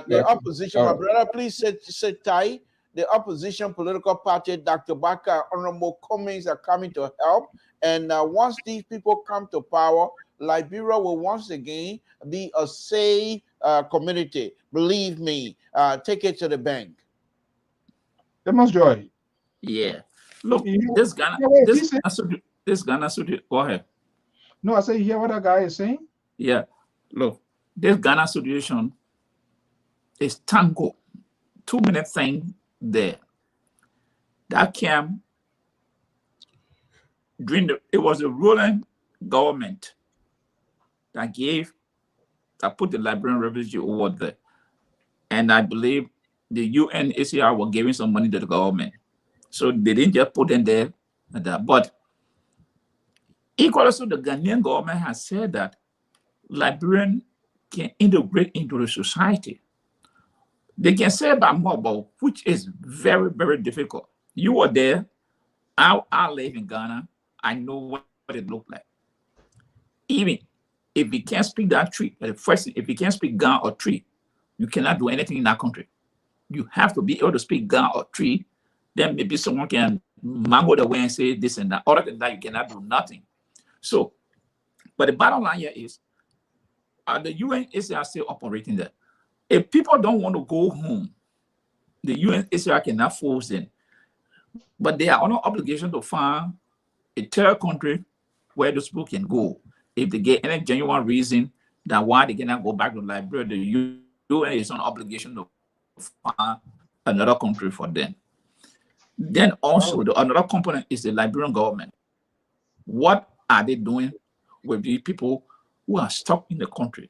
The opposition, my brother, please sit tight. The opposition political party, Dr. Baka, Honorable Cummings are coming to help. And once these people come to power, Liberia will once again be a safe community. Believe me, take it to the bank. Demon's Joy. Yeah. Look, this Ghana go ahead. No, I say, you hear what that guy is saying? Yeah. Look, this Ghana situation is tango. 2-minute thing there. That came it was a ruling government that put the Liberian refugee over there. And I believe the UNHCR were giving some money to the government. So they didn't just put them there. But equally also, the Ghanaian government has said that Liberian can integrate into the society. They can say about mobile, which is very, very difficult. You were there. I live in Ghana. I know what it looked like. Even if you can't speak that tree, if you can't speak Ga or tree, you cannot do anything in that country. You have to be able to speak Ga or tree. Then maybe someone can mango the way and say this and that. Other than that, you cannot do nothing. So, but the bottom line here is, the UNHCR still operating there. If people don't want to go home, the UNHCR cannot force them. But they are under obligation to find a third country where those people can go. If they get any genuine reason that why they cannot go back to Liberia, the UN is on obligation to find another country for them. Then also, another component is the Liberian government. What are they doing with the people who are stuck in the country?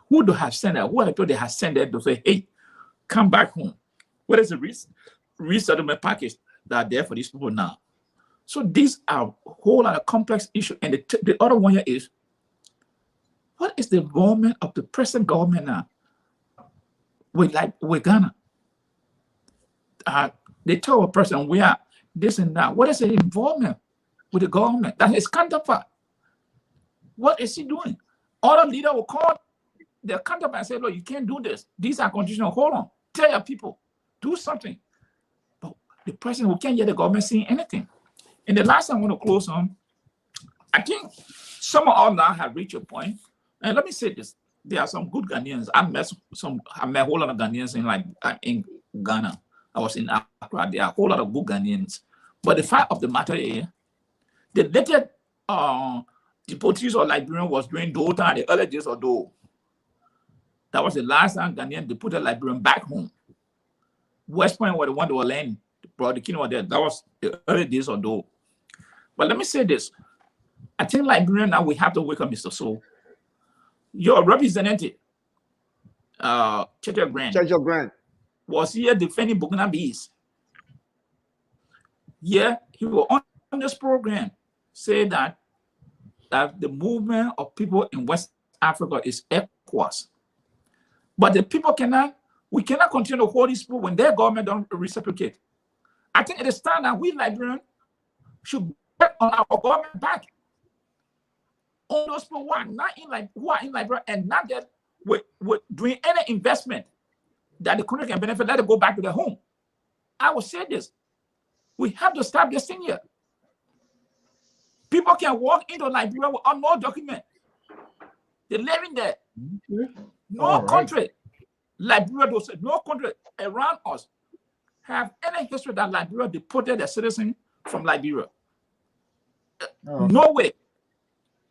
Who do have sent that? Who are the people they have sent there to say, hey, come back home? What is the resettlement package that are there for these people now? So these are a whole lot of complex issues. And the other one here is, what is the involvement of the present government now with Ghana? They tell a person we are this and that. What is the involvement with the government? That is counterpart. What is he doing? Other leader will call their counterpart and say, look, you can't do this. These are conditional. Hold on. Tell your people. Do something. But the president, we can't get the government saying anything. And the last thing I want to close on, I think some of all now have reached a point. And let me say this. There are some good Ghanaians. I met a whole lot of Ghanaians in Ghana. I was in Accra. There are a whole lot of good Ghanaians. But the fact of the matter is, the latest deportees or Liberian was during those time, the early days of Dole. That was the last time Ghanaian deported Liberian back home. West Point were the one that were landing. The king was there. That was the early days of Dole. But let me say this. I think Liberia now we have to wake up, Mr. Soul. Your representative, Churchill Grant, was here defending Burkina Bees. Yeah, he was on this program, say that the movement of people in West Africa is ECOWAS. But the people we cannot continue to hold these people when their government don't reciprocate. I think it is time that we Liberians should get on our government back. All those people who are in Liberia and not that with doing any investment that the country can benefit, let it go back to their home. I will say this. We have to stop this thing here. People can walk into Liberia with no document. They're living there. No country, Liberia, no country around us have any history that Liberia deported a citizen from Liberia. No way.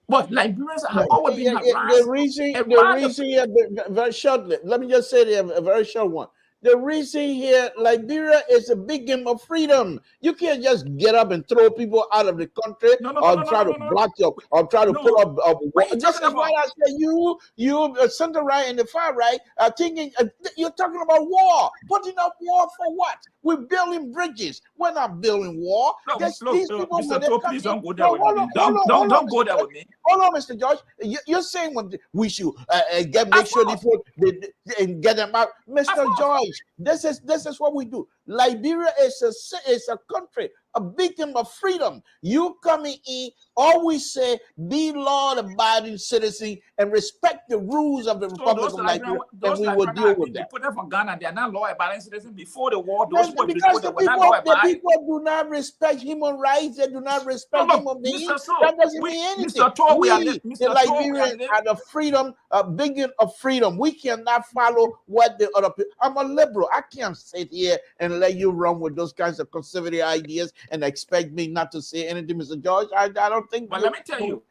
But Liberians have always been harassed. The reason here, very shortly, let me just say a very short one. The reason here, Liberia is a big game of freedom. You can't just get up and throw people out of the country or try to block you or try to put up. This is why I say you center right and the far right are thinking you're talking about war. Putting up war for what? We're building bridges. We're not building war. These people, Mr. Toh, please don't go there with me. Don't go there with me. Hold on, Mr. George. You're saying we should make sure they get them out, Mr. George. This is what we do. Liberia is a country, a beacon of freedom. You coming in, always say, be law-abiding citizen and respect the rules of the Republic of Liberia, and we will deal with that. People from Ghana, they are not law-abiding citizens before the war. Because the people do not respect human rights. They do not respect human beings. That doesn't mean anything. Mr. Toh, the Liberians are the freedom, a beacon of freedom. We cannot follow what the other people. I'm a liberal. I can't sit here and let you run with those kinds of conservative ideas and expect me not to say anything, Mr. George. I don't think. But let me tell you,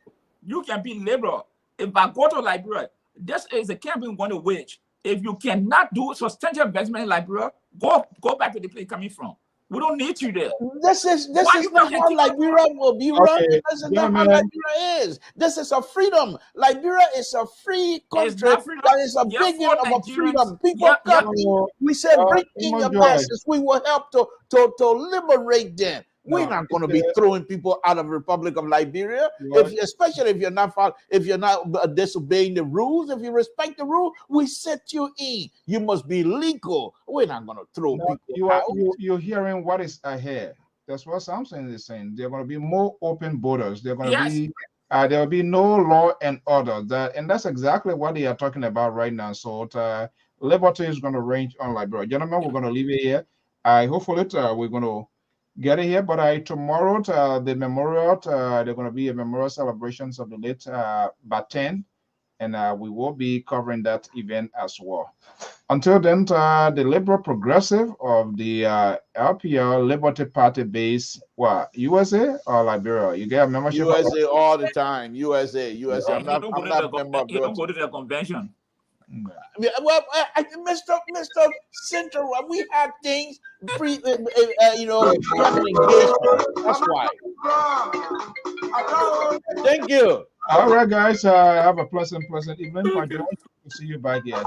you can be liberal. If I go to Liberia, this is a campaign going to wage. If you cannot do substantial investment in Liberia, go back to the place coming from. We don't need you there. This is not how Liberia will be run. This is not how Liberia is. This is a freedom. Liberia is a free country that is a beginning of a freedom. People come in. We say, bring in your masses. We will help to liberate them. We're not going to be throwing people out of the Republic of Liberia, especially if you're not disobeying the rules. If you respect the rule, we set you in. You must be legal. We're not going to throw people out. You're hearing what is ahead. That's what Samson is saying. There are going to be more open borders. There will be no law and order. And that's exactly what they are talking about right now. So liberty is going to range on Liberia. Gentlemen, we're going to leave it here. Hopefully we're going to get it here, but tomorrow the memorial, there are going to be a memorial celebrations of the late Batten, and we will be covering that event as well. Until then, the Liberal Progressive of the LPR Liberty Party base, USA or Liberia? You get a membership? USA all the time. USA. I'm not a member of you don't go to the convention. Well, Mr. Central, we had things we have an engagement. That's why. Thank you. All right, guys. Have a pleasant evening. We'll see you back here.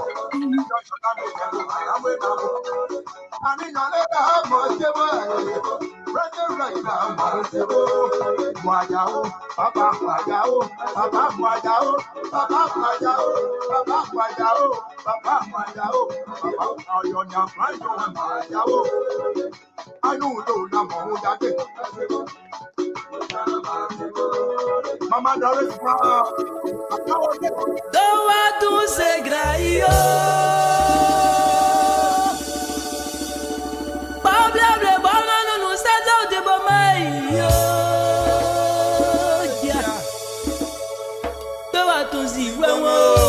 Mama Doris Brown. Doa tu segraio. Pablo bana no estado de Bomaio. Doa tu ziwa.